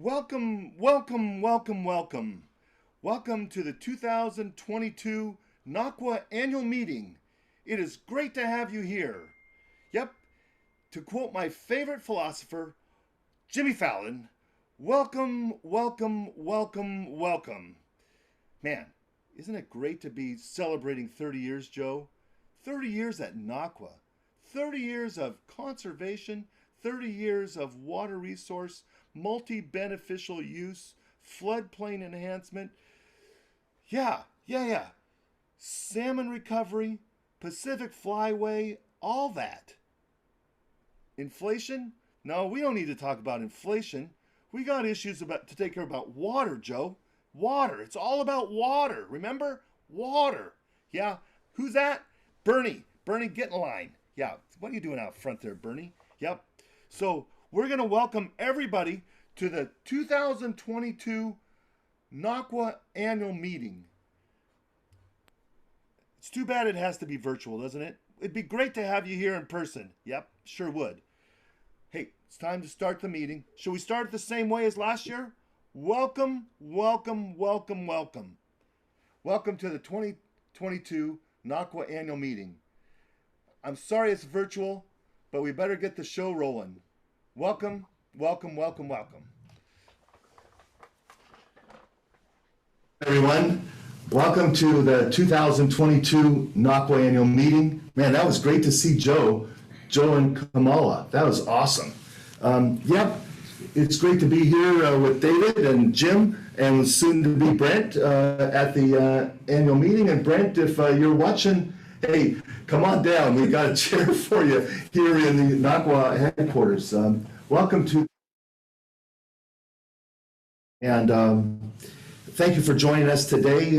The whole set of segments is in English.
Welcome, welcome, welcome, welcome. Welcome to the 2022 NCWA annual meeting. It is great to have you here. Yep, to quote my favorite philosopher, Jimmy Fallon, welcome, welcome, welcome, welcome. Man, isn't it great to be celebrating 30 years, Joe? 30 years at NCWA. 30 years of conservation, 30 years of water resource, multi-beneficial use, floodplain enhancement. Yeah. Salmon recovery, Pacific Flyway, all that. Inflation? No, we don't need to talk about inflation. We got issues to take care about water, Joe. Water. It's all about water. Remember? Water. Yeah. Who's that? Bernie. Bernie, get in line. Yeah. What are you doing out front there, Bernie? Yep. So we're going to welcome everybody to the 2022 NCWA annual meeting. It's too bad it has to be virtual, doesn't it? It'd be great to have you here in person. Yep, sure would. Hey, it's time to start the meeting. Shall we start it the same way as last year? Welcome, welcome, welcome, welcome. Welcome to the 2022 NCWA annual meeting. I'm sorry it's virtual, but we better get the show rolling. Welcome, welcome, welcome, welcome. Everyone, welcome to the 2022 NCWA annual meeting. Man, that was great to see Joe and Kamala. That was awesome. Yep, it's great to be here with David and Jim and soon to be Brent at the annual meeting. And Brent, if you're watching, hey, come on down. We got a chair for you here in the NCWA headquarters. Welcome to, and thank you for joining us today.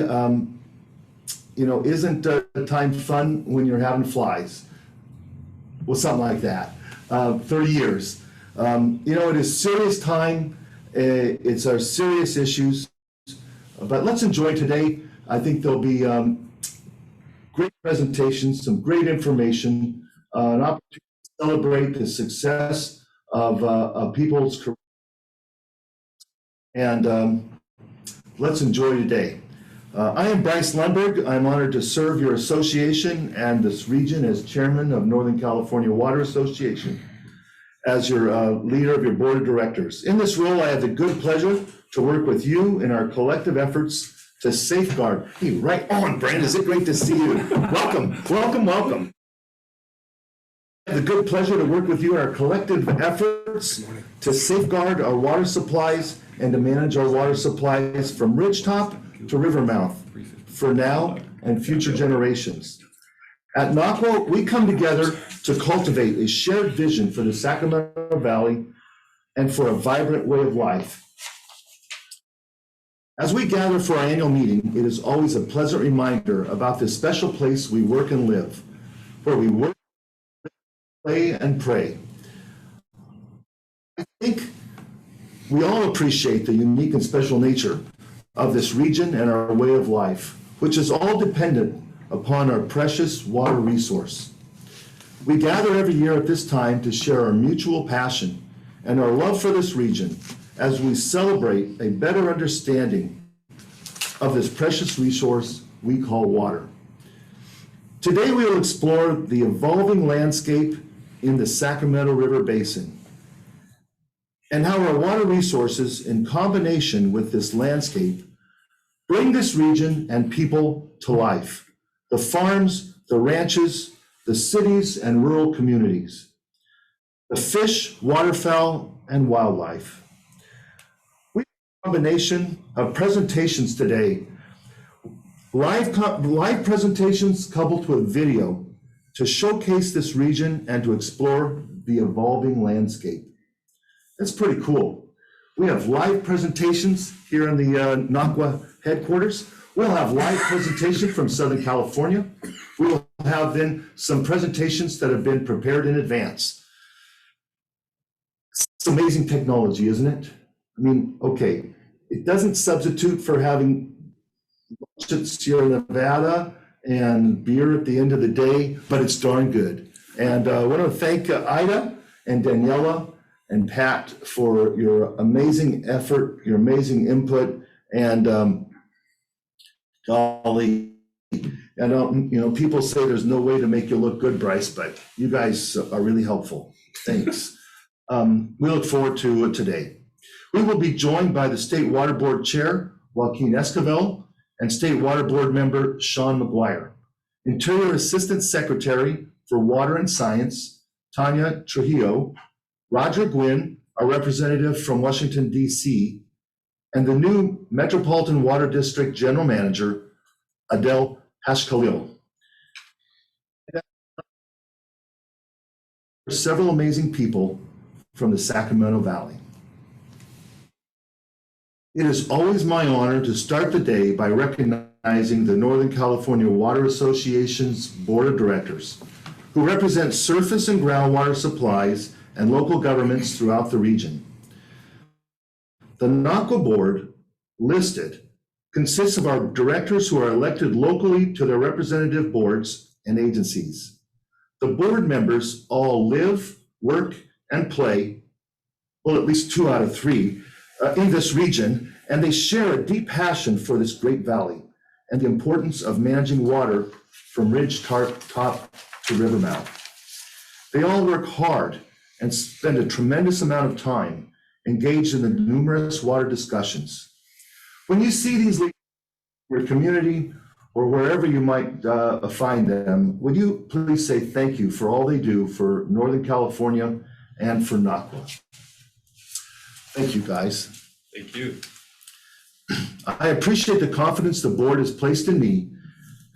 Isn't time fun when you're having flies? Well, something like that. 30 years. It is serious time. It's our serious issues. But let's enjoy today. I think there'll be great presentations, some great information, an opportunity to celebrate the success of people's careers. And let's enjoy today. I am Bryce Lundberg. I'm honored to serve your association and this region as chairman of Northern California Water Association, as your leader of your board of directors. In this role, I have the good pleasure to work with you in our collective efforts to safeguard. Hey, right on, Brent. Is it great to see you? Welcome, welcome, welcome. I have the good pleasure to work with you in our collective efforts to safeguard our water supplies and to manage our water supplies from ridgetop to river mouth for now and future generations. At NCWA, we come together to cultivate a shared vision for the Sacramento Valley and for a vibrant way of life. As we gather for our annual meeting, it is always a pleasant reminder about this special place we work and live, where we work, play, and pray. I think we all appreciate the unique and special nature of this region and our way of life, which is all dependent upon our precious water resource. We gather every year at this time to share our mutual passion and our love for this region as we celebrate a better understanding of this precious resource we call water. Today we will explore the evolving landscape in the Sacramento River Basin and how our water resources in combination with this landscape bring this region and people to life. The farms, the ranches, the cities and rural communities, the fish, waterfowl, and wildlife. We have a combination of presentations today, live presentations coupled with video to showcase this region and to explore the evolving landscape. That's pretty cool. We have live presentations here in the NCWA headquarters. We'll have live presentation from Southern California. We will have then some presentations that have been prepared in advance. It's amazing technology, isn't it? I mean, okay, it doesn't substitute for having lunch at Sierra Nevada and beer at the end of the day, but it's darn good. And I want to thank Ida and Daniela and Pat for your amazing effort, your amazing input, and golly, I don't, people say there's no way to make you look good, Bryce, but you guys are really helpful. Thanks. We look forward to today. We will be joined by the State Water Board Chair, Joaquin Esquivel, and State Water Board member, Sean McGuire. Interior Assistant Secretary for Water and Science, Tanya Trujillo, Roger Gwynn, our representative from Washington, D.C., and the new Metropolitan Water District General Manager, Adele Hashkhalil. Several amazing people from the Sacramento Valley. It is always my honor to start the day by recognizing the Northern California Water Association's Board of Directors, who represent surface and groundwater supplies and local governments throughout the region. The NCWA board listed consists of our directors who are elected locally to their representative boards and agencies. The board members all live, work, and play, well, at least 2 out of 3, in this region, and they share a deep passion for this great valley and the importance of managing water from ridge top to river mouth. They all work hard and spend a tremendous amount of time engaged in the numerous water discussions. When you see these leaders in your community or wherever you might find them, would you please say thank you for all they do for Northern California and for NCWA. Thank you, guys. Thank you. I appreciate the confidence the board has placed in me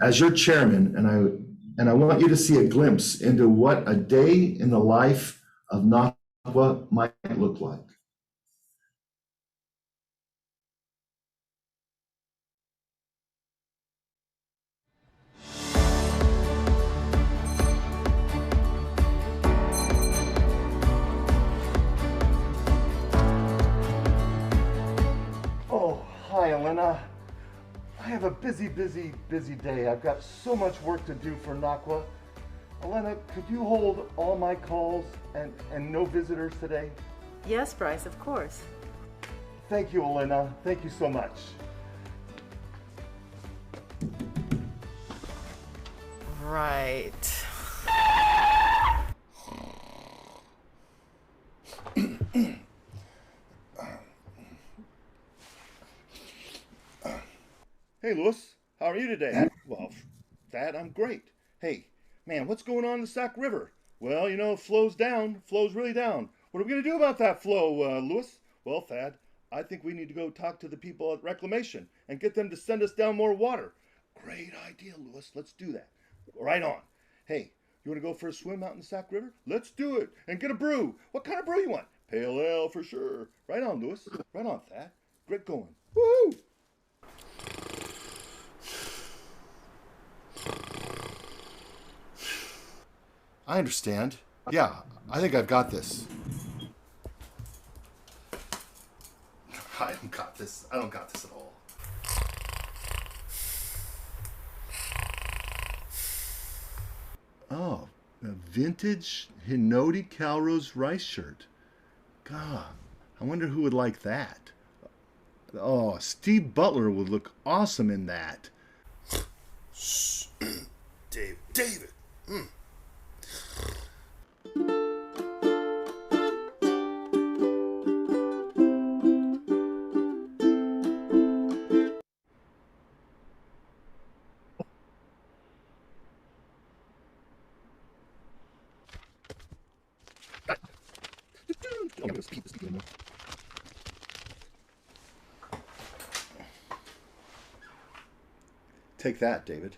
as your chairman, and I want you to see a glimpse into what a day in the life of NCWA might look like. Hi, Elena. I have a busy day. I've got so much work to do for NCWA. Elena, could you hold all my calls and no visitors today? Yes, Bryce, of course. Thank you, Elena. Thank you so much. Right. Hey, Louis, how are you today? Well, Dad, I'm great. Hey, man, what's going on in the Sac River? Well, it flows down, flows really down. What are we going to do about that flow, Louis? Well, Thad, I think we need to go talk to the people at Reclamation and get them to send us down more water. Great idea, Louis. Let's do that. Right on. Hey, you want to go for a swim out in the Sac River? Let's do it. And get a brew. What kind of brew you want? Pale ale for sure. Right on, Louis. Right on, Thad. Great going. Woo! I understand. Yeah, I think I've got this. I don't got this. I don't got this at all. Oh, a vintage Hinoti Calrose rice shirt. God, I wonder who would like that. Oh, Steve Butler would look awesome in that. Shh. David. Take that, David.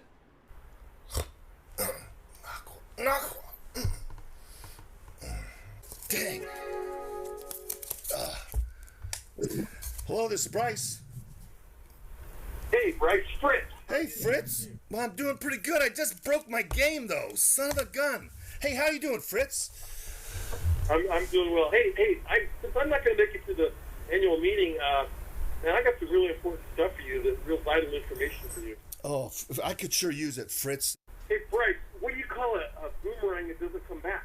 Dang. Hello, this is Bryce. Hey, Bryce, Fritz. Hey, Fritz. Well, I'm doing pretty good. I just broke my game, though. Son of a gun. Hey, how you doing, Fritz? I'm doing well. Hey, since I'm not going to make it to the annual meeting, man, I got some really important stuff for you, real vital information for you. Oh, I could sure use it, Fritz. Hey, Bryce, what do you call a boomerang that doesn't come back?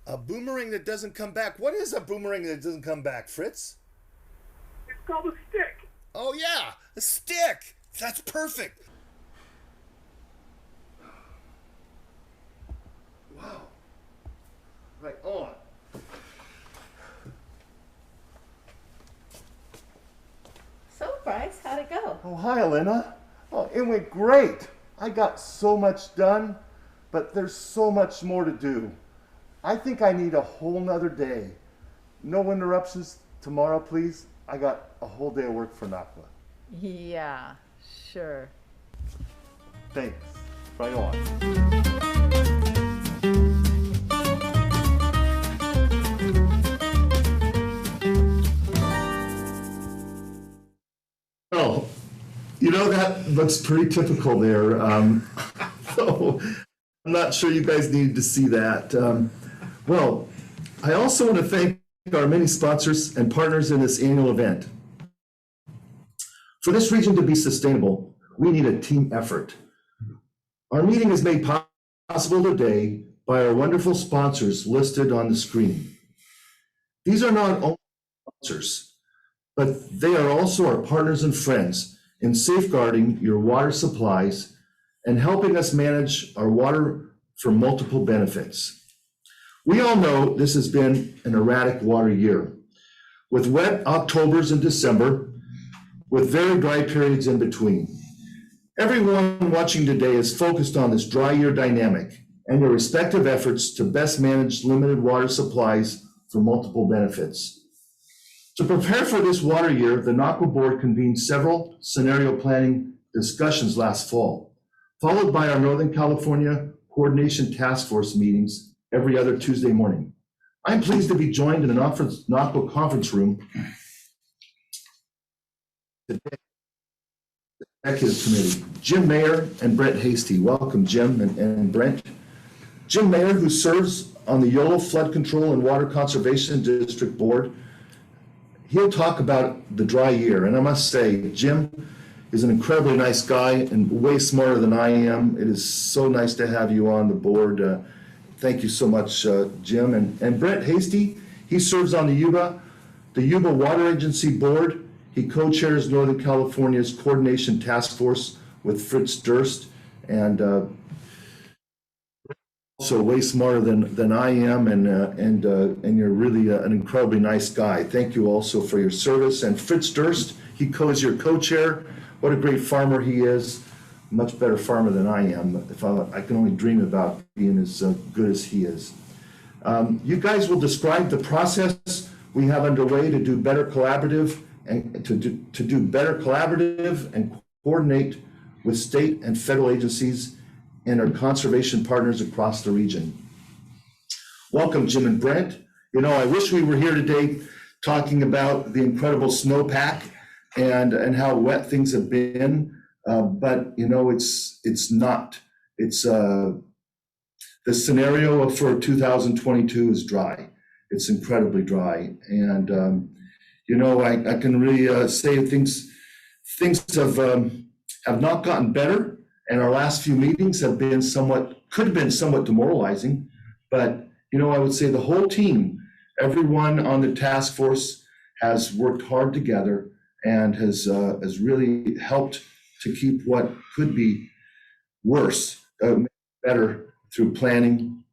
A boomerang that doesn't come back. What is a boomerang that doesn't come back, Fritz? It's called a stick. Oh yeah, a stick. That's perfect. Wow. Right on. So, Bryce, how'd it go? Oh, hi, Elena. Oh, it went great. I got so much done, but there's so much more to do. I think I need a whole nother day. No interruptions tomorrow, please. I got a whole day of work for NCWA. Yeah, sure. Thanks. Right on. Oh, you know, that looks pretty typical there. So I'm not sure you guys needed to see that. Well, I also want to thank our many sponsors and partners in this annual event. For this region to be sustainable, we need a team effort. Our meeting is made possible today by our wonderful sponsors listed on the screen. These are not only sponsors, but they are also our partners and friends in safeguarding your water supplies and helping us manage our water for multiple benefits. We all know this has been an erratic water year, with wet Octobers and December, with very dry periods in between. Everyone watching today is focused on this dry year dynamic and their respective efforts to best manage limited water supplies for multiple benefits. To prepare for this water year, the NCWA board convened several scenario planning discussions last fall, followed by our Northern California Coordination Task Force meetings every other Tuesday morning. I'm pleased to be joined in an NCWA conference room today. Executive Committee, Jim Mayer and Brent Hasty. Welcome, Jim and Brent. Jim Mayer, who serves on the YOLO Flood Control and Water Conservation District Board, he'll talk about the dry year. And I must say, Jim is an incredibly nice guy and way smarter than I am. It is so nice to have you on the board. Thank you so much, Jim. And Brent Hasty, he serves on the Yuba Water Agency Board. He co-chairs Northern California's Coordination Task Force with Fritz Durst, and so way smarter than I am, and you're really an incredibly nice guy. Thank you also for your service. And Fritz Durst, he is your co-chair. What a great farmer he is. Much better farmer than I am. I can only dream about being as good as he is. You guys will describe the process we have underway to do better collaborative and to do better collaborative and coordinate with state and federal agencies and our conservation partners across the region. Welcome, Jim and Brent. You know, I wish we were here today talking about the incredible snowpack and how wet things have been, but you know, it's not. It's the scenario for 2022 is dry. It's incredibly dry, and you know, I can really say things have not gotten better, and our last few meetings have been could have been somewhat demoralizing. But you know, I would say the whole team, everyone on the task force, has worked hard together and has really helped to keep what could be worse better through planning,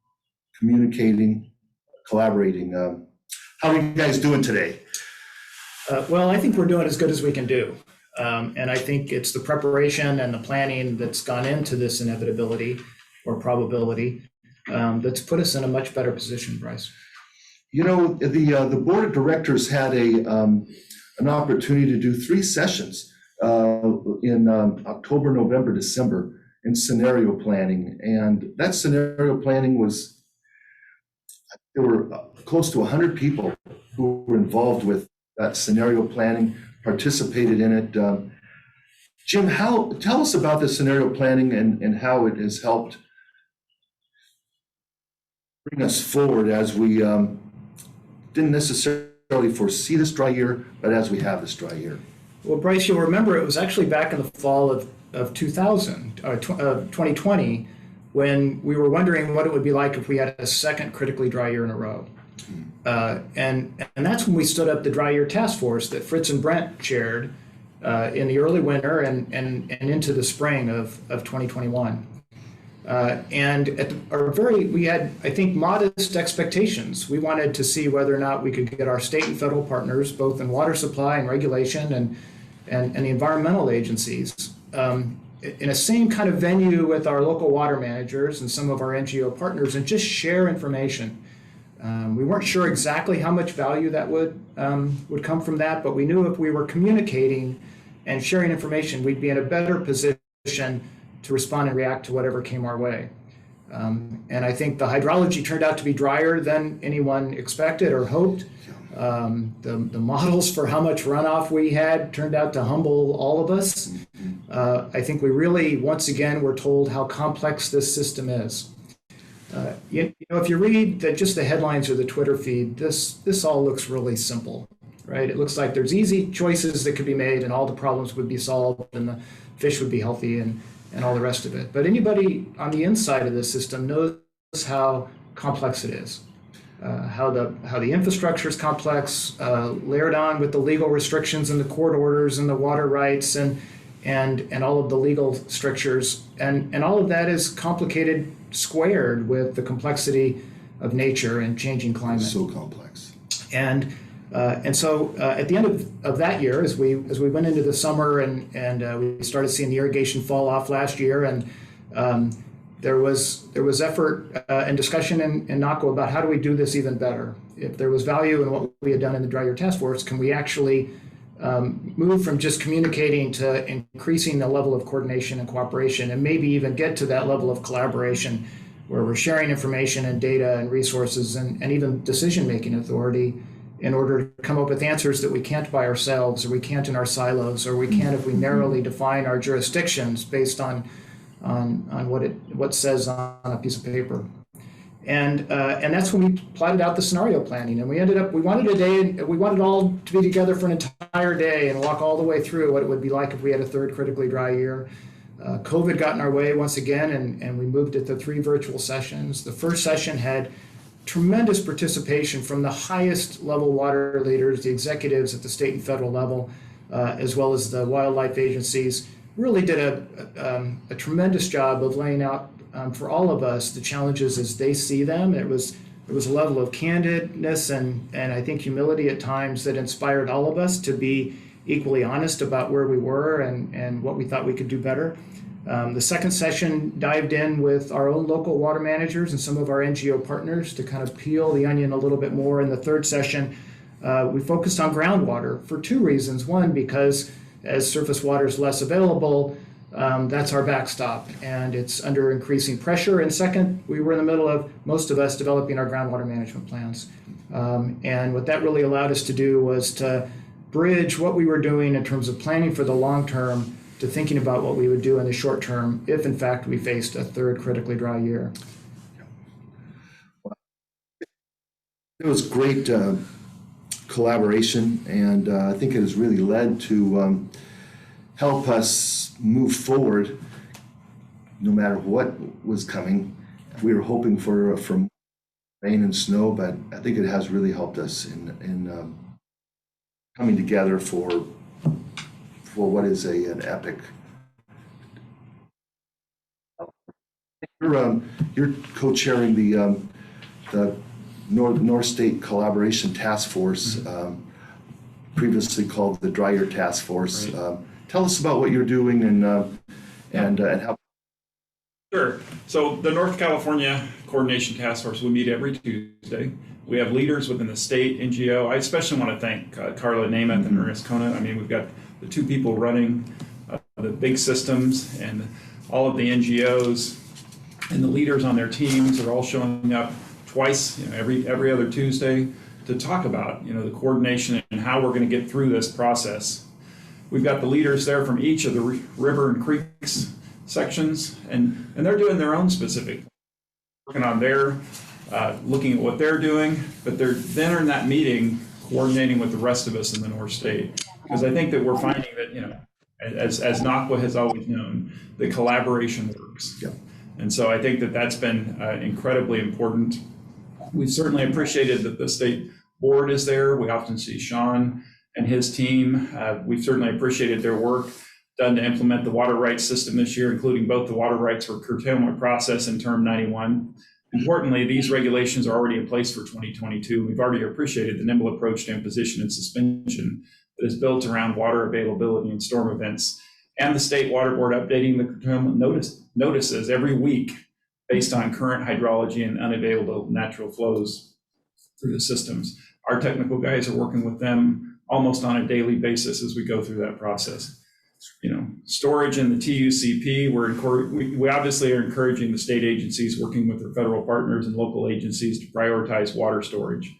communicating, collaborating. How are you guys doing today? Well, I think we're doing as good as we can do. And I think it's the preparation and the planning that's gone into this inevitability or probability that's put us in a much better position, Bryce. You know, the board of directors had an opportunity to do 3 sessions in October, November, December in scenario planning. And that scenario planning there were close to 100 people who were involved with that scenario planning, participated in it. Jim, tell us about the scenario planning and how it has helped bring us forward as we didn't necessarily foresee this dry year, but as we have this dry year. Well, Bryce, you'll remember it was actually back in the fall of 2020 when we were wondering what it would be like if we had a second critically dry year in a row. And that's when we stood up the dry year task force that Fritz and Brent chaired in the early winter and into the spring of 2021. And we had, I think, modest expectations. We wanted to see whether or not we could get our state and federal partners, both in water supply and regulation and the environmental agencies, in a same kind of venue with our local water managers and some of our NGO partners, and just share information. We weren't sure exactly how much value that would come from that, but we knew if we were communicating and sharing information, we'd be in a better position to respond and react to whatever came our way. And I think the hydrology turned out to be drier than anyone expected or hoped. The models for how much runoff we had turned out to humble all of us. I think we really, once again, were told how complex this system is. You know, if you read just the headlines or the Twitter feed, this all looks really simple, right? It looks like there's easy choices that could be made and all the problems would be solved and the fish would be healthy and all the rest of it. But anybody on the inside of the system knows how complex it is, how the infrastructure is complex, layered on with the legal restrictions and the court orders and the water rights and all of the legal strictures, and all of that is complicated, squared with the complexity of nature and changing climate. So complex. And so at the end of that year, as we went into the summer and we started seeing the irrigation fall off last year, and there was effort and discussion in NCWA about how do we do this even better. If there was value in what we had done in the Dry Year Task Force, can we actually move from just communicating to increasing the level of coordination and cooperation, and maybe even get to that level of collaboration where we're sharing information and data and resources and even decision-making authority in order to come up with answers that we can't by ourselves, or we can't in our silos, or we can't if we narrowly define our jurisdictions based on what says on a piece of paper. And that's when we plotted out the scenario planning, and we wanted all to be together for an entire day and walk all the way through what it would be like if we had a third critically dry year. COVID got in our way once again, and we moved it to 3 virtual sessions. The first session had tremendous participation from the highest level water leaders, the executives at the state and federal level, as well as the wildlife agencies. Really did a tremendous job of laying out for all of us the challenges as they see them. It was a level of candidness and I think humility at times that inspired all of us to be equally honest about where we were and what we thought we could do better. The second session dived in with our own local water managers and some of our NGO partners to kind of peel the onion a little bit more. In the third session, we focused on groundwater for 2 reasons. One, because as surface water is less available, that's our backstop, and it's under increasing pressure. And second, we were in the middle of, most of us, developing our groundwater management plans. And what that really allowed us to do was to bridge what we were doing in terms of planning for the long term to thinking about what we would do in the short term if, in fact, we faced a third critically dry year. It was great collaboration, and I think it has really led to help us move forward no matter what was coming. We were hoping for rain and snow, but I think it has really helped us in coming together for what is an epic. You're co-chairing the North State Collaboration Task Force, previously called the Dry Year Task Force. Right. Tell us about what you're doing and how. Sure. So the North California Coordination Task Force, we meet every Tuesday. We have leaders within the state, NGO. I especially want to thank Carla Namath and Maris Kona. I mean, we've got the 2 people running the big systems, and all of the NGOs and the leaders on their teams are all showing up twice, every other Tuesday to talk about, the coordination and how we're going to get through this process. We've got the leaders there from each of the river and creeks sections, and they're doing their own specific, working on their, looking at what they're doing, but they're then in that meeting coordinating with the rest of us in the North State. Because I think that we're finding that, as NCWA has always known, the collaboration works. Yep. And so I think that that's been incredibly important. We've certainly appreciated that the state board is there. We often see Sean and his team. We've certainly appreciated their work done to implement the water rights system this year, including both the water rights for curtailment process and Term 91. Importantly, these regulations are already in place for 2022. We've already appreciated the nimble approach to imposition and suspension that is built around water availability and storm events, and the state water board updating the curtailment notices every week based on current hydrology and unavailable natural flows through the systems. Our technical guys are working with them almost on a daily basis as we go through that process. Storage in the TUCP, we obviously are encouraging the state agencies working with their federal partners and local agencies to prioritize water storage.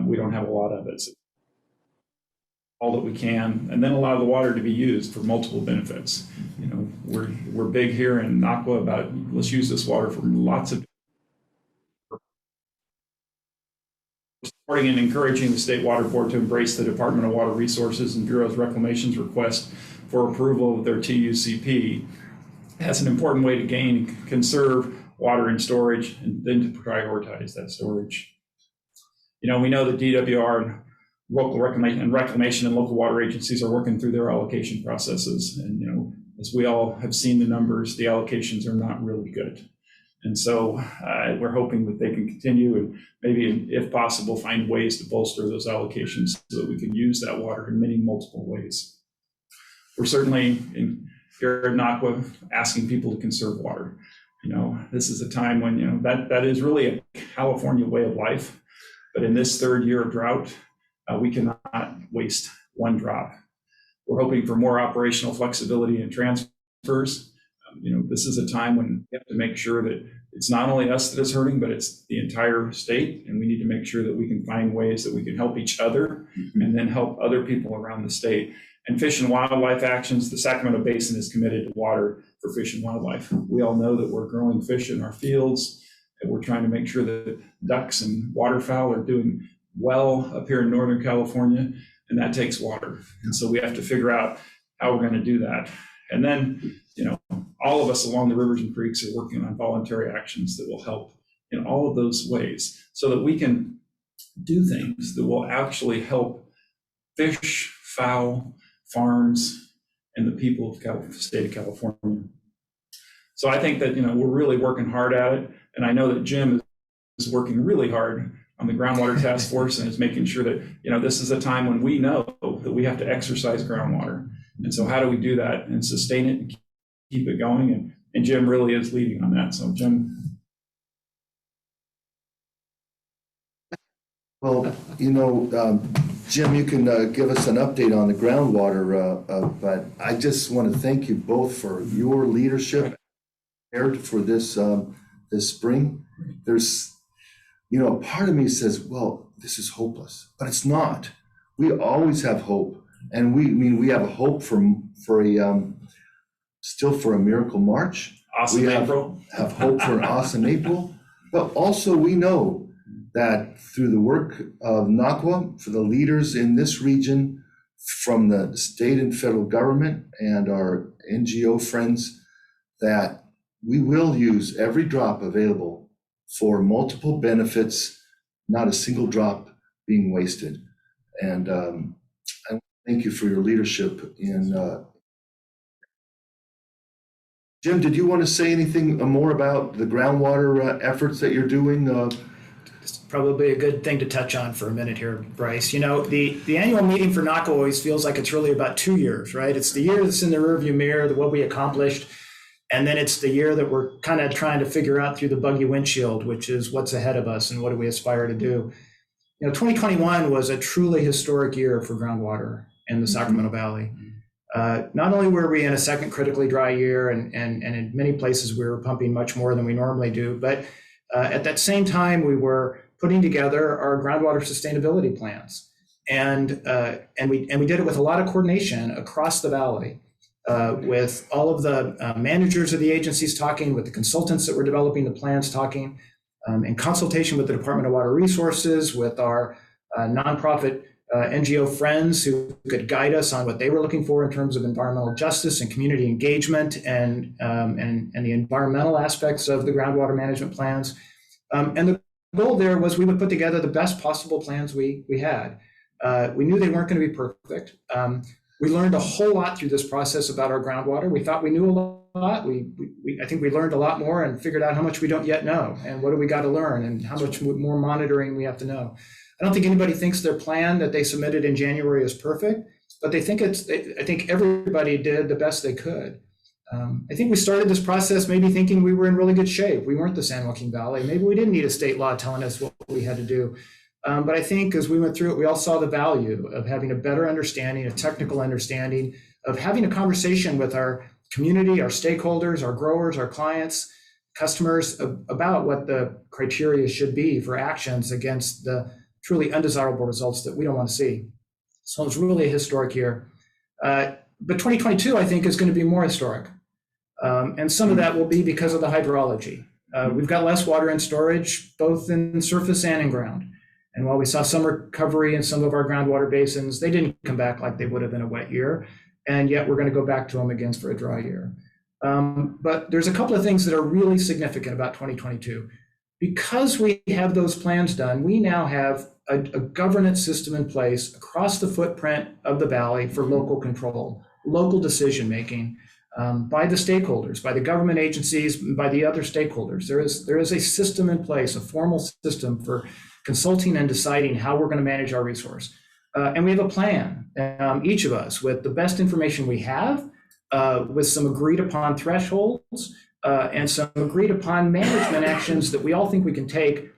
We don't have a lot of it, so all that we can, and then allow the water to be used for multiple benefits. We're big here in NCWA about let's use this water for lots of supporting and encouraging the State Water Board to embrace the Department of Water Resources and Bureau's Reclamation's request for approval of their TUCP. That's an important way to gain and conserve water and storage, and then to prioritize that storage. We know that DWR and local reclamation and local water agencies are working through their allocation processes. And, as we all have seen the numbers, the allocations are not really good. And so we're hoping that they can continue and maybe, if possible, find ways to bolster those allocations so that we can use that water in many multiple ways. We're certainly here at NCWA asking people to conserve water. This is a time when, that is really a California way of life. But in this third year of drought, we cannot waste one drop. We're hoping for more operational flexibility and transfers. This is a time when we have to make sure that it's not only us that is hurting, but it's the entire state. And we need to make sure that we can find ways that we can help each other and then help other people around the state. And Fish and Wildlife Actions, the Sacramento Basin is committed to water for fish and wildlife. We all know that we're growing fish in our fields, and we're trying to make sure that ducks and waterfowl are doing well up here in Northern California, and that takes water. And so we have to figure out how we're going to do that. And then, all of us along the rivers and creeks are working on voluntary actions that will help in all of those ways so that we can do things that will actually help fish, fowl, farms, and the people of the state of California. So I think that, we're really working hard at it. And I know that Jim is working really hard on the groundwater task force and is making sure that, this is a time when we know that we have to exercise groundwater. And so how do we do that and sustain it and keep it going? And Jim really is leading on that. So Jim. Well, Jim, you can give us an update on the groundwater, but I just want to thank you both for your leadership prepared for this spring. There's, part of me says, well, this is hopeless, but it's not. We always have hope, and we have a hope for a miracle March. Awesome we April. have hope for an awesome April, but also we know that through the work of NCWA, for the leaders in this region, from the state and federal government and our NGO friends, that we will use every drop available for multiple benefits, not a single drop being wasted. And I thank you for your leadership in. Jim, did you want to say anything more about the groundwater efforts that you're doing? It's probably a good thing to touch on for a minute here, Bryce. The annual meeting for NCWA always feels like it's really about 2 years, right? It's the year that's in the rearview mirror, what we accomplished, and then it's the year that we're kind of trying to figure out through the buggy windshield, which is what's ahead of us and what do we aspire to do. 2021 was a truly historic year for groundwater in the Sacramento Valley. Not only were we in a second critically dry year, and in many places we were pumping much more than we normally do, but at that same time we were putting together our groundwater sustainability plans, and we did it with a lot of coordination across the valley, with all of the managers of the agencies talking, with the consultants that were developing the plans talking, in consultation with the Department of Water Resources, with our nonprofit NGO friends who could guide us on what they were looking for in terms of environmental justice and community engagement and the environmental aspects of the groundwater management plans. And the goal there was we would put together the best possible plans we had. We knew they weren't going to be perfect. We learned a whole lot through this process about our groundwater. We thought we knew a lot. I think we learned a lot more and figured out how much we don't yet know and what do we got to learn and how much more monitoring we have to know. I don't think anybody thinks their plan that they submitted in January is perfect, but I think everybody did the best they could. I think we started this process maybe thinking we were in really good shape. We weren't the San Joaquin Valley. Maybe we didn't need a state law telling us what we had to do. But I think as we went through it, we all saw the value of having a better understanding, a technical understanding, of having a conversation with our community, our stakeholders, our growers, our clients, customers about what the criteria should be for actions against the truly undesirable results that we don't want to see. So it's really a historic year. But 2022, I think, is going to be more historic. And some of that will be because of the hydrology. We've got less water in storage, both in surface and in ground. And while we saw some recovery in some of our groundwater basins, they didn't come back like they would have in a wet year. And yet we're going to go back to them again for a dry year. But there's a couple of things that are really significant about 2022. Because we have those plans done, we now have a governance system in place across the footprint of the valley for local control, local decision-making by the stakeholders, by the government agencies, by the other stakeholders. There is a system in place, a formal system for consulting and deciding how we're going to manage our resource. And we have a plan, each of us, with the best information we have, with some agreed upon thresholds and some agreed upon management actions that we all think we can take,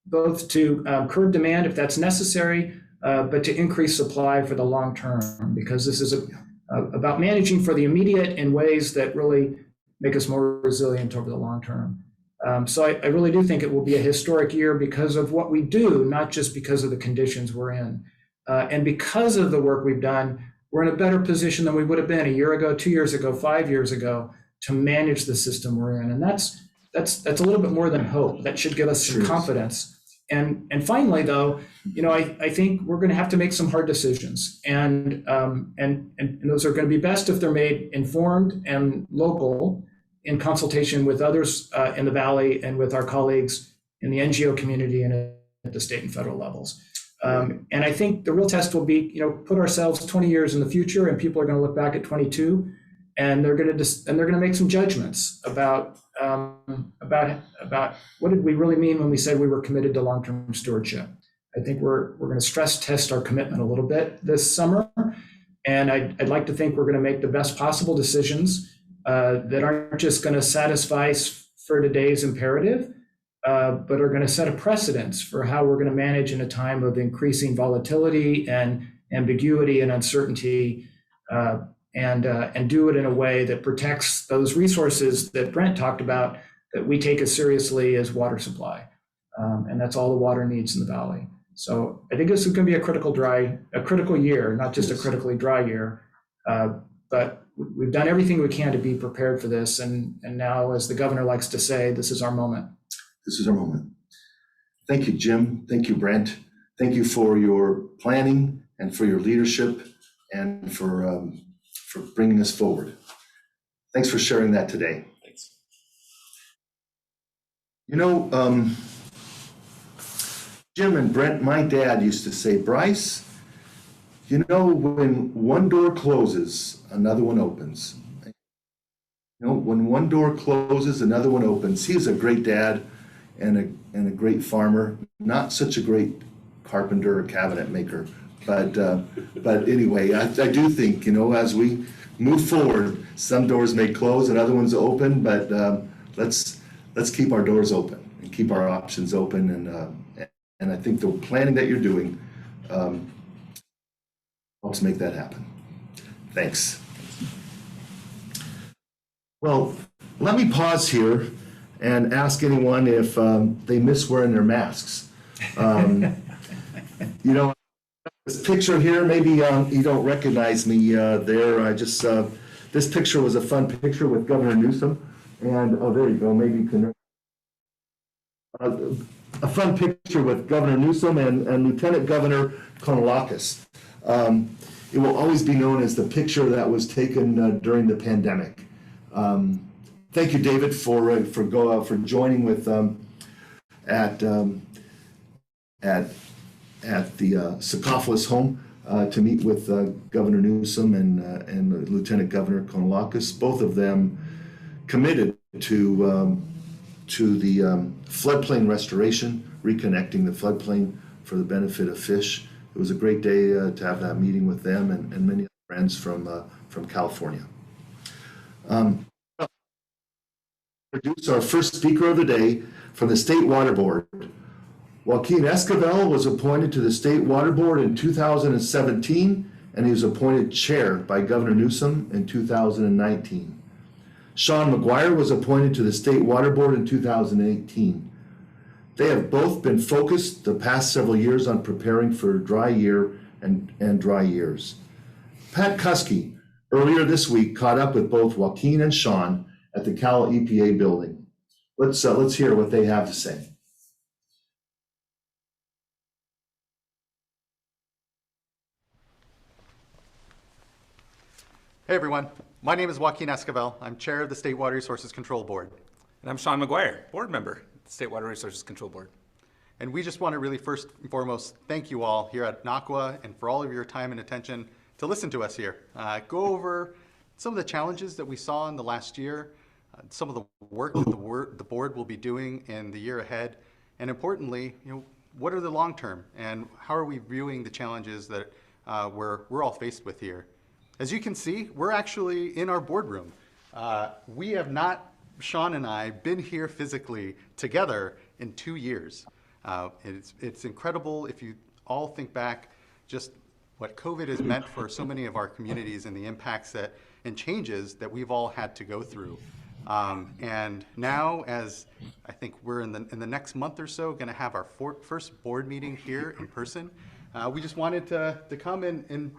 both to curb demand if that's necessary, but to increase supply for the long term, because this is about managing for the immediate in ways that really make us more resilient over the long term. So I really do think it will be a historic year because of what we do, not just because of the conditions we're in. And because of the work we've done, we're in a better position than we would have been a year ago, 2 years ago, 5 years ago to manage the system we're in. And that's a little bit more than hope. That should give us some confidence. And finally, though, I think we're going to have to make some hard decisions, and those are going to be best if they're made informed and local, in consultation with others in the Valley and with our colleagues in the NGO community and at the state and federal levels. And I think the real test will be, put ourselves 20 years in the future, and people are going to look back at 22, and they're going to make some judgments about what did we really mean when we said we were committed to long-term stewardship. I think we're going to stress test our commitment a little bit this summer, and I'd like to think we're going to make the best possible decisions that aren't just going to satisfy for today's imperative, but are going to set a precedence for how we're going to manage in a time of increasing volatility and ambiguity and uncertainty, and do it in a way that protects those resources that Brent talked about that we take as seriously as water supply. And that's all the water needs in the Valley. So I think this is going to be a critical year, not just a critically dry year, but we've done everything we can to be prepared for this. And now, as the governor likes to say, this is our moment. This is our moment. Thank you, Jim. Thank you, Brent. Thank you for your planning and for your leadership and for bringing us forward. Thanks for sharing that today. Thanks. Jim and Brent, my dad used to say, Bryce, when one door closes, another one opens. When one door closes, another one opens. He was a great dad and a great farmer, not such a great carpenter or cabinet maker. But anyway, I do think, as we move forward, some doors may close and other ones open, but let's keep our doors open and keep our options open. And I think the planning that you're doing helps make that happen. Thanks. Well, let me pause here and ask anyone if they miss wearing their masks. This picture here, maybe you don't recognize me there. This picture was a fun picture with Governor Newsom. And, oh, there you go, maybe you can. a fun picture with Governor Newsom and Lieutenant Governor Konalakis. It will always be known as the picture that was taken during the pandemic. Thank you, David, for joining with at the Secaucus home to meet with Governor Newsom and Lieutenant Governor Konalakis. Both of them committed to the floodplain restoration, reconnecting the floodplain for the benefit of fish. It was a great day to have that meeting with them and many friends from California. Introduce our first speaker of the day from the State Water Board. Joaquin Esquivel was appointed to the State Water Board in 2017, and he was appointed chair by Governor Newsom in 2019. Sean McGuire was appointed to the State Water Board in 2018. They have both been focused the past several years on preparing for a dry year and dry years. Pat Kuski earlier this week caught up with both Joaquin and Sean at the Cal EPA building. Let's hear what they have to say. Hey everyone, my name is Joaquin Esquivel. I'm chair of the State Water Resources Control Board. And I'm Sean McGuire, board member at the State Water Resources Control Board. And we just want to really first and foremost thank you all here at NCWA and for all of your time and attention to listen to us here. Go over some of the challenges that we saw in the last year, some of the work that the board will be doing in the year ahead, and importantly, what are the long term and how are we viewing the challenges that we're all faced with here. As you can see, we're actually in our boardroom. We have not, Sean and I, been here physically together in 2 years. It's incredible if you all think back just what COVID has meant for so many of our communities and the impacts and changes that we've all had to go through. And now, as I think we're in the next month or so going to have our first board meeting here in person, we just wanted to come and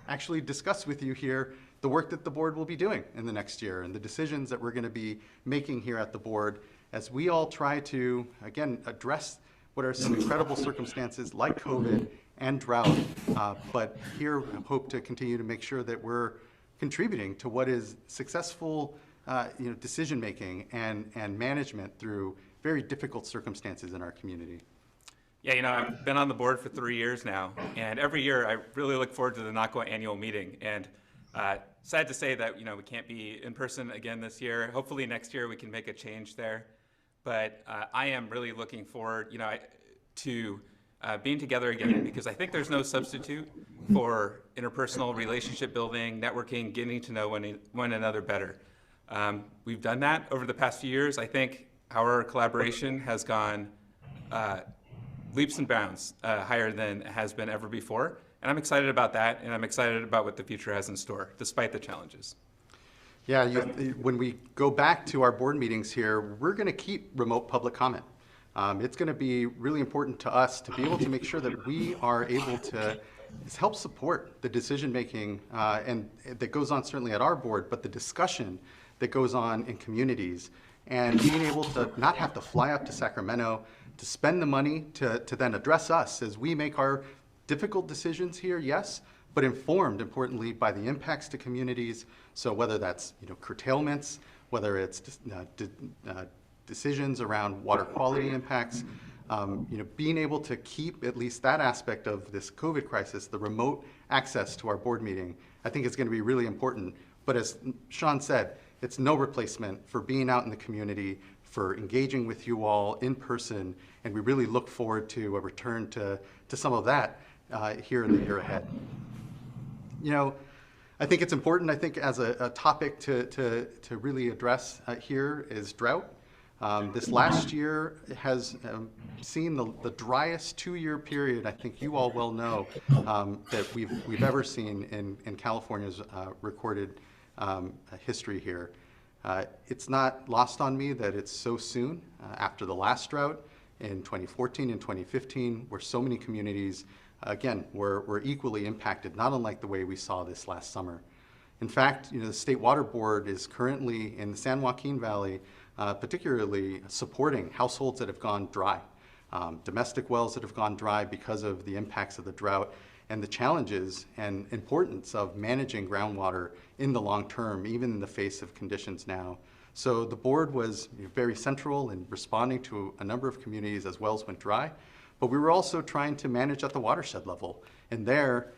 actually discuss with you here the work that the board will be doing in the next year and the decisions that we're going to be making here at the board as we all try to, again, address what are some incredible circumstances like COVID and drought, but here I hope to continue to make sure that we're contributing to what is successful decision making and management through very difficult circumstances in our community. Yeah, I've been on the board for 3 years now, and every year I really look forward to the NCWA annual meeting. And sad to say that, we can't be in person again this year. Hopefully next year we can make a change there. But I am really looking forward, to being together again, because I think there's no substitute for interpersonal relationship building, networking, getting to know one another better. We've done that over the past few years. I think our collaboration has gone leaps and bounds higher than it has been ever before. And I'm excited about that, and I'm excited about what the future has in store, despite the challenges. Yeah, when we go back to our board meetings here, we're going to keep remote public comment. It's going to be really important to us to be able to make sure that we are able to help support the decision-making and that goes on certainly at our board, but the discussion that goes on in communities, and being able to not have to fly up to Sacramento to spend the money to then address us as we make our difficult decisions here, yes, but informed, importantly, by the impacts to communities. So whether that's curtailments, whether it's decisions around water quality impacts, being able to keep at least that aspect of this COVID crisis, the remote access to our board meeting, I think is going to be really important. But as Sean said, it's no replacement for being out in the community, for engaging with you all in person, and we really look forward to a return to some of that here in the year ahead. I think it's important, as a topic to really address here is drought. This last year has seen the driest 2-year period, I think you all well know, that we've ever seen in California's recorded history here. It's not lost on me that it's so soon after the last drought in 2014 and 2015, where so many communities, again, were equally impacted, not unlike the way we saw this last summer. In fact, the State Water Board is currently in the San Joaquin Valley, particularly supporting households that have gone dry. domestic wells that have gone dry because of the impacts of the drought, and the challenges and importance of managing groundwater in the long term, even in the face of conditions now. So the board was very central in responding to a number of communities as wells went dry, but we were also trying to manage at the watershed level. And there,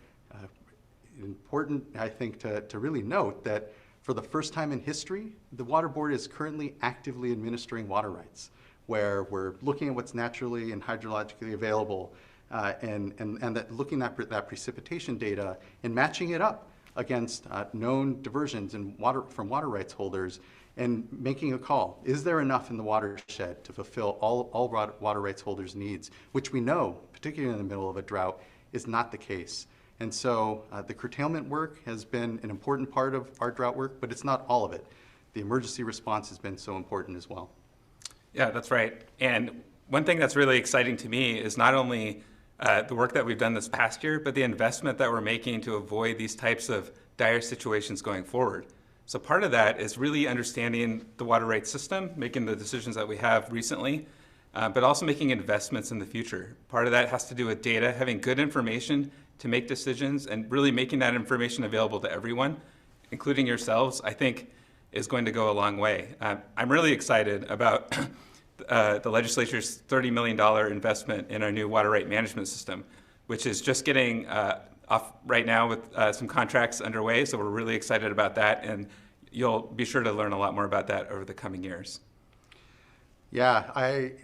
important, I think, to really note that for the first time in history, the Water Board is currently actively administering water rights, where we're looking at what's naturally and hydrologically available, and that looking at that precipitation data and matching it up against known diversions from water rights holders, and making a call. Is there enough in the watershed to fulfill all water rights holders' needs, which we know, particularly in the middle of a drought, is not the case. And so the curtailment work has been an important part of our drought work, but it's not all of it. The emergency response has been so important as well. Yeah, that's right. And one thing that's really exciting to me is not only the work that we've done this past year, but the investment that we're making to avoid these types of dire situations going forward. So part of that is really understanding the water rights system, making the decisions that we have recently, but also making investments in the future. Part of that has to do with data, having good information to make decisions, and really making that information available to everyone, including yourselves, I think is going to go a long way. I'm really excited about the legislature's $30 million investment in our new water right management system, which is just getting off right now with some contracts underway. So we're really excited about that, and you'll be sure to learn a lot more about that over the coming years. Yeah,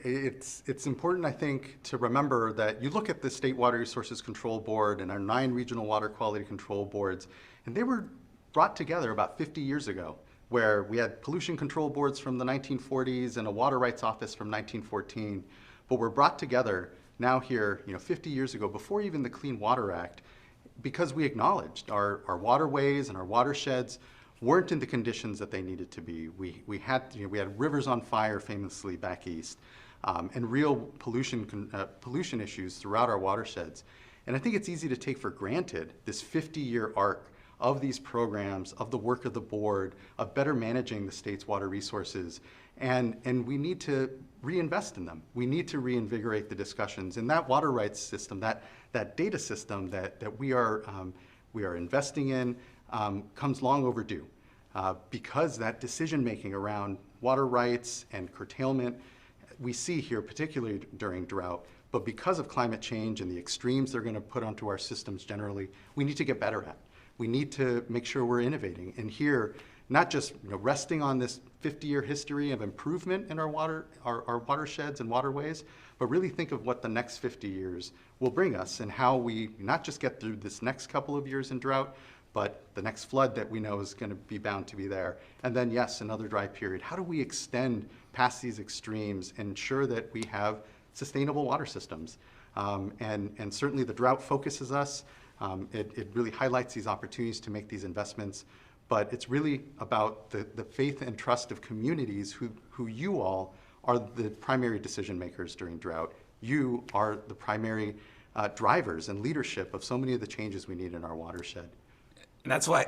it's important, I think, to remember that you look at the State Water Resources Control Board and our 9 regional water quality control boards, and they were brought together about 50 years ago, where we had pollution control boards from the 1940s and a water rights office from 1914, but were brought together now here, 50 years ago, before even the Clean Water Act, because we acknowledged our waterways and our watersheds weren't in the conditions that they needed to be. We had rivers on fire famously back east, and real pollution issues throughout our watersheds. And I think it's easy to take for granted this 50-year arc of these programs, of the work of the board, of better managing the state's water resources. And we need to reinvest in them. We need to reinvigorate the discussions. And that water rights system, that data system that we are investing in comes long overdue, because that decision-making around water rights and curtailment we see here, particularly during drought, but because of climate change and the extremes they're going to put onto our systems generally, we need to get better at. We need to make sure we're innovating. And here, not just resting on this 50-year history of improvement in our watersheds and waterways, but really think of what the next 50 years will bring us and how we not just get through this next couple of years in drought, but the next flood that we know is going to be bound to be there. And then, yes, another dry period. How do we extend past these extremes and ensure that we have sustainable water systems? And certainly the drought focuses us. It really highlights these opportunities to make these investments. But it's really about the faith and trust of communities who you all are the primary decision makers during drought. You are the primary drivers and leadership of so many of the changes we need in our watershed. And that's why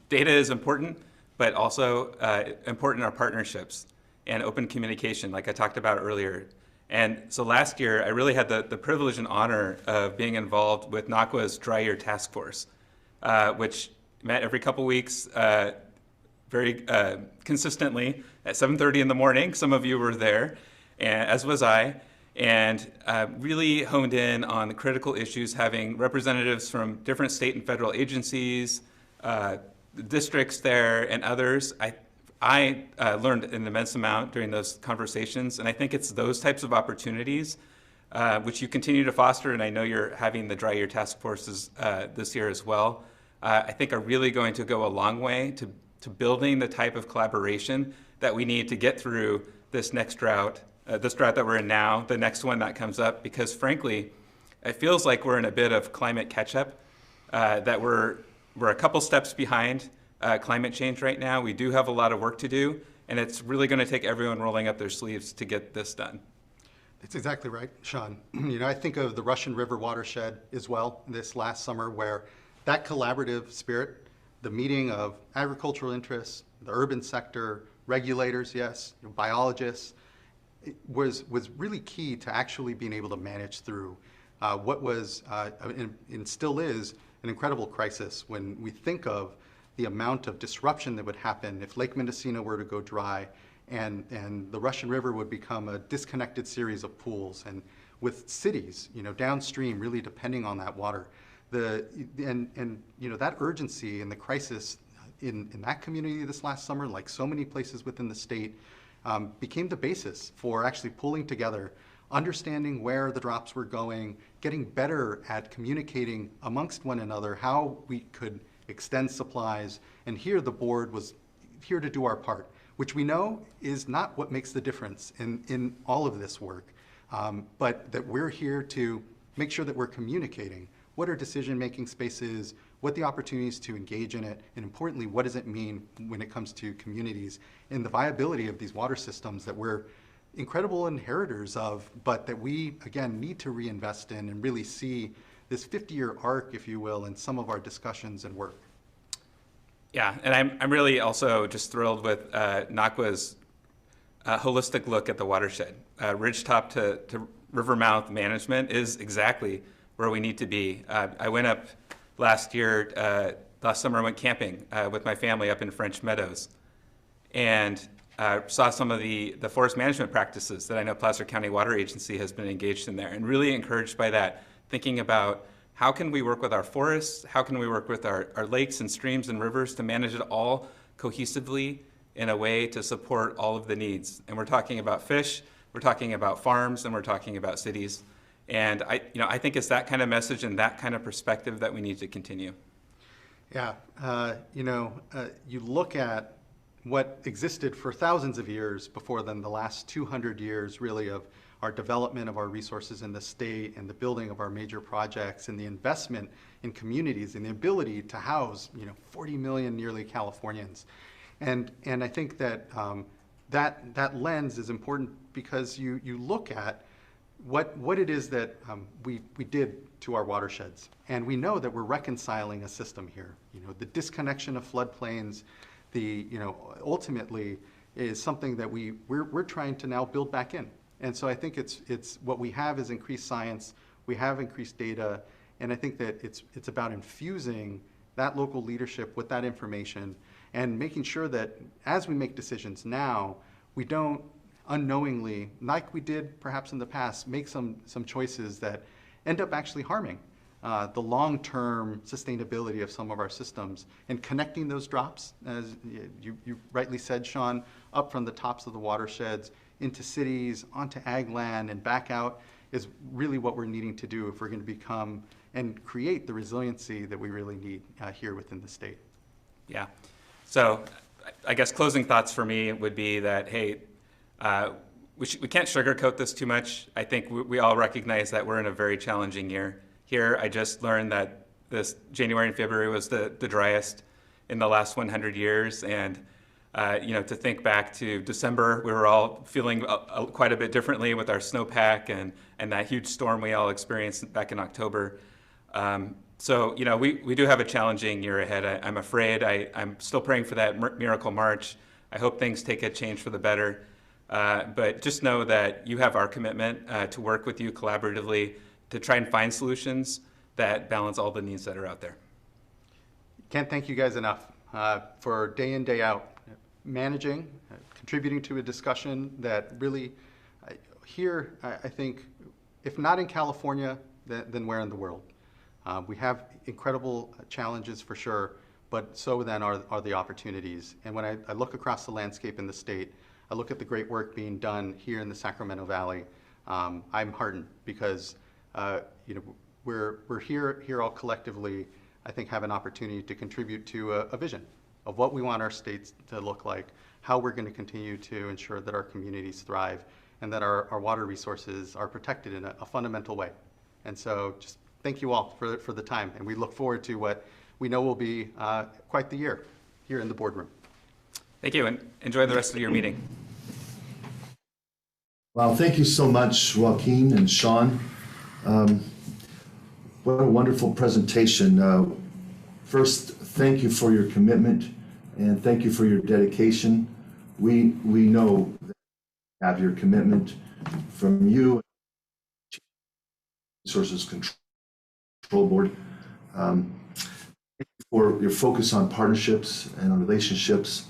data is important, but also important in our partnerships and open communication, like I talked about earlier. And so last year, I really had the privilege and honor of being involved with NCWA's Dry Year Task Force, which met every couple weeks, very consistently at 7:30 in the morning. Some of you were there, and as was I. And really honed in on the critical issues, having representatives from different state and federal agencies, districts there, and others. I learned an immense amount during those conversations, and I think it's those types of opportunities which you continue to foster, and I know you're having the Dry Year Task Forces this year as well, I think are really going to go a long way to building the type of collaboration that we need to get through this next drought, this drought that we're in now, the next one that comes up, because frankly, it feels like we're in a bit of climate catch-up, that we're a couple steps behind climate change right now. We do have a lot of work to do, and it's really going to take everyone rolling up their sleeves to get this done. That's exactly right, Sean. I think of the Russian River watershed as well this last summer, where that collaborative spirit, the meeting of agricultural interests, the urban sector, regulators, yes, biologists, was really key to actually being able to manage through what was and still is an incredible crisis when we think of the amount of disruption that would happen if Lake Mendocino were to go dry and the Russian River would become a disconnected series of pools, and with cities, downstream really depending on that water. That urgency and the crisis in that community this last summer, like so many places within the state, became the basis for actually pulling together, understanding where the drops were going, getting better at communicating amongst one another how we could extend supplies, and here the board was here to do our part, which we know is not what makes the difference in all of this work, but that we're here to make sure that we're communicating what are decision-making spaces, what the opportunities to engage in it, and importantly, what does it mean when it comes to communities and the viability of these water systems that we're incredible inheritors of, but that we, again, need to reinvest in and really see this 50-year arc, if you will, in some of our discussions and work. Yeah, and I'm really also just thrilled with NCWA's holistic look at the watershed. Ridgetop to river mouth management is exactly where we need to be. I went up last summer I went camping with my family up in French Meadows and saw some of the forest management practices that I know Placer County Water Agency has been engaged in there, and really encouraged by that, thinking about how can we work with our forests, how can we work with our lakes and streams and rivers to manage it all cohesively in a way to support all of the needs. And we're talking about fish, we're talking about farms, and we're talking about cities. And I think it's that kind of message and that kind of perspective that we need to continue. Yeah, you look at what existed for thousands of years before then, the last 200 years really of our development of our resources in the state and the building of our major projects and the investment in communities and the ability to house 40 million nearly Californians. And I think that that lens is important because you look at what it is that we did to our watersheds. And we know that we're reconciling a system here. The disconnection of floodplains, ultimately is something that we're trying to now build back in. And so I think it's what we have is increased science, we have increased data, and I think that it's about infusing that local leadership with that information and making sure that as we make decisions now, we don't unknowingly, like we did perhaps in the past, make some choices that end up actually harming the long-term sustainability of some of our systems, and connecting those drops, as you rightly said, Sean, up from the tops of the watersheds into cities, onto ag land, and back out is really what we're needing to do if we're going to become and create the resiliency that we really need here within the state. Yeah. So I guess closing thoughts for me would be that, hey, we can't sugarcoat this too much. I think we all recognize that we're in a very challenging year. Here, I just learned that this January and February was the driest in the last 100 years. And, to think back to December, we were all feeling quite a bit differently with our snowpack and that huge storm we all experienced back in October. So, we do have a challenging year ahead. I'm afraid. I'm still praying for that miracle March. I hope things take a change for the better. But just know that you have our commitment to work with you collaboratively to try and find solutions that balance all the needs that are out there. Can't thank you guys enough for day in, day out, managing, contributing to a discussion that really, here, I think, if not in California, then where in the world? We have incredible challenges for sure, but so then are the opportunities. And when I look across the landscape in the state, I look at the great work being done here in the Sacramento Valley. I'm heartened because we're here all collectively, I think, have an opportunity to contribute to a vision of what we want our states to look like, how we're going to continue to ensure that our communities thrive, and that our water resources are protected in a fundamental way. And so just thank you all for the time, and we look forward to what we know will be quite the year here in the boardroom. Thank you, and enjoy the rest of your meeting. Well, thank you so much, Joaquin and Sean. What a wonderful presentation. First, thank you for your commitment and thank you for your dedication. We know that have your commitment from you, Resources Control Board, for your focus on partnerships and on relationships.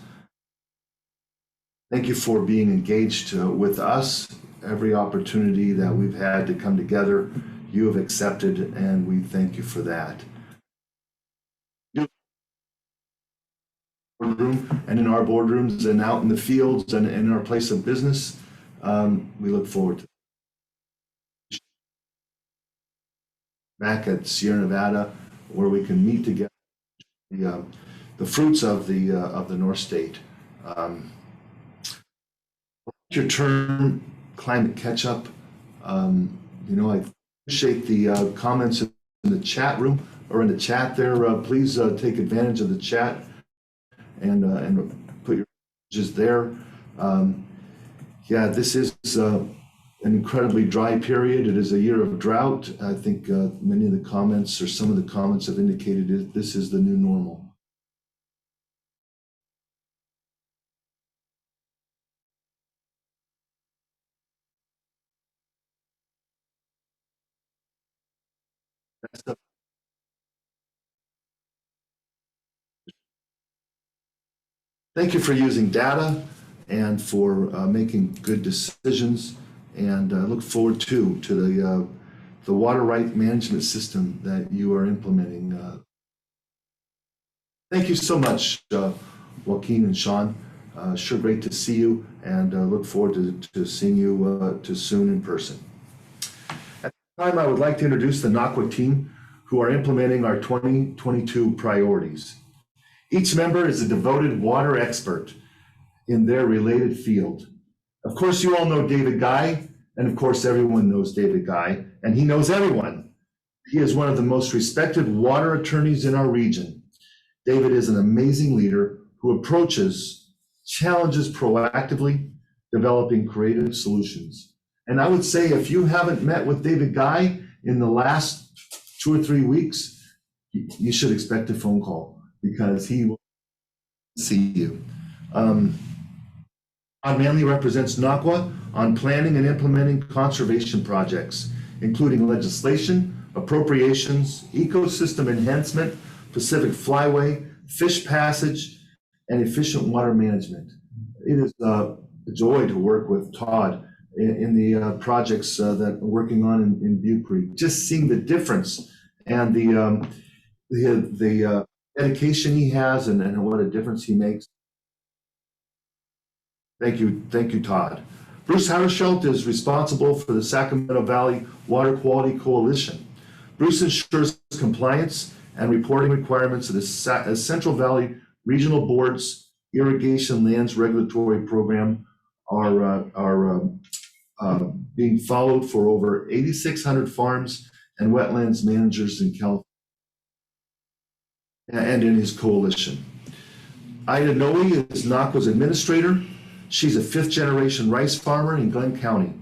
Thank you for being engaged with us. Every opportunity that we've had to come together, you have accepted, and we thank you for that. Boardroom and in our boardrooms and out in the fields and in our place of business, we look forward to back at Sierra Nevada, where we can meet together the fruits of the North State. Your term, climate catch-up. I appreciate the comments in the chat room or in the chat there. Please take advantage of the chat and put your messages there. Yeah, this is an incredibly dry period. It is a year of drought. I think many of the comments or some of the comments have indicated this is the new normal. Thank you for using data and for making good decisions, and I look forward to the water right management system that you are implementing. Thank you so much, Joaquin and Sean. Sure great to see you, and look forward to seeing you soon in person. At this time, I would like to introduce the NCWA team who are implementing our 2022 priorities. Each member is a devoted water expert in their related field. Of course, you all know David Guy, and of course, everyone knows David Guy, and he knows everyone. He is one of the most respected water attorneys in our region. David is an amazing leader who approaches challenges proactively, developing creative solutions. And I would say if you haven't met with David Guy in the last 2 or 3 weeks, you should expect a phone call, because he will see you. Todd Manley represents NCWA on planning and implementing conservation projects, including legislation, appropriations, ecosystem enhancement, Pacific Flyway, fish passage, and efficient water management. It is a joy to work with Todd in the projects that we're working on in Butte Creek. Just seeing the difference and the dedication he has and what a difference he makes. Thank you, Todd. Bruce Haverschelt is responsible for the Sacramento Valley Water Quality Coalition. Bruce ensures compliance and reporting requirements of the Central Valley Regional Board's irrigation lands regulatory program are being followed for over 8,600 farms and wetlands managers in California and in his coalition. Ida Noe is NCWA's administrator. She's a 5th-generation rice farmer in Glenn County.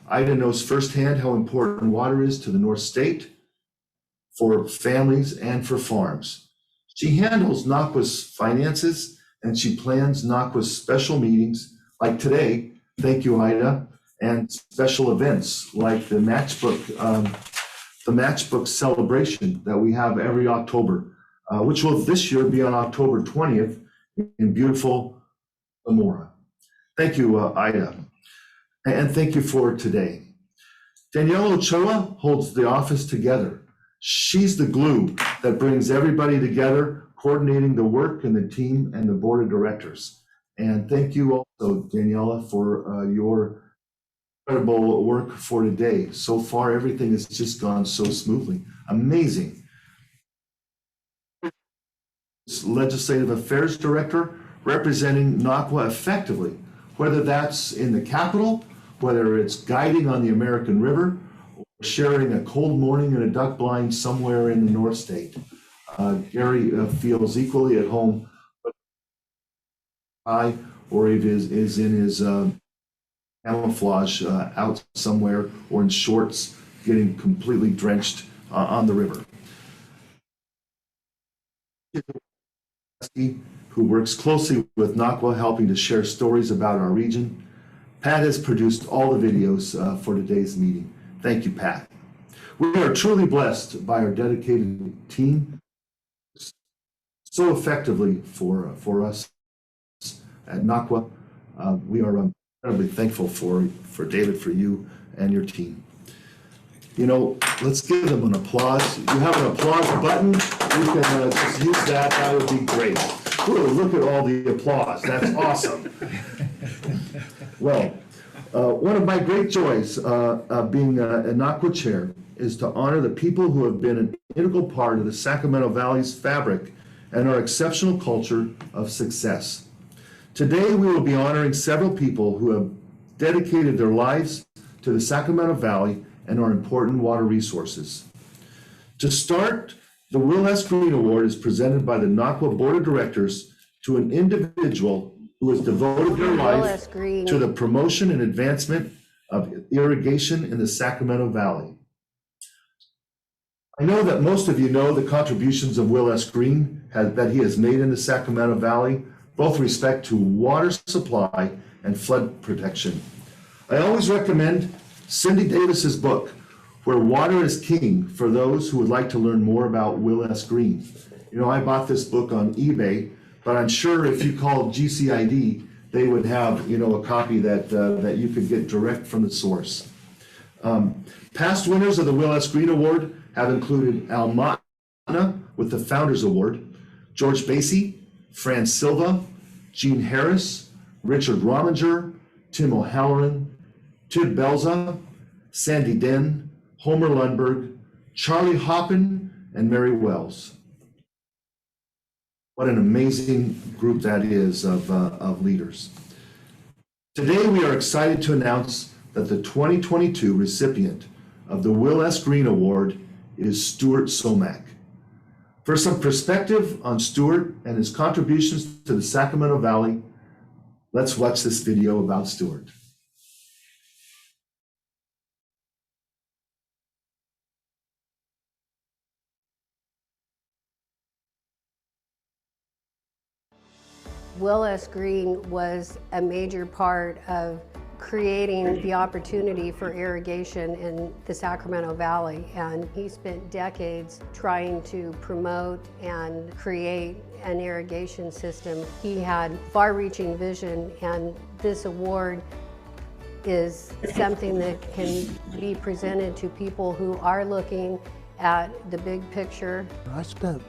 Ida knows firsthand how important water is to the North State, for families and for farms. She handles NCWA's finances, and she plans NCWA's special meetings like today, thank you, Ida, and special events like the matchbook celebration that we have every October, which will this year be on October 20th in beautiful Zamora. Thank you, Ida, and thank you for today. Daniela Ochoa holds the office together. She's the glue that brings everybody together, coordinating the work and the team and the board of directors. And thank you also, Daniela, for your incredible work for today. So far, everything has just gone so smoothly. Amazing. Legislative Affairs Director, representing NCWA effectively, whether that's in the Capitol, whether it's guiding on the American River, or sharing a cold morning in a duck blind somewhere in the North State. Gary feels equally at home, or he is in his camouflage out somewhere or in shorts, getting completely drenched on the river. Who works closely with NCWA, helping to share stories about our region. Pat has produced all the videos for today's meeting. Thank you, Pat. We are truly blessed by our dedicated team so effectively for us at NCWA. We are incredibly thankful for David, for you and your team. You know, let's give them an applause. You have an applause button. You can just use that. That would be great. Ooh, look at all the applause. That's awesome. Well, one of my great joys of being a NCWA chair is to honor the people who have been an integral part of the Sacramento Valley's fabric and our exceptional culture of success. Today, we will be honoring several people who have dedicated their lives to the Sacramento Valley and our important water resources. To start, the Will S. Green Award is presented by the NCWA Board of Directors to an individual who has devoted their life to the promotion and advancement of irrigation in the Sacramento Valley. I know that most of you know the contributions of Will S. Green that he has made in the Sacramento Valley, both with respect to water supply and flood protection. I always recommend Cindy Davis's book, Where Water is King, for those who would like to learn more about Will S. Green. You know, I bought this book on eBay, but I'm sure if you called GCID, they would have, you know, a copy that you could get direct from the source. Past winners of the Will S. Green Award have included Al Matna with the Founders Award, George Basie, Fran Silva, Gene Harris, Richard Rominger, Tim O'Halloran, Tid Belza, Sandy Den, Homer Lundberg, Charlie Hoppin, and Mary Wells. What an amazing group that is of leaders. Today, we are excited to announce that the 2022 recipient of the Will S. Green Award is Stuart Somack. For some perspective on Stuart and his contributions to the Sacramento Valley, let's watch this video about Stuart. Will S. Green was a major part of creating the opportunity for irrigation in the Sacramento Valley, and he spent decades trying to promote and create an irrigation system. He had far-reaching vision, and this award is something that can be presented to people who are looking at the big picture. I spent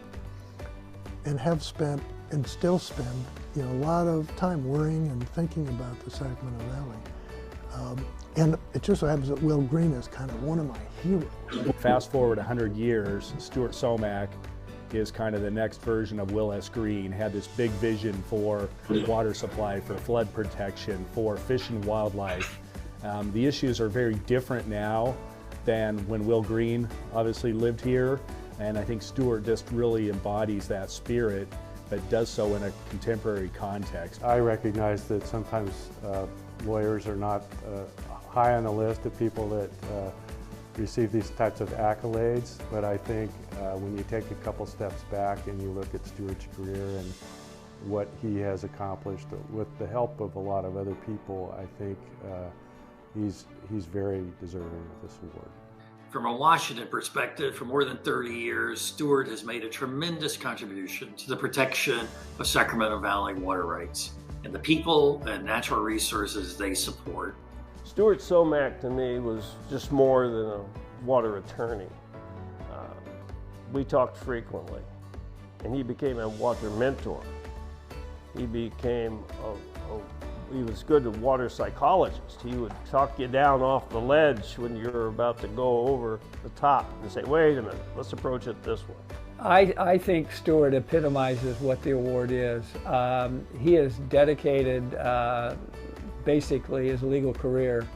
and have spent and still spend a lot of time worrying and thinking about the Sacramento Valley. And it just so happens that Will Green is kind of one of my heroes. Fast forward 100 years, Stuart Somack is kind of the next version of Will S. Green, had this big vision for water supply, for flood protection, for fish and wildlife. The issues are very different now than when Will Green obviously lived here, and I think Stuart just really embodies that spirit, but does so in a contemporary context. I recognize that sometimes lawyers are not high on the list of people that receive these types of accolades, but I think when you take a couple steps back and you look at Stuart's career and what he has accomplished with the help of a lot of other people, I think he's very deserving of this award. From a Washington perspective, for more than 30 years, Stuart has made a tremendous contribution to the protection of Sacramento Valley water rights and the people and natural resources they support. Stuart Somack to me was just more than a water attorney. We talked frequently, and he became a water mentor. He became he was good at water psychologist. He would talk you down off the ledge when you're about to go over the top and say, wait a minute, let's approach it this way. I think Stuart epitomizes what the award is. He has dedicated basically his legal career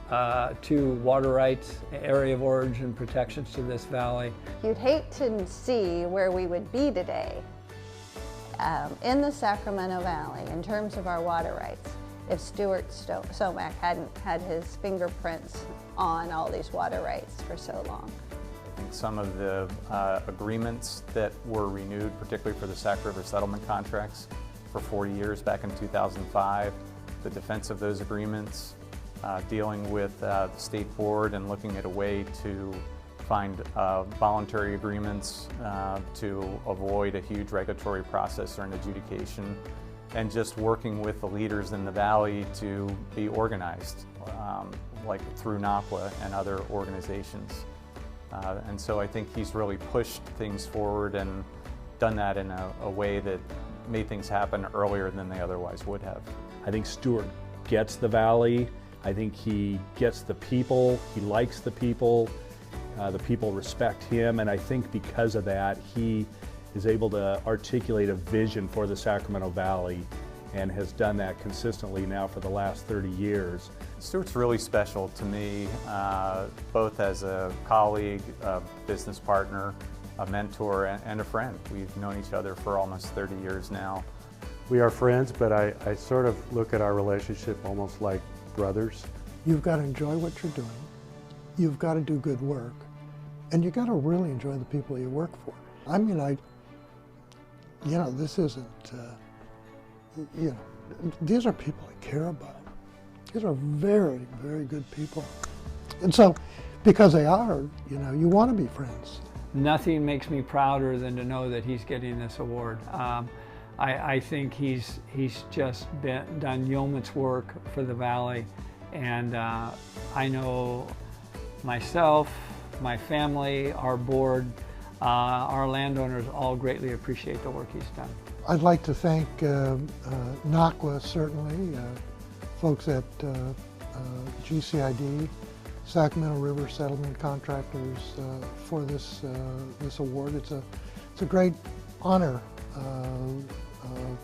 to water rights, area of origin protections to this valley. You'd hate to see where we would be today in the Sacramento Valley in terms of our water rights if Stuart Somack hadn't had his fingerprints on all these water rights for so long. I think some of the agreements that were renewed, particularly for the Sac River settlement contracts for 40 years back in 2005, the defense of those agreements, dealing with the state board and looking at a way to find voluntary agreements to avoid a huge regulatory process or an adjudication, and just working with the leaders in the valley to be organized, like through NCWA and other organizations. And so I think he's really pushed things forward and done that in a way that made things happen earlier than they otherwise would have. I think Stuart gets the valley. I think he gets the people. He likes the people. The people respect him, and I think because of that, he is able to articulate a vision for the Sacramento Valley and has done that consistently now for the last 30 years. Stuart's really special to me, both as a colleague, a business partner, a mentor, and a friend. We've known each other for almost 30 years now. We are friends, but I sort of look at our relationship almost like brothers. You've got to enjoy what you're doing. You've got to do good work. And you got to really enjoy the people you work for. I mean, this isn't, these are people I care about. These are very, very good people. And so, because they are, you want to be friends. Nothing makes me prouder than to know that he's getting this award. I think he's just done yeoman's work for the Valley, and I know myself, my family, our board, our landowners all greatly appreciate the work he's done. I'd like to thank NCWA, certainly, folks at GCID, Sacramento River Settlement Contractors for this award. It's a great honor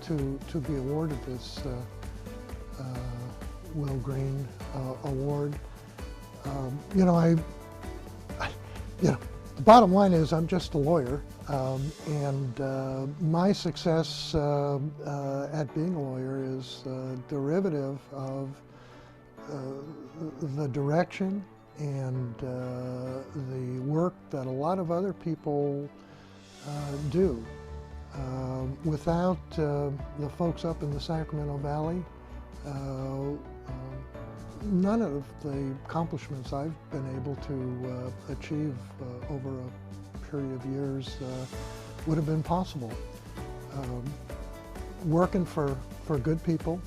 to be awarded this Will Green award. The bottom line is I'm just a lawyer, and my success at being a lawyer is derivative of the direction and the work that a lot of other people do. Without the folks up in the Sacramento Valley, none of the accomplishments I've been able to achieve over a period of years would have been possible. Working for good people,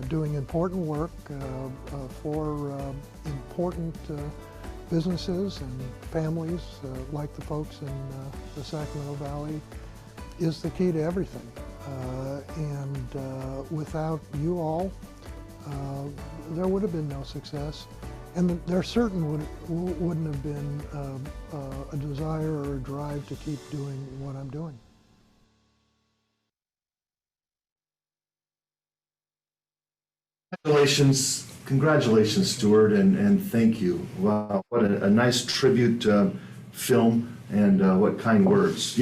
doing important work for important businesses and families like the folks in the Sacramento Valley is the key to everything. And without you all, there would have been no success, and there certainly wouldn't have been a desire or a drive to keep doing what I'm doing. Congratulations, Stuart, and thank you. Wow, what a nice tribute film, and what kind words.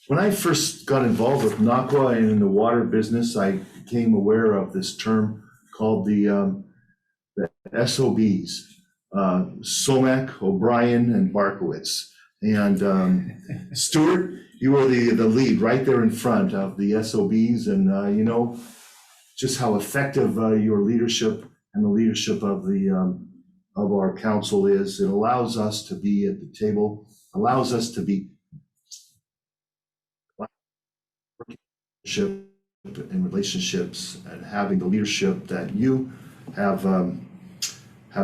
When I first got involved with NCWA and in the water business, I became aware of this term called the SOBs, Somack, O'Brien, and Barkowitz. And Stuart, you were the lead right there in front of the SOBs, and just how effective your leadership and the leadership of our council is. It allows us to be at the table, allows us to be in relationships, and having the leadership that you have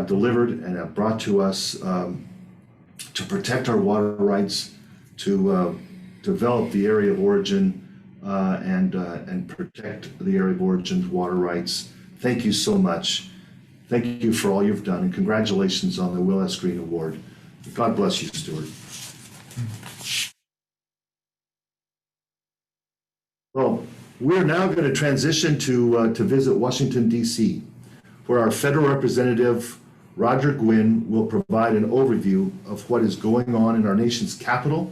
delivered and have brought to us to protect our water rights, to develop the area of origin and protect the area of origin's water rights. Thank you so much. Thank you for all you've done, and congratulations on the Will S. Green Award. God bless you, Stuart. Well, we're now going to transition to visit Washington, D.C., where our federal representative, Roger Gwynn, will provide an overview of what is going on in our nation's capital,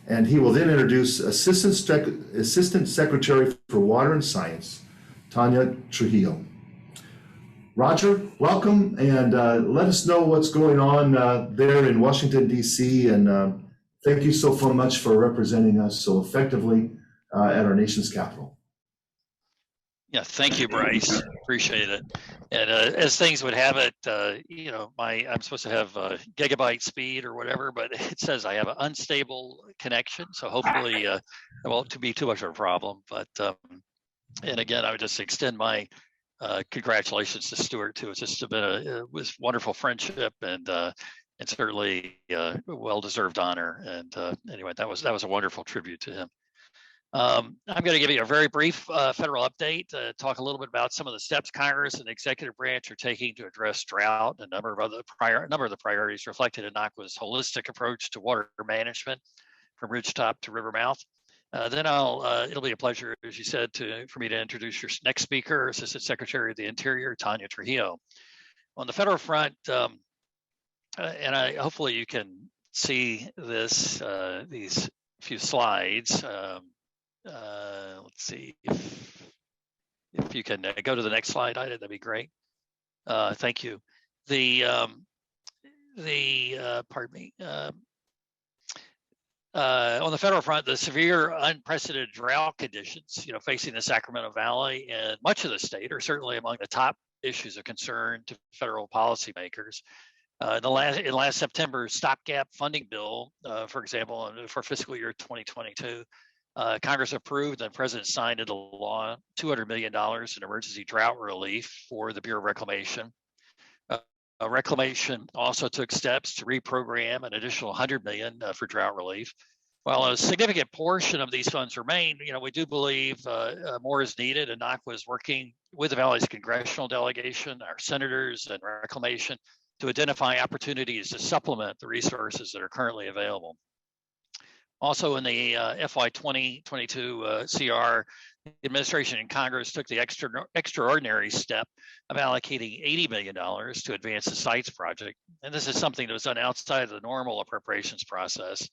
and he will then introduce Assistant Secretary for Water and Science, Tanya Trujillo. Roger, welcome, and let us know what's going on there in Washington, D.C., and thank you so much for representing us so effectively at our nation's capital. Yeah, thank you, Bryce. Appreciate it. And as things would have it, you know, I'm supposed to have gigabyte speed or whatever, but it says I have an unstable connection. So hopefully it won't be too much of a problem. But and again, I would just extend my congratulations to Stuart too. It's just been it was wonderful friendship and certainly well-deserved honor. And anyway, that was a wonderful tribute to him. I'm going to give you a very brief federal update, talk a little bit about some of the steps Congress and the executive branch are taking to address drought and a number of the priorities reflected in NCWA's holistic approach to water management from ridgetop to river mouth. Then it'll be a pleasure, as you said, for me to introduce your next speaker, Assistant Secretary of the Interior, Tanya Trujillo. On the federal front, and hopefully you can see these few slides. Let's see if you can go to the next slide, Ida, that'd be great. Thank you. Pardon me. On the federal front, the severe, unprecedented drought conditions, you know, facing the Sacramento Valley and much of the state are certainly among the top issues of concern to federal policymakers. In last September's stopgap funding bill, for example, for fiscal year 2022, Congress approved and the President signed into law $200 million in emergency drought relief for the Bureau of Reclamation. Reclamation also took steps to reprogram an additional $100 million for drought relief. While a significant portion of these funds remain, you know, we do believe more is needed, and NCWA is working with the Valley's congressional delegation, our senators, and Reclamation to identify opportunities to supplement the resources that are currently available. Also in the FY 2022 CR, the administration and Congress took the extraordinary step of allocating $80 million to advance the sites project. And this is something that was done outside of the normal appropriations process,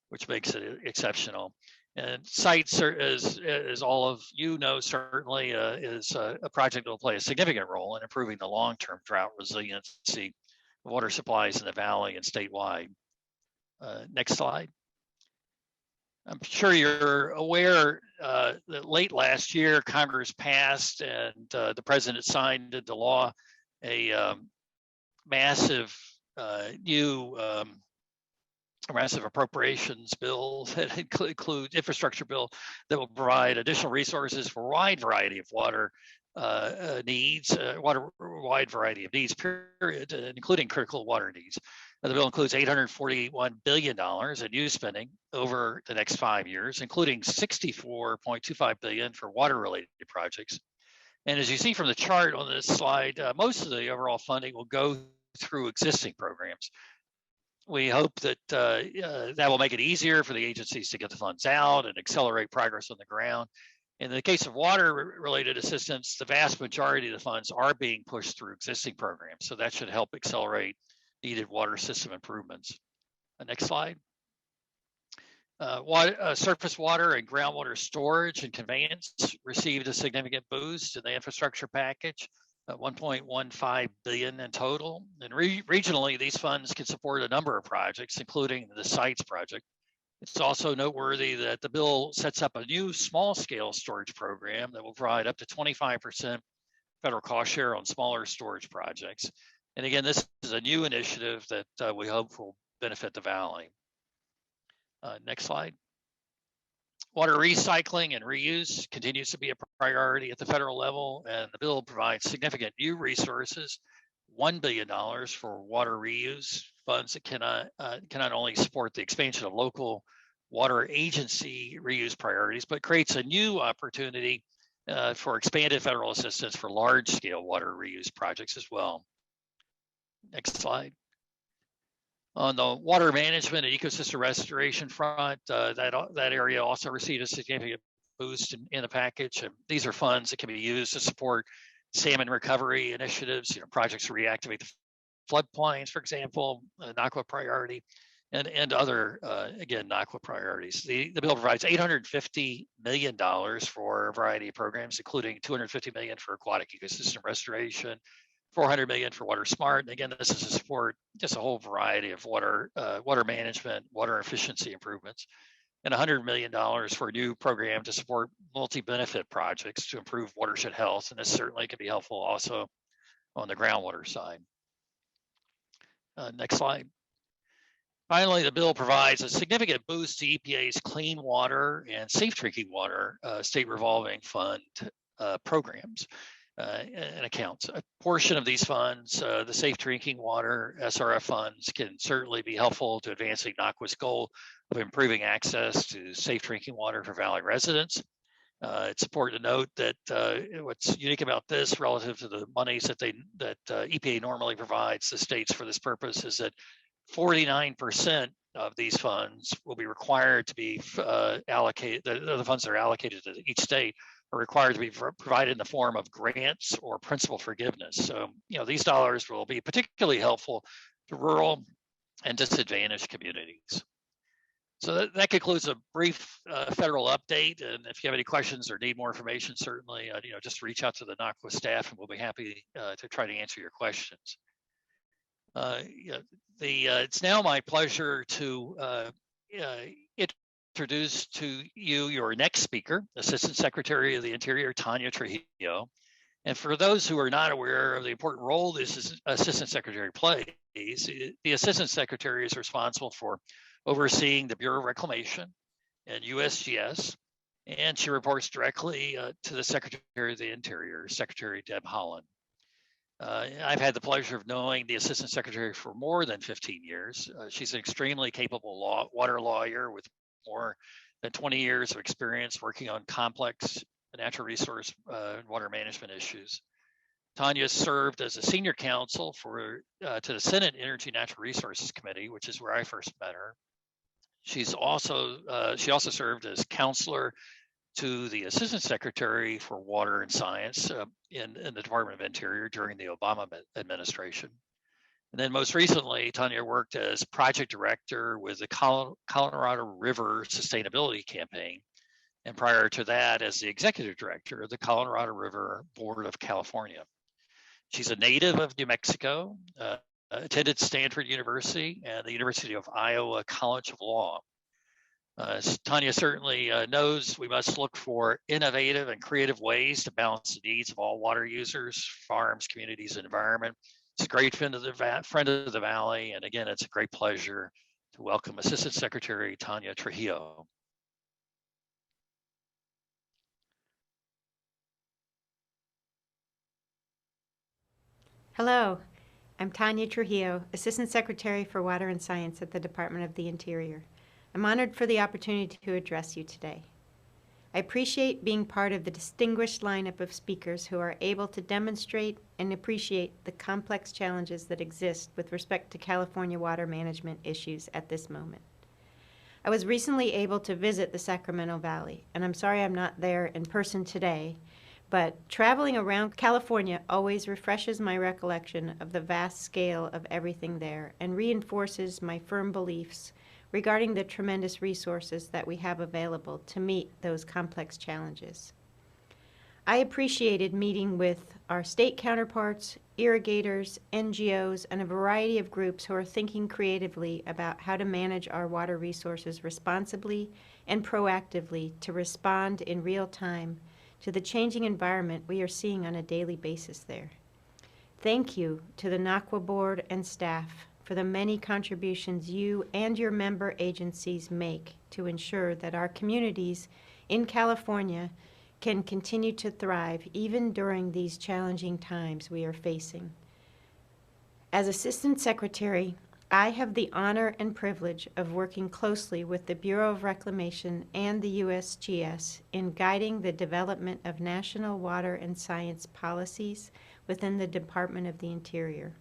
which makes it exceptional. And sites, as all of you know, certainly is a project that will play a significant role in improving the long-term drought resiliency of water supplies in the Valley and statewide. Next slide. I'm sure you're aware that late last year, Congress passed and the President signed into law a massive new massive appropriations bill that include infrastructure bill that will provide additional resources for a wide variety of water needs, wide variety of needs, period, including critical water needs. The bill includes $841 billion in new spending over the next 5 years, including $64.25 billion for water-related projects. And as you see from the chart on this slide, most of the overall funding will go through existing programs. We hope that that will make it easier for the agencies to get the funds out and accelerate progress on the ground. In the case of water-related assistance, the vast majority of the funds are being pushed through existing programs, so that should help accelerate needed water system improvements. Next slide. Surface water and groundwater storage and conveyance received a significant boost in the infrastructure package, $1.15 billion in total. And regionally, these funds can support a number of projects, including the sites project. It's also noteworthy that the bill sets up a new small-scale storage program that will provide up to 25% federal cost share on smaller storage projects. And again, this is a new initiative that we hope will benefit the Valley. Next slide. Water recycling and reuse continues to be a priority at the federal level, and the bill provides significant new resources, $1 billion for water reuse funds that cannot only support the expansion of local water agency reuse priorities, but creates a new opportunity for expanded federal assistance for large-scale water reuse projects as well. Next slide. On the water management and ecosystem restoration front, that area also received a significant boost in the package. And these are funds that can be used to support salmon recovery initiatives, projects to reactivate the floodplains, for example, NCWA priority, and other, again, NCWA priorities. The bill provides $850 million for a variety of programs, including $250 million for aquatic ecosystem restoration, $400 million for Water Smart. And again, this is to support just a whole variety of water management, water efficiency improvements. and $100 million for a new program to support multi-benefit projects to improve watershed health. And this certainly can be helpful also on the groundwater side. Next slide. Finally, the bill provides a significant boost to EPA's Clean Water and Safe Drinking Water State Revolving Fund programs and accounts. A portion of these funds, the Safe Drinking Water SRF funds, can certainly be helpful to advancing NCWA's goal of improving access to safe drinking water for Valley residents. It's important to note that what's unique about this relative to the monies that EPA normally provides the states for this purpose is that 49% of these funds will be required to be allocated. The funds that are allocated to each state are required to be provided in the form of grants or principal forgiveness. So, these dollars will be particularly helpful to rural and disadvantaged communities. So that concludes a brief federal update. And if you have any questions or need more information, certainly, just reach out to the NCWA staff, and we'll be happy to try to answer your questions. It's now my pleasure to introduce to you your next speaker, Assistant Secretary of the Interior, Tanya Trujillo. And for those who are not aware of the important role this Assistant Secretary plays, the Assistant Secretary is responsible for overseeing the Bureau of Reclamation and USGS, and she reports directly to the Secretary of the Interior, Secretary Deb Haaland. I've had the pleasure of knowing the Assistant Secretary for more than 15 years. She's an extremely capable water lawyer with more than 20 years of experience working on complex natural resource and water management issues. Tanya served as a senior counsel to the Senate Energy and Natural Resources Committee, which is where I first met her. She also served as counselor to the Assistant Secretary for Water and Science in the Department of Interior during the Obama administration. And then most recently, Tanya worked as project director with the Colorado River Sustainability Campaign. And prior to that, as the executive director of the Colorado River Board of California. She's a native of New Mexico, attended Stanford University and the University of Iowa College of Law. Tanya certainly knows we must look for innovative and creative ways to balance the needs of all water users, farms, communities, and environment. She's a great friend of the Valley, and again, it's a great pleasure to welcome Assistant Secretary Tanya Trujillo. Hello, I'm Tanya Trujillo, Assistant Secretary for Water and Science at the Department of the Interior. I'm honored for the opportunity to address you today. I appreciate being part of the distinguished lineup of speakers who are able to demonstrate and appreciate the complex challenges that exist with respect to California water management issues at this moment. I was recently able to visit the Sacramento Valley, and I'm sorry I'm not there in person today, but traveling around California always refreshes my recollection of the vast scale of everything there and reinforces my firm beliefs regarding the tremendous resources that we have available to meet those complex challenges. I appreciated meeting with our state counterparts, irrigators, NGOs, and a variety of groups who are thinking creatively about how to manage our water resources responsibly and proactively to respond in real time to the changing environment we are seeing on a daily basis there. Thank you to the NCWA board and staff for the many contributions you and your member agencies make to ensure that our communities in California can continue to thrive even during these challenging times we are facing. As Assistant Secretary, I have the honor and privilege of working closely with the Bureau of Reclamation and the USGS in guiding the development of national water and science policies within the Department of the Interior.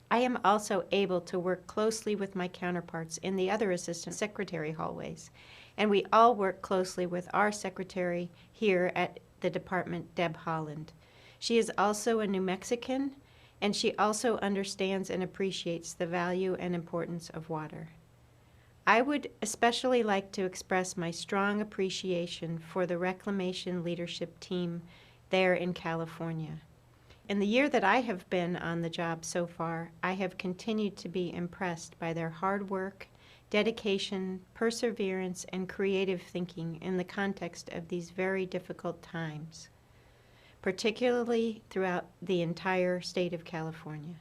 I am also able to work closely with my counterparts in the other Assistant Secretary hallways, and we all work closely with our Secretary here at the Department, Deb Haaland. She is also a New Mexican, and she also understands and appreciates the value and importance of water. I would especially like to express my strong appreciation for the reclamation leadership team there in California. In the year that I have been on the job so far, I have continued to be impressed by their hard work dedication, perseverance, and creative thinking in the context of these very difficult times, particularly throughout the entire state of California.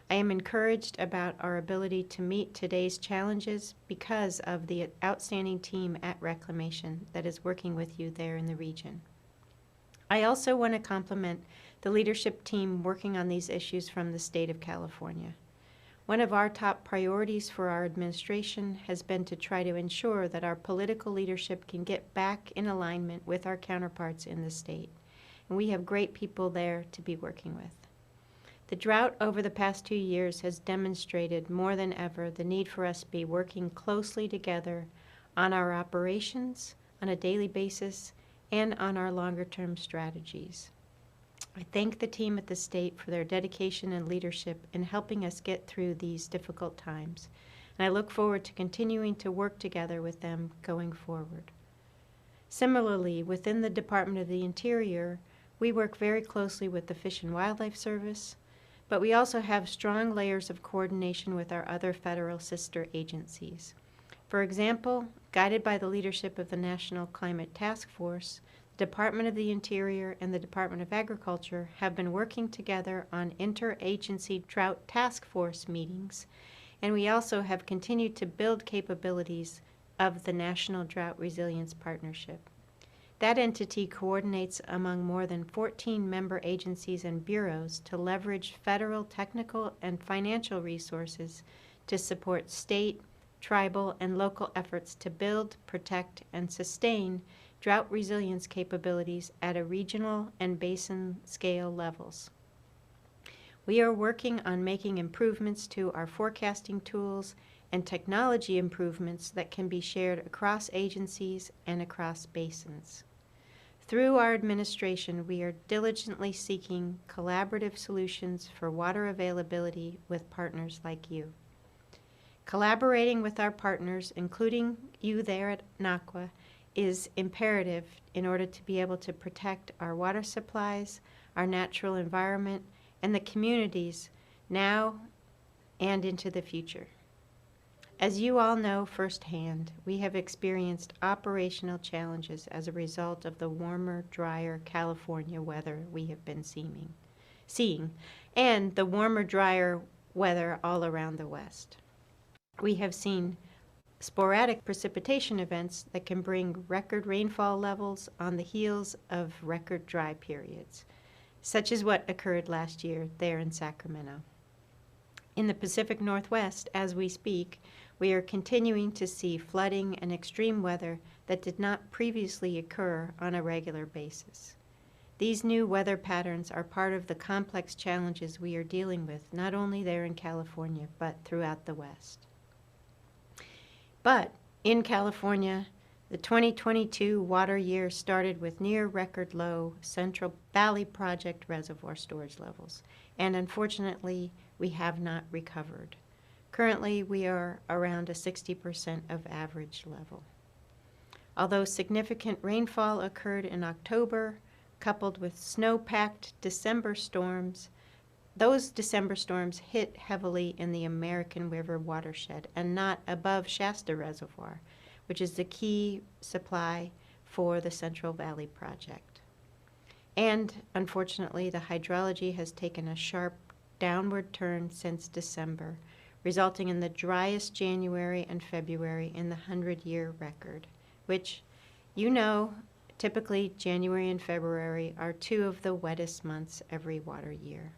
I am encouraged about our ability to meet today's challenges because of the outstanding team at Reclamation that is working with you there in the region. I also want to compliment the leadership team working on these issues from the state of California. One of our top priorities for our administration has been to try to ensure that our political leadership can get back in alignment with our counterparts in the state, and we have great people there to be working with. The drought over the past 2 years has demonstrated more than ever the need for us to be working closely together on our operations on a daily basis and on our longer-term strategies. I thank the team at the state for their dedication and leadership in helping us get through these difficult times, and I look forward to continuing to work together with them going forward. Similarly, within the Department of the Interior, we work very closely with the Fish and Wildlife Service, but we also have strong layers of coordination with our other federal sister agencies. For example, guided by the leadership of the National Climate Task Force, the Department of the Interior and the Department of Agriculture have been working together on interagency drought task force meetings, and we also have continued to build capabilities of the National Drought Resilience Partnership. That entity coordinates among more than 14 member agencies and bureaus to leverage federal technical and financial resources to support state, tribal, and local efforts to build, protect, and sustain drought resilience capabilities at a regional and basin scale levels. We are working on making improvements to our forecasting tools and technology improvements that can be shared across agencies and across basins. Through our administration, we are diligently seeking collaborative solutions for water availability with partners like you. Collaborating with our partners, including you there at NCWA, is imperative in order to be able to protect our water supplies, our natural environment, and the communities now and into the future. As you all know firsthand, we have experienced operational challenges as a result of the warmer, drier California weather we have been seeing, and the warmer, drier weather all around the West. We have seen sporadic precipitation events that can bring record rainfall levels on the heels of record dry periods, such as what occurred last year there in Sacramento. In the Pacific Northwest, as we speak, we are continuing to see flooding and extreme weather that did not previously occur on a regular basis. These new weather patterns are part of the complex challenges we are dealing with, not only there in California, but throughout the West. But in California, the 2022 water year started with near record low Central Valley Project reservoir storage levels, and unfortunately, we have not recovered. Currently, we are around a 60% of average level. Although significant rainfall occurred in October, coupled with snow-packed December storms, those December storms hit heavily in the American River watershed and not above Shasta Reservoir, which is the key supply for the Central Valley Project. And unfortunately, the hydrology has taken a sharp downward turn since December, resulting in the driest January and February in the 100-year record, which, you know, typically January and February are two of the wettest months every water year.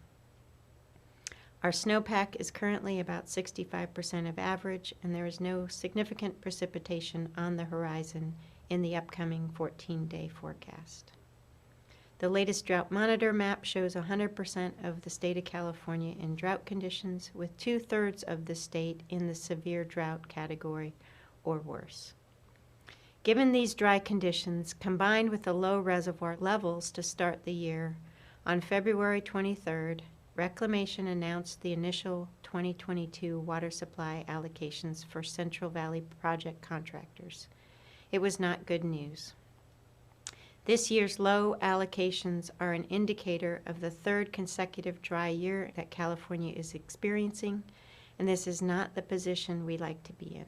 Our snowpack is currently about 65% of average, and there is no significant precipitation on the horizon in the upcoming 14-day forecast. The latest drought monitor map shows 100% of the state of California in drought conditions, with 2/3 of the state in the severe drought category or worse. Given these dry conditions, combined with the low reservoir levels to start the year, on February 23rd, Reclamation announced the initial 2022 water supply allocations for Central Valley Project contractors. It was not good news. This year's low allocations are an indicator of the third consecutive dry year that California is experiencing, and this is not the position we like to be in.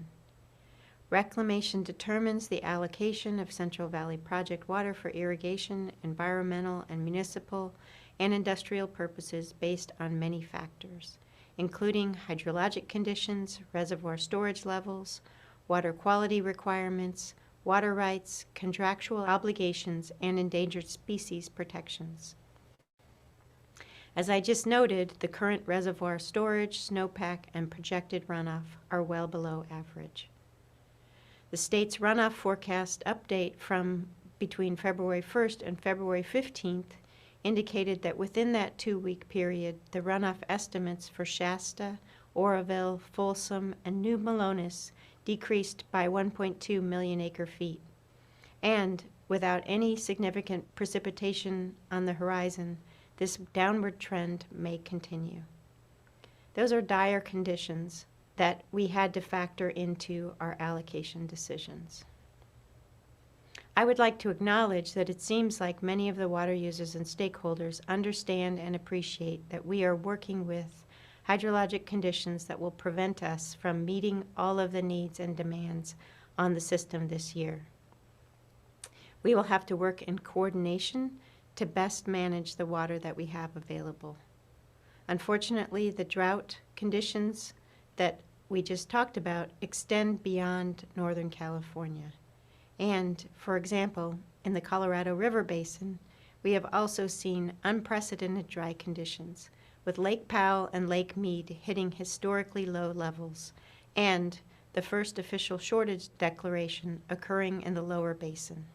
Reclamation determines the allocation of Central Valley Project water for irrigation, environmental, and municipal and industrial purposes based on many factors, including hydrologic conditions, reservoir storage levels, water quality requirements, water rights, contractual obligations, and endangered species protections. As I just noted, the current reservoir storage, snowpack, and projected runoff are well below average. The state's runoff forecast update from between February 1st and February 15th indicated that within that 2-week period, the runoff estimates for Shasta, Oroville, Folsom, and New Melones decreased by 1.2 million acre-feet. And without any significant precipitation on the horizon, this downward trend may continue. Those are dire conditions that we had to factor into our allocation decisions. I would like to acknowledge that it seems like many of the water users and stakeholders understand and appreciate that we are working with hydrologic conditions that will prevent us from meeting all of the needs and demands on the system this year. We will have to work in coordination to best manage the water that we have available. Unfortunately, the drought conditions that we just talked about extend beyond Northern California. And, for example, in the Colorado River Basin, we have also seen unprecedented dry conditions, with Lake Powell and Lake Mead hitting historically low levels, and the first official shortage declaration occurring in the lower basin.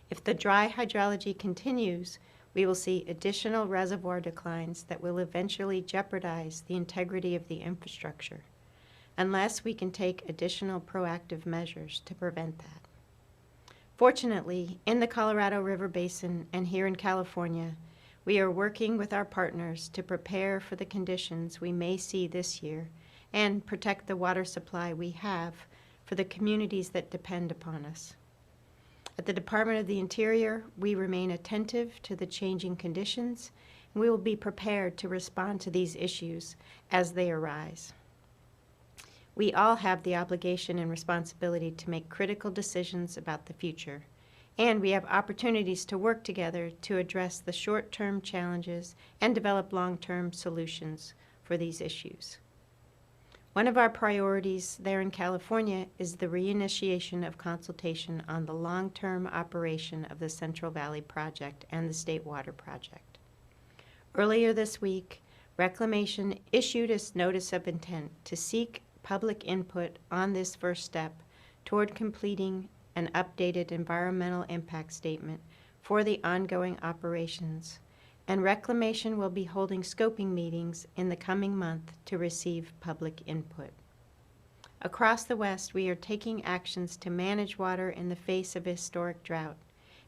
If the dry hydrology continues, we will see additional reservoir declines that will eventually jeopardize the integrity of the infrastructure, unless we can take additional proactive measures to prevent that. Fortunately, in the Colorado River Basin and here in California, we are working with our partners to prepare for the conditions we may see this year and protect the water supply we have for the communities that depend upon us. At the Department of the Interior, we remain attentive to the changing conditions, and we will be prepared to respond to these issues as they arise. We all have the obligation and responsibility to make critical decisions about the future, and we have opportunities to work together to address the short-term challenges and develop long-term solutions for these issues. One of our priorities there in California is the reinitiation of consultation on the long-term operation of the Central Valley Project and the State Water Project. Earlier this week, Reclamation issued a notice of intent to seek public input on this first step toward completing an updated environmental impact statement for the ongoing operations, and Reclamation will be holding scoping meetings in the coming month to receive public input. Across the West, we are taking actions to manage water in the face of historic drought.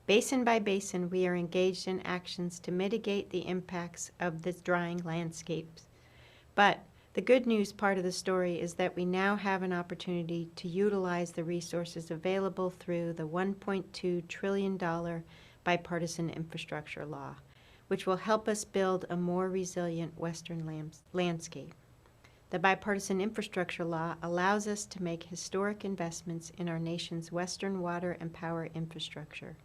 Basin by basin, we are engaged in actions to mitigate the impacts of the drying landscapes. But the good news part of the story is that we now have an opportunity to utilize the resources available through the $1.2 trillion bipartisan infrastructure law, which will help us build a more resilient Western landscape. The bipartisan infrastructure law allows us to make historic investments in our nation's Western water and power infrastructure,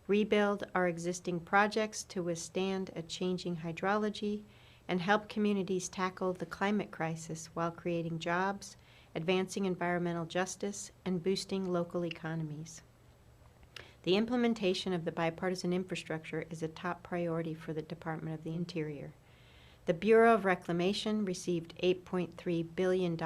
rebuild our existing projects to withstand a changing hydrology, and help communities tackle the climate crisis while creating jobs, advancing environmental justice, and boosting local economies. The implementation of the bipartisan infrastructure is a top priority for the Department of the Interior. The Bureau of Reclamation received $8.3 billion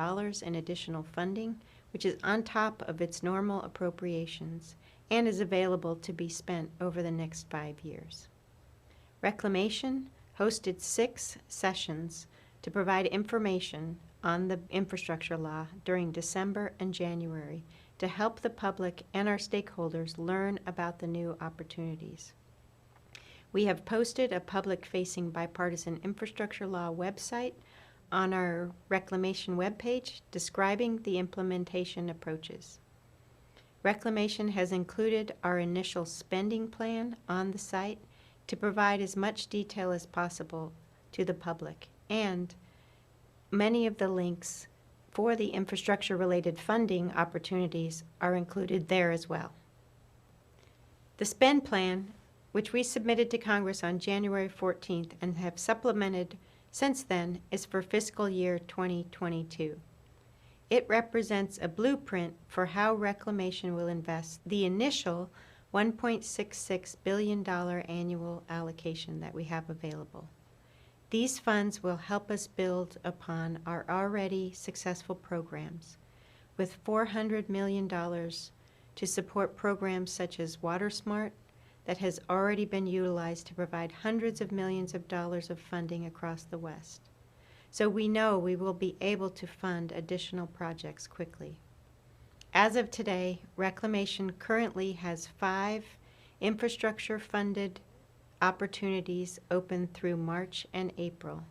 in additional funding, which is on top of its normal appropriations and is available to be spent over the next 5 years. Reclamation hosted 6 sessions to provide information on the infrastructure law during December and January to help the public and our stakeholders learn about the new opportunities. We have posted a public-facing bipartisan infrastructure law website on our Reclamation webpage describing the implementation approaches. Reclamation has included our initial spending plan on the site to provide as much detail as possible to the public, and many of the links for the infrastructure-related funding opportunities are included there as well. The spend plan, which we submitted to Congress on January 14th and have supplemented since then, is for fiscal year 2022. It represents a blueprint for how Reclamation will invest the initial $1.66 billion annual allocation that we have available. These funds will help us build upon our already successful programs, with $400 million to support programs such as WaterSmart that has already been utilized to provide hundreds of millions of dollars of funding across the West. So we know we will be able to fund additional projects quickly. As of today, Reclamation currently has 5 infrastructure-funded opportunities open through March and April.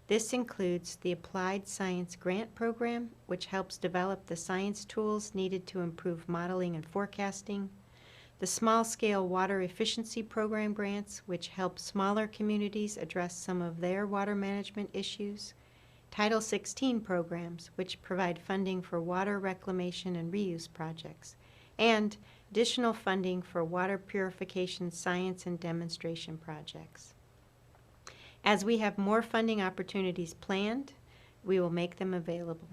This includes the Applied Science Grant Program, which helps develop the science tools needed to improve modeling and forecasting, the Small-Scale Water Efficiency Program grants, which help smaller communities address some of their water management issues, Title 16 programs, which provide funding for water reclamation and reuse projects, and additional funding for water purification science and demonstration projects. As we have more funding opportunities planned, we will make them available.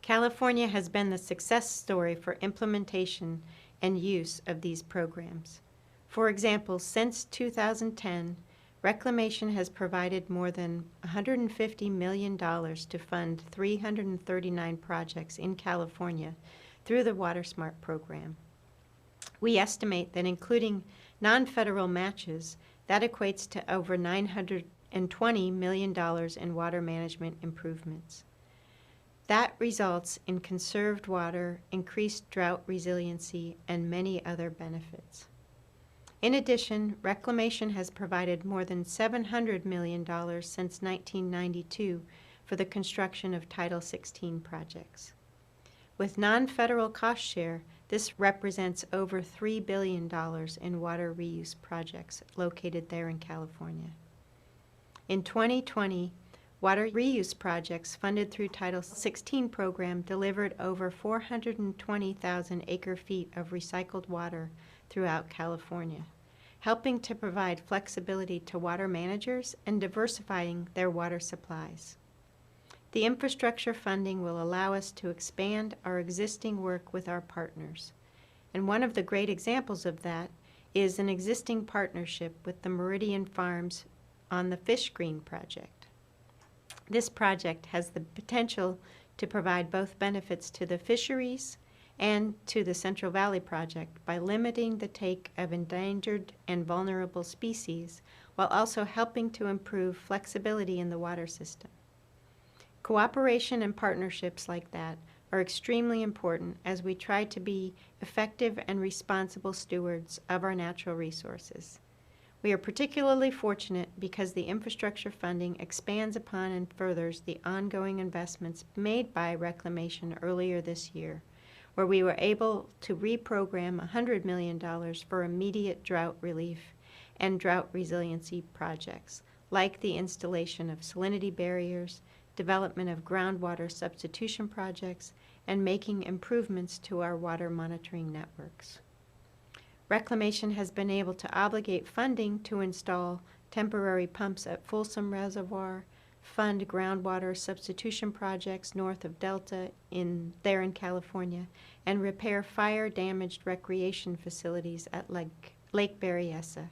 California has been the success story for implementation and use of these programs. For example, since 2010, Reclamation has provided more than $150 million to fund 339 projects in California through the WaterSmart program. We estimate that including non-federal matches, that equates to over $920 million in water management improvements. That results in conserved water, increased drought resiliency, and many other benefits. In addition, Reclamation has provided more than $700 million since 1992 for the construction of Title 16 projects. With non-federal cost share, this represents over $3 billion in water reuse projects located there in California. In 2020, water reuse projects funded through Title 16 program delivered over 420,000 acre-feet of recycled water throughout California, helping to provide flexibility to water managers and diversifying their water supplies. The infrastructure funding will allow us to expand our existing work with our partners. And one of the great examples of that is an existing partnership with the Meridian Farms on the Fish Green project. This project has the potential to provide both benefits to the fisheries and to the Central Valley Project by limiting the take of endangered and vulnerable species while also helping to improve flexibility in the water system. Cooperation and partnerships like that are extremely important as we try to be effective and responsible stewards of our natural resources. We are particularly fortunate because the infrastructure funding expands upon and furthers the ongoing investments made by Reclamation earlier this year, where we were able to reprogram $100 million for immediate drought relief and drought resiliency projects, like the installation of salinity barriers, development of groundwater substitution projects, and making improvements to our water monitoring networks. Reclamation has been able to obligate funding to install temporary pumps at Folsom Reservoir, fund groundwater substitution projects north of Delta there in California, and repair fire-damaged recreation facilities at Lake Berryessa.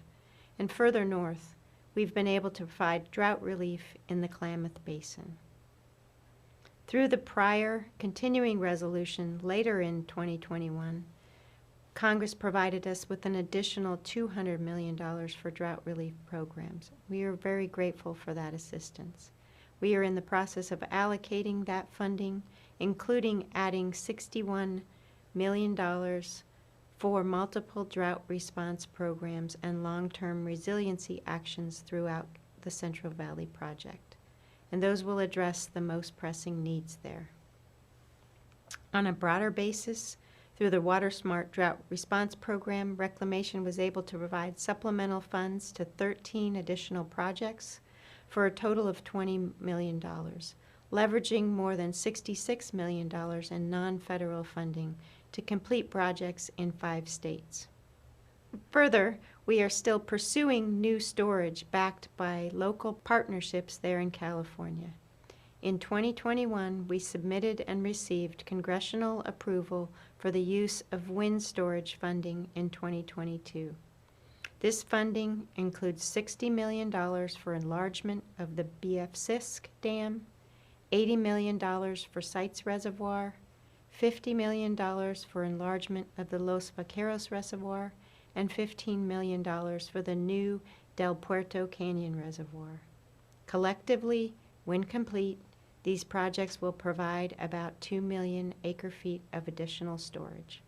And further north, we've been able to provide drought relief in the Klamath Basin. Through the prior continuing resolution later in 2021, Congress provided us with an additional $200 million for drought relief programs. We are very grateful for that assistance. We are in the process of allocating that funding, including adding $61 million for multiple drought response programs and long-term resiliency actions throughout the Central Valley Project. And those will address the most pressing needs there. On a broader basis, through the WaterSmart Drought Response Program, Reclamation was able to provide supplemental funds to 13 additional projects for a total of $20 million, leveraging more than $66 million in non-federal funding to complete projects in 5 states. Further, we are still pursuing new storage backed by local partnerships there in California. In 2021, we submitted and received congressional approval for the use of wind storage funding in 2022. This funding includes $60 million for enlargement of the B.F. Sisk Dam, $80 million for Sites Reservoir, $50 million for enlargement of the Los Vaqueros Reservoir, and $15 million for the new Del Puerto Canyon Reservoir. Collectively, when complete, these projects will provide about 2 million acre-feet of additional storage.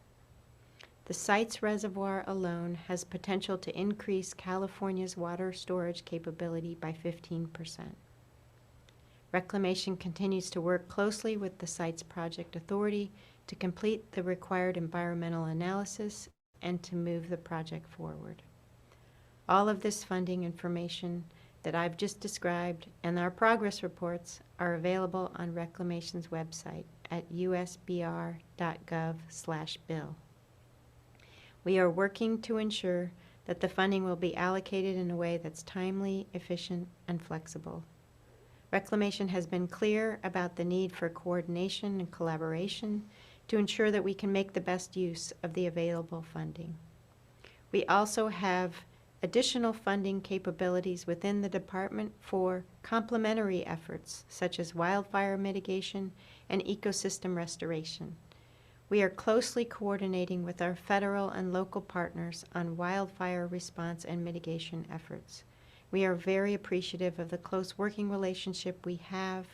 The Sites Reservoir alone has potential to increase California's water storage capability by 15%. Reclamation continues to work closely with the Sites Project Authority to complete the required environmental analysis and to move the project forward. All of this funding information that I've just described and our progress reports are available on Reclamation's website at usbr.gov/bill. We are working to ensure that the funding will be allocated in a way that's timely, efficient, and flexible. Reclamation has been clear about the need for coordination and collaboration to ensure that we can make the best use of the available funding. We also have additional funding capabilities within the department for complementary efforts such as wildfire mitigation and ecosystem restoration. We are closely coordinating with our federal and local partners on wildfire response and mitigation efforts. We are very appreciative of the close working relationship we have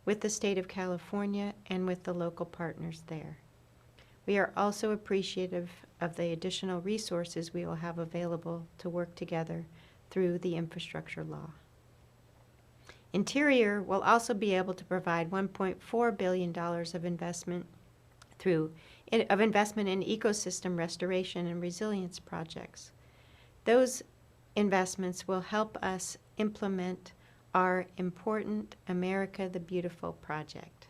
with the state of California and with the local partners there. We are also appreciative of the additional resources we will have available to work together through the infrastructure law. Interior will also be able to provide $1.4 billion of investment in ecosystem restoration and resilience projects. Those investments will help us implement our important America the Beautiful project.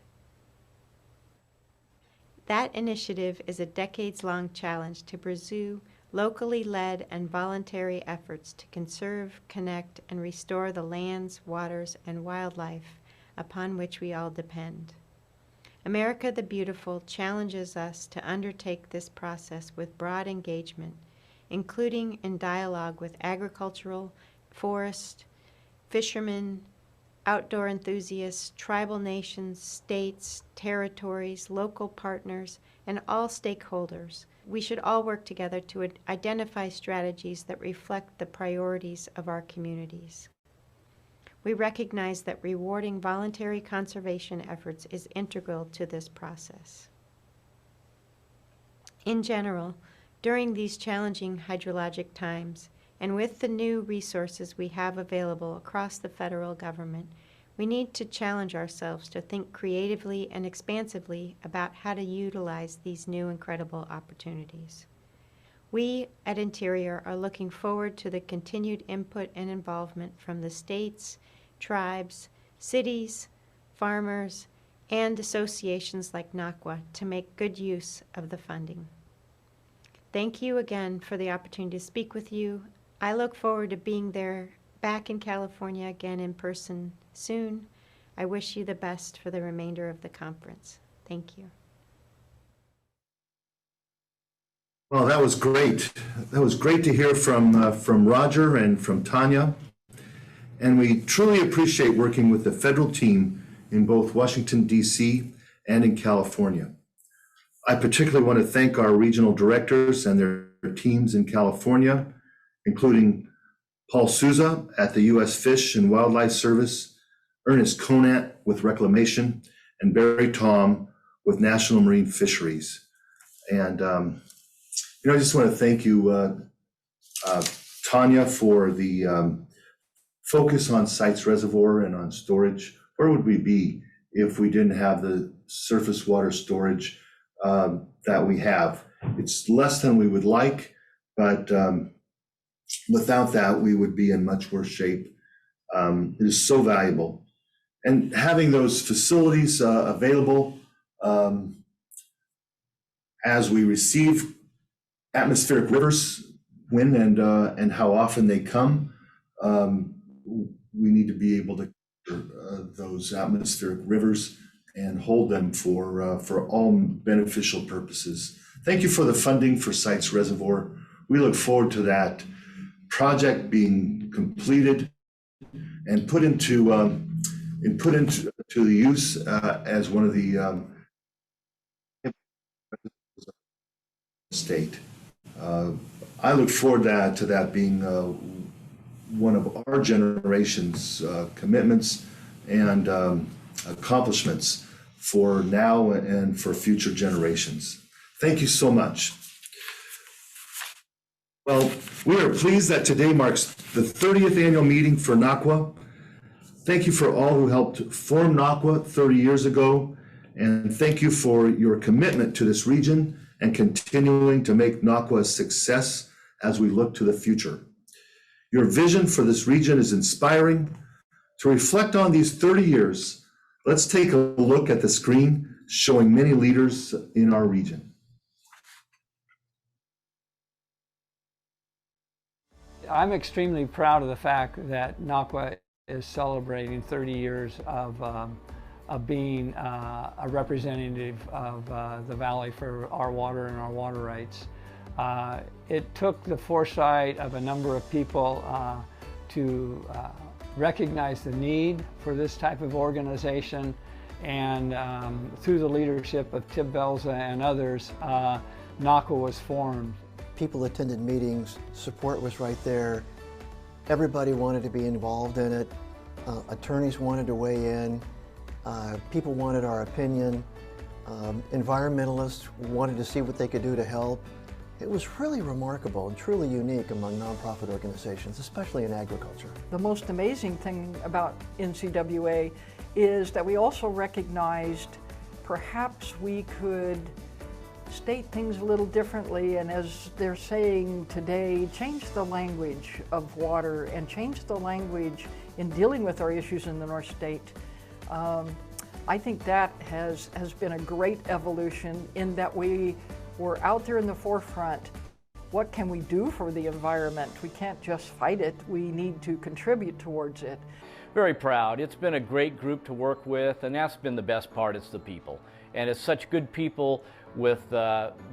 That initiative is a decades-long challenge to pursue locally led and voluntary efforts to conserve, connect, and restore the lands, waters, and wildlife upon which we all depend. America the Beautiful challenges us to undertake this process with broad engagement, including in dialogue with agricultural, forest, fishermen, outdoor enthusiasts, tribal nations, states, territories, local partners, and all stakeholders. We should all work together to identify strategies that reflect the priorities of our communities. We recognize that rewarding voluntary conservation efforts is integral to this process. In general, during these challenging hydrologic times, and with the new resources we have available across the federal government, we need to challenge ourselves to think creatively and expansively about how to utilize these new incredible opportunities. We at Interior are looking forward to the continued input and involvement from the states, tribes, cities, farmers, and associations like NCWA to make good use of the funding. Thank you again for the opportunity to speak with you. I look forward to being there back in California again in person soon. I wish you the best for the remainder of the conference. Thank you. Well, that was great. That was great to hear from Roger and from Tanya. And we truly appreciate working with the federal team in both Washington, D.C. and in California. I particularly want to thank our regional directors and their teams in California, including Paul Souza at the U.S. Fish and Wildlife Service, Ernest Conant with Reclamation, and Barry Tom with National Marine Fisheries. And, I just want to thank you, Tanya, for the focus on Sites Reservoir and on storage. Where would we be if we didn't have the surface water storage that we have? It's less than we would like, but without that, we would be in much worse shape It is so valuable. And having those facilities available as we receive atmospheric rivers, when and how often they come, we need to be able to those atmospheric rivers and hold them for all beneficial purposes. Thank you for the funding for Sites Reservoir. We look forward to that project being completed and put into the use as one of the state. I look forward to that being one of our generation's commitments and accomplishments for now and for future generations. Thank you so much. Well, we are pleased that today marks the 30th annual meeting for NCWA. Thank you for all who helped form NCWA 30 years ago, and thank you for your commitment to this region and continuing to make NCWA a success as we look to the future. Your vision for this region is inspiring. To reflect on these 30 years, let's take a look at the screen showing many leaders in our region. I'm extremely proud of the fact that NCWA is celebrating 30 years of being a representative of the Valley for our water and our water rights. It took the foresight of a number of people to recognize the need for this type of organization, and through the leadership of Tib Belza and others, NCWA was formed. People attended meetings, support was right there, everybody wanted to be involved in it, attorneys wanted to weigh in, people wanted our opinion, environmentalists wanted to see what they could do to help. It was really remarkable and truly unique among nonprofit organizations, especially in agriculture. The most amazing thing about NCWA is that we also recognized perhaps we could state things a little differently, and as they're saying today, change the language of water and change the language in dealing with our issues in the North State. I think that has been a great evolution in that we were out there in the forefront. What can we do for the environment? We can't just fight it, we need to contribute towards it. Very proud. It's been a great group to work with, and that's been the best part, it's the people. And it's such good people with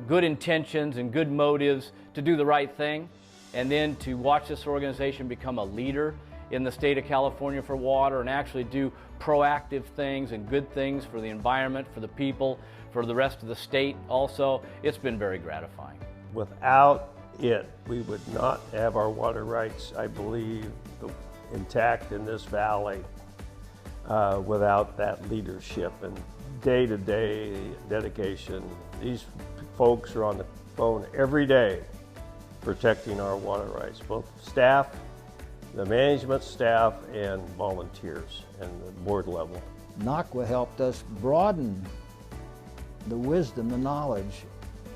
good intentions and good motives to do the right thing, and then to watch this organization become a leader in the state of California for water and actually do proactive things and good things for the environment, for the people, for the rest of the state also. It's been very gratifying. Without it, we would not have our water rights, I believe, intact in this valley without that leadership and day-to-day dedication. These folks are on the phone every day protecting our water rights, both staff, the management staff, and volunteers and the board level. NCWA helped us broaden the wisdom, the knowledge,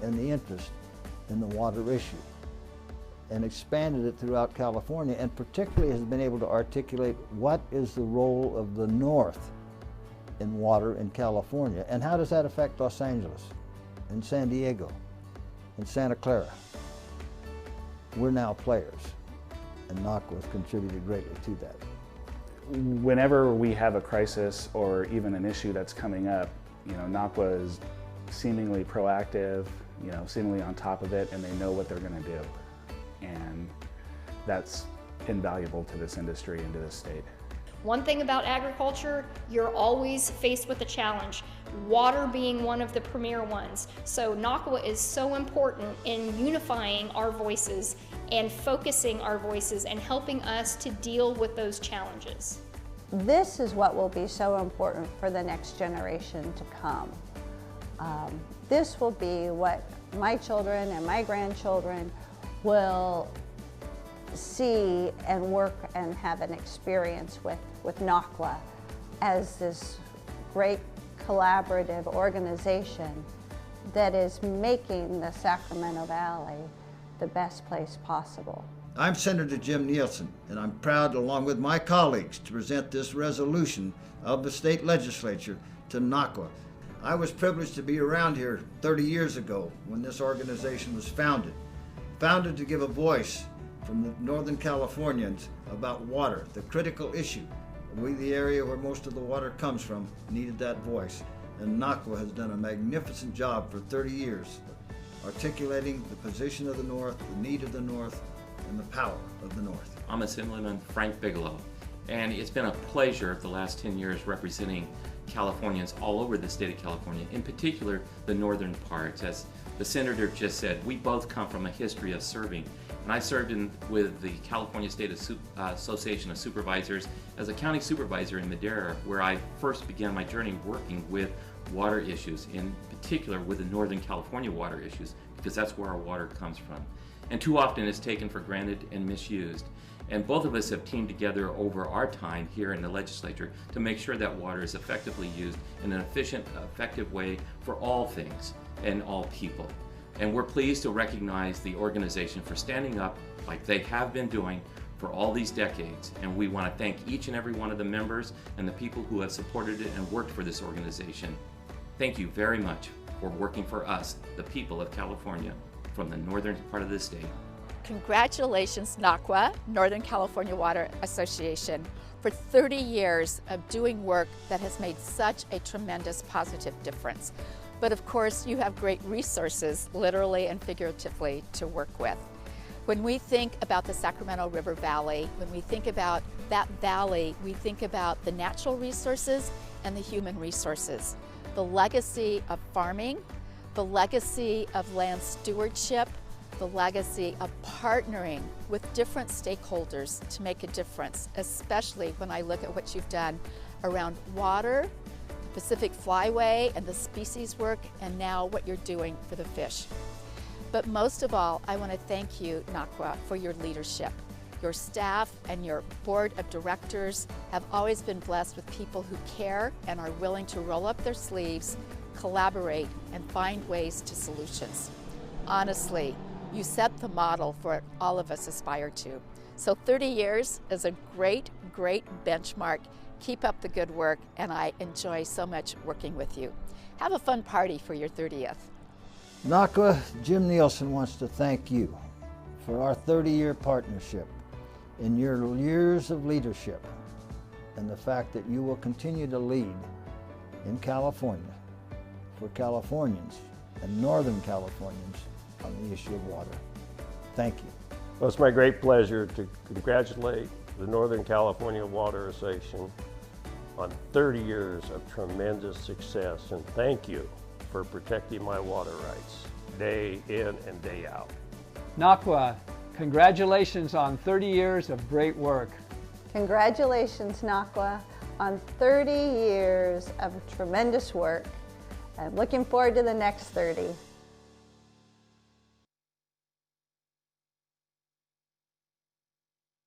and the interest in the water issue, and expanded it throughout California, and particularly has been able to articulate what is the role of the North in water in California, and how does that affect Los Angeles, and San Diego, and Santa Clara. We're now players, and NCWA has contributed greatly to that. Whenever we have a crisis or even an issue that's coming up, NCWA is seemingly proactive, seemingly on top of it, and they know what they're going to do. And that's invaluable to this industry and to this state. One thing about agriculture, you're always faced with a challenge, water being one of the premier ones. So NCWA is so important in unifying our voices and focusing our voices and helping us to deal with those challenges. This is what will be so important for the next generation to come. This will be what my children and my grandchildren will see and work and have an experience with NCWA as this great collaborative organization that is making the Sacramento Valley the best place possible. I'm Senator Jim Nielsen, and I'm proud, along with my colleagues, to present this resolution of the state legislature to NCWA. I was privileged to be around here 30 years ago when this organization was founded to give a voice from the Northern Californians about water, the critical issue. We, the area where most of the water comes from, needed that voice. And NCWA has done a magnificent job for 30 years, articulating the position of the North, the need of the North, and the power of the North. I'm Assemblyman Frank Bigelow, and it's been a pleasure the last 10 years representing Californians all over the state of California, in particular the northern parts. As the Senator just said, we both come from a history of serving. And I served with the California State Association of Supervisors as a county supervisor in Madera, where I first began my journey working with water issues, in particular with the Northern California water issues, because that's where our water comes from. And too often it's taken for granted and misused. And both of us have teamed together over our time here in the legislature to make sure that water is effectively used in an efficient, effective way for all things and all people. And we're pleased to recognize the organization for standing up like they have been doing for all these decades. And we want to thank each and every one of the members and the people who have supported it and worked for this organization. Thank you very much for working for us, the people of California, from the northern part of the state. Congratulations, NCWA, Northern California Water Association, for 30 years of doing work that has made such a tremendous positive difference. But of course, you have great resources, literally and figuratively, to work with. When we think about the Sacramento River Valley, when we think about that valley, we think about the natural resources and the human resources. The legacy of farming, the legacy of land stewardship, the legacy of partnering with different stakeholders to make a difference, especially when I look at what you've done around water, the Pacific Flyway and the species work, and now what you're doing for the fish. But most of all, I want to thank you, NCWA, for your leadership. Your staff and your board of directors have always been blessed with people who care and are willing to roll up their sleeves, collaborate, and find ways to solutions. Honestly, you set the model for what all of us aspire to. So 30 years is a great, great benchmark. Keep up the good work, and I enjoy so much working with you. Have a fun party for your 30th. NCWA, Jim Nielsen wants to thank you for our 30-year partnership and your years of leadership, and the fact that you will continue to lead in California for Californians and Northern Californians on the issue of water. Thank you. Well, it's my great pleasure to congratulate the Northern California Water Association on 30 years of tremendous success, and thank you for protecting my water rights day in and day out. NCWA, congratulations on 30 years of great work. Congratulations, NCWA, on 30 years of tremendous work. I'm looking forward to the next 30.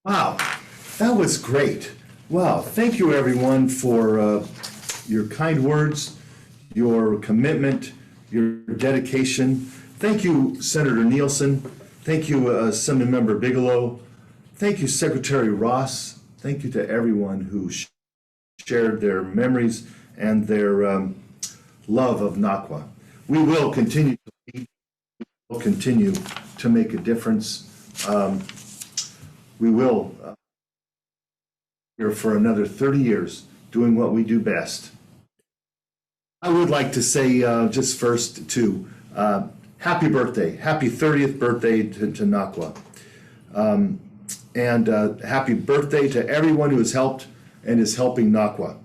Wow, that was great. Wow, thank you everyone for your kind words, your commitment, your dedication. Thank you, Senator Nielsen. Thank you, Assemblymember Bigelow. Thank you, Secretary Ross. Thank you to everyone who shared their memories and their love of NCWA. We will continue to lead. We will continue to make a difference. We will here for another 30 years doing what we do best. I would like to say just first to happy birthday, happy 30th birthday to NCWA. And happy birthday to everyone who has helped and is helping NCWA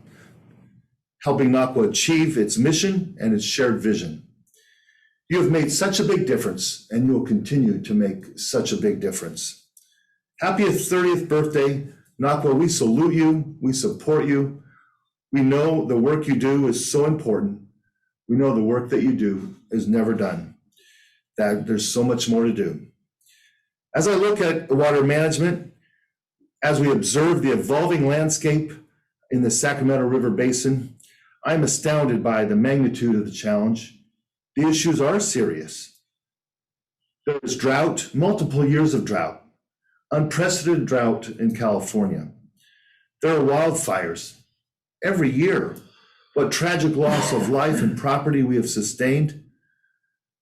achieve its mission and its shared vision. You have made such a big difference, and you will continue to make such a big difference. Happy 30th birthday, NCWA. We salute you, we support you. We know the work you do is so important. We know the work that you do is never done, that there's so much more to do. As I look at water management, as we observe the evolving landscape in the Sacramento River Basin, I'm astounded by the magnitude of the challenge. The issues are serious. There is drought, multiple years of drought. unprecedented drought in California. There are wildfires every year. What tragic loss of life and property we have sustained.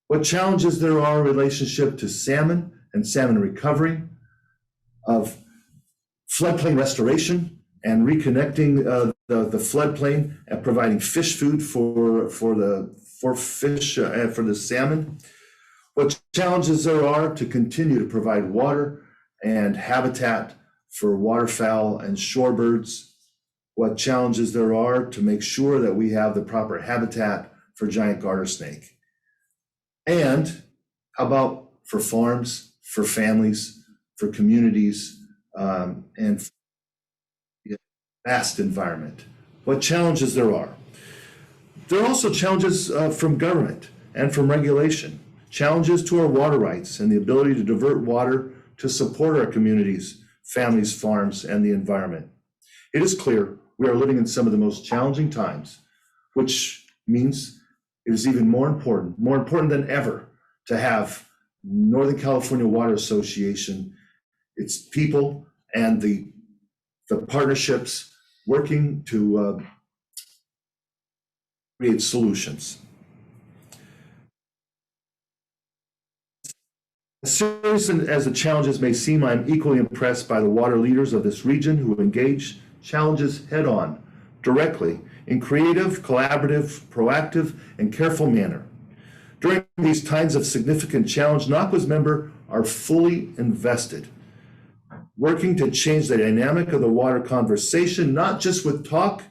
What challenges there are in relationship to salmon and salmon recovery, of floodplain restoration and reconnecting the floodplain and providing fish food for the salmon. What challenges there are to continue to provide water and habitat for waterfowl and shorebirds. What challenges there are to make sure that we have the proper habitat for giant garter snake. And how about for farms, for families, for communities, and for the vast environment? What challenges there are? There are also challenges from government and from regulation, challenges to our water rights and the ability to divert water to support our communities, families, farms, and the environment. It is clear we are living in some of the most challenging times, which means it is even more important than ever, to have Northern California Water Association, its people, and the partnerships working to create solutions. As serious as the challenges may seem, I'm equally impressed by the water leaders of this region who engage challenges head-on, directly, in creative, collaborative, proactive, and careful manner. During these times of significant challenge, NCWA's members are fully invested, working to change the dynamic of the water conversation, not just with talk,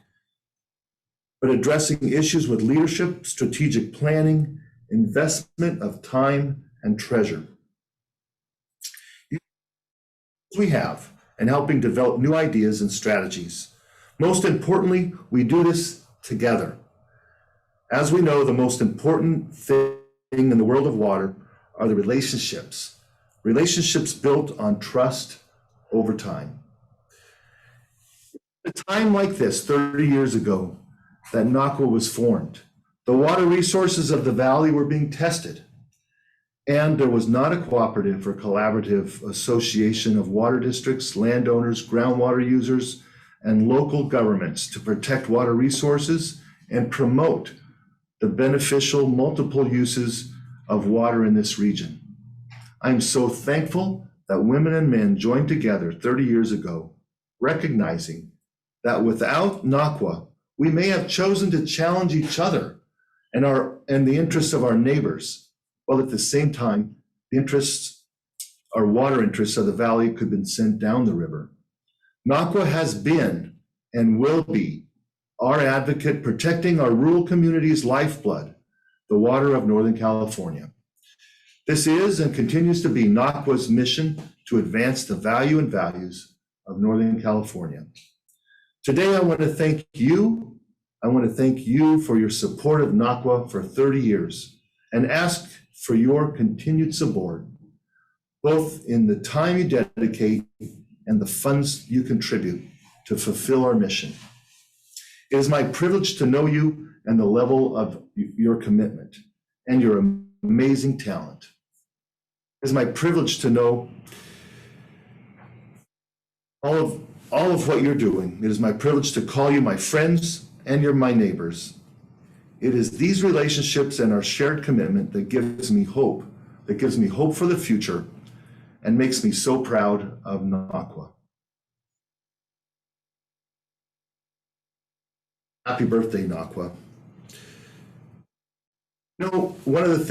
but addressing issues with leadership, strategic planning, investment of time and treasure. We have, and helping develop new ideas and strategies. Most importantly, we do this together. As we know, the most important thing in the world of water are the relationships built on trust over time. At a time like this, 30 years ago, that NCWA was formed, the water resources of the valley were being tested, and there was not a cooperative or collaborative association of water districts, landowners, groundwater users, and local governments to protect water resources and promote the beneficial multiple uses of water in this region. I'm so thankful that women and men joined together 30 years ago, recognizing that without NCWA, we may have chosen to challenge each other and the interests of our neighbors, while at the same time, our water interests of the valley could have been sent down the river. NCWA has been and will be our advocate protecting our rural communities' lifeblood, the water of Northern California. This is and continues to be NCWA's mission to advance the value and values of Northern California. Today, I want to thank you. I want to thank you for your support of NCWA for 30 years and ask for your continued support, both in the time you dedicate and the funds you contribute to fulfill our mission. It is my privilege to know you and the level of your commitment and your amazing talent. It is my privilege to know all of what you're doing. It is my privilege to call you my friends and you're my neighbors. It is these relationships and our shared commitment that gives me hope for the future and makes me so proud of NCWA. Happy birthday, NCWA. You know, one of the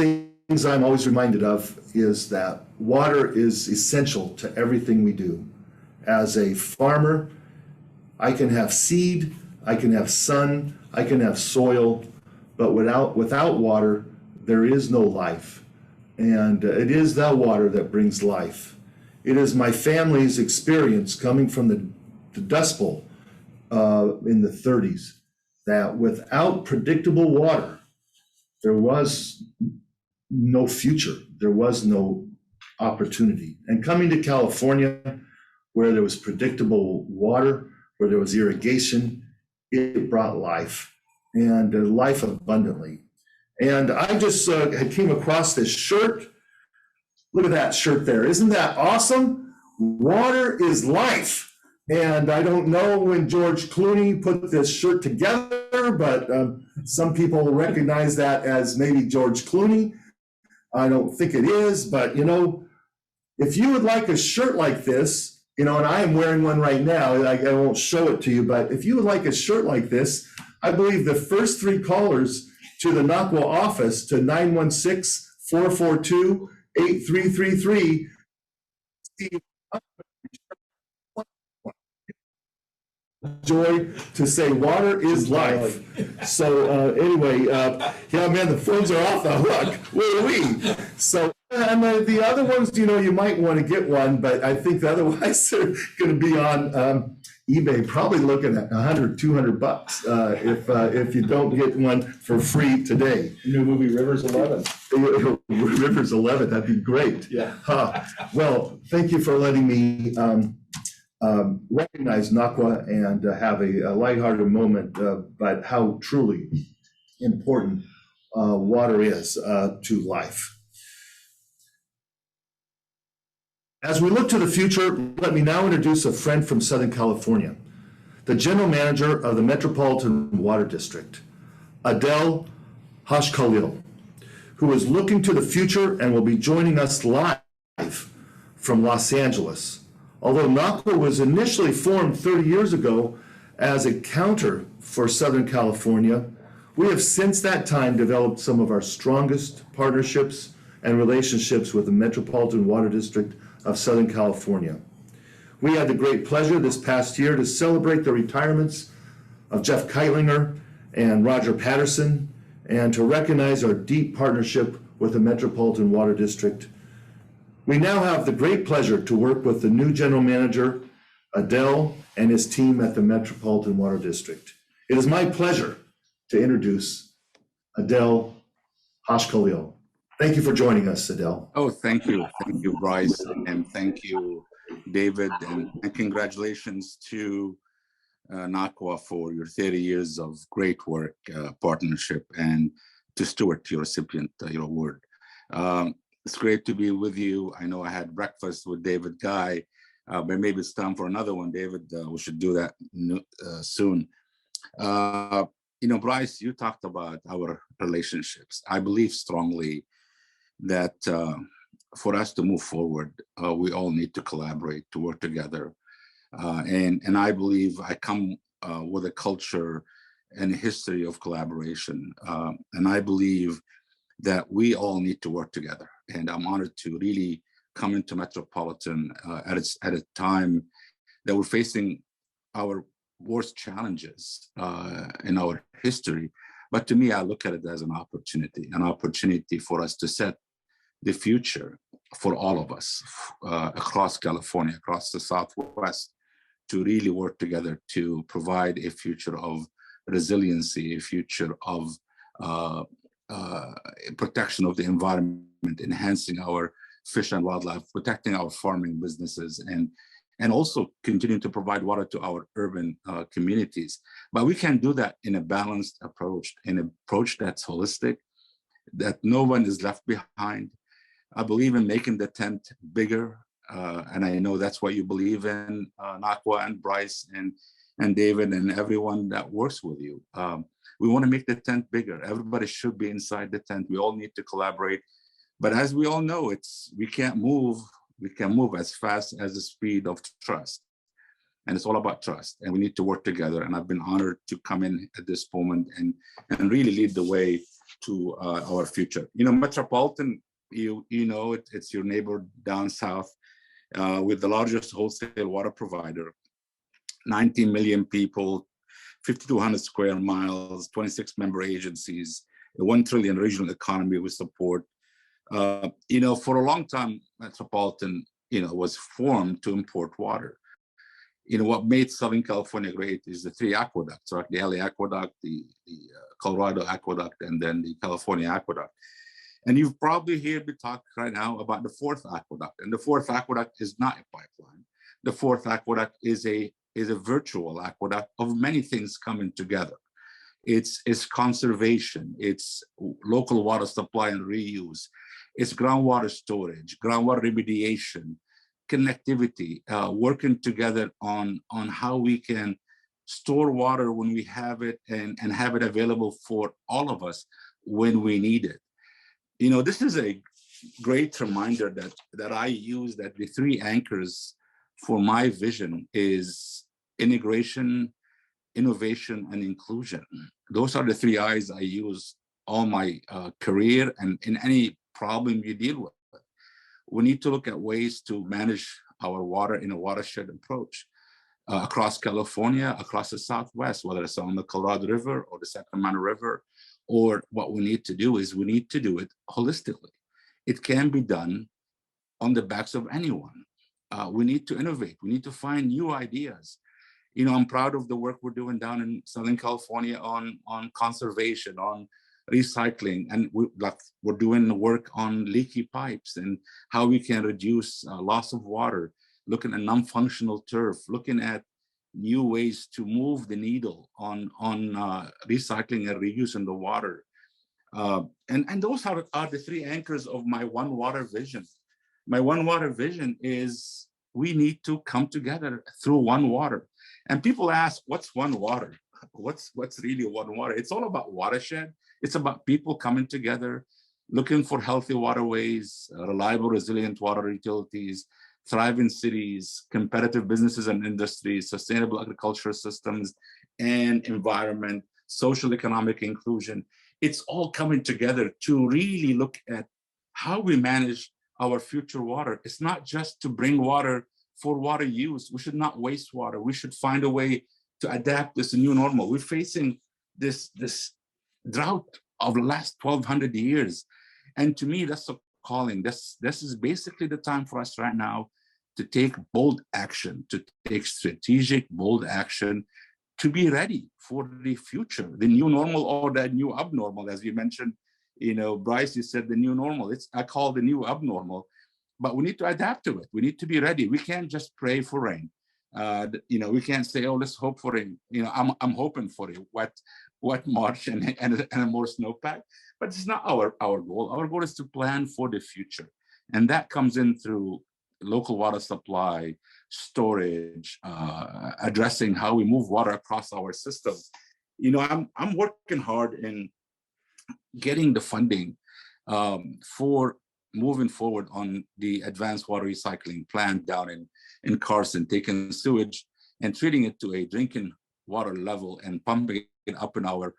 things I'm always reminded of is that water is essential to everything we do. As a farmer, I can have seed, I can have sun, I can have soil, but without water, there is no life. And it is that water that brings life. It is my family's experience coming from the Dust Bowl in the 30s, that without predictable water, there was no future, there was no opportunity. And coming to California, where there was predictable water, where there was irrigation, it brought life, and life abundantly. And I just came across this shirt. Look at that shirt there. Isn't that awesome? Water is life. And I don't know when George Clooney put this shirt together, but some people recognize that as maybe George Clooney. I don't think it is, but you know, if you would like a shirt like this, you know, and I am wearing one right now, I won't show it to you, but if you would like a shirt like this, I believe the first 3 callers to the NCWA office to 916-442-8333 joy to say water is life. So anyway, yeah, man, the phones are off the hook. Woo-wee. So, and the other ones, you know, you might want to get one, but I think otherwise they're going to be on eBay, probably looking at $100-200 if you don't get one for free today. New movie Rivers 11. Rivers 11, that'd be great. Yeah. Well, thank you for letting me recognize NCWA and have a lighthearted moment about how truly important water is to life. As we look to the future, let me now introduce a friend from Southern California, the General Manager of the Metropolitan Water District, Adele Hashkhalil, who is looking to the future and will be joining us live from Los Angeles. Although NCWA was initially formed 30 years ago as a counter for Southern California, we have since that time developed some of our strongest partnerships and relationships with the Metropolitan Water District of Southern California. We had the great pleasure this past year to celebrate the retirements of Jeff Keitlinger and Roger Patterson, and to recognize our deep partnership with the Metropolitan Water District. We now have the great pleasure to work with the new General Manager, Adele, and his team at the Metropolitan Water District. It is my pleasure to introduce Adele Hashkhalil. Thank you for joining us, Adele. Oh, thank you. Thank you, Bryce. And thank you, David. And congratulations to NCWA for your 30 years of great work, partnership, and to Stuart, your recipient, your award. It's great to be with you. I know I had breakfast with David Guy, but maybe it's time for another one, David. We should do that soon. You know, Bryce, you talked about our relationships. I believe strongly that for us to move forward, we all need to collaborate, to work together. And I believe I come with a culture and a history of collaboration. And I believe that we all need to work together. And I'm honored to really come into Metropolitan at a time that we're facing our worst challenges in our history. But to me, I look at it as an opportunity for us to set the future for all of us across California, across the Southwest, to really work together to provide a future of resiliency, a future of protection of the environment, enhancing our fish and wildlife, protecting our farming businesses, and also continuing to provide water to our urban communities. But we can do that in a balanced approach, an approach that's holistic, that no one is left behind. I believe in making the tent bigger, and I know that's what you believe in, NCWA and Bryce and David and everyone that works with you. We want to make the tent bigger. Everybody should be inside the tent. We all need to collaborate. But as we all know, we can move as fast as the speed of trust. And it's all about trust. And we need to work together. And I've been honored to come in at this moment and really lead the way to our future. You know, Metropolitan, you know, it's your neighbor down south with the largest wholesale water provider, 19 million people, 5,200 square miles, 26 member agencies, a 1 trillion regional economy we support. You know, for a long time, Metropolitan, you know, was formed to import water. You know, what made Southern California great is the 3 aqueducts, right? The LA Aqueduct, the Colorado Aqueduct, and then the California Aqueduct. And you've probably heard me talk right now about the 4th aqueduct. And the 4th aqueduct is not a pipeline. The 4th aqueduct is a virtual aqueduct of many things coming together. It's conservation, it's local water supply and reuse, it's groundwater storage, groundwater remediation, connectivity, working together on how we can store water when we have it and have it available for all of us when we need it. You know, this is a great reminder that I use, that the three anchors for my vision is integration, innovation, and inclusion. Those are the three I's I use all my career and in any problem you deal with. We need to look at ways to manage our water in a watershed approach across California, across the Southwest, whether it's on the Colorado River or the Sacramento River. Or what we need to do is we need to do it holistically. It can be done on the backs of anyone. We need to innovate. We need to find new ideas. You know, I'm proud of the work we're doing down in Southern California on conservation, on recycling, and we're doing the work on leaky pipes and how we can reduce loss of water, looking at non-functional turf, looking at new ways to move the needle on recycling and reusing the water. And those are the three anchors of my One Water vision. My One Water vision is we need to come together through one water. And people ask, what's one water? What's really one water? It's all about watershed. It's about people coming together, looking for healthy waterways, reliable, resilient water utilities, thriving cities, competitive businesses and industries, sustainable agricultural systems and environment, social economic inclusion. It's all coming together to really look at how we manage our future water. It's not just to bring water for water use. We should not waste water. We should find a way to adapt this new normal. We're facing this drought of the last 1,200 years. And to me, that's a calling. This is basically the time for us right now to take bold action, to take strategic, bold action, to be ready for the future, the new normal or that new abnormal, as you mentioned. You know, Bryce, you said the new normal. I call the new abnormal, but we need to adapt to it. We need to be ready. We can't just pray for rain. You know, we can't say, oh, let's hope for rain. You know, I'm hoping for a wet March and a more snowpack, but it's not our goal. Our goal is to plan for the future. And that comes in through local water supply, storage, addressing how we move water across our system. You know, I'm working hard in getting the funding for moving forward on the advanced water recycling plant down in Carson, taking sewage and treating it to a drinking water level and pumping it up in our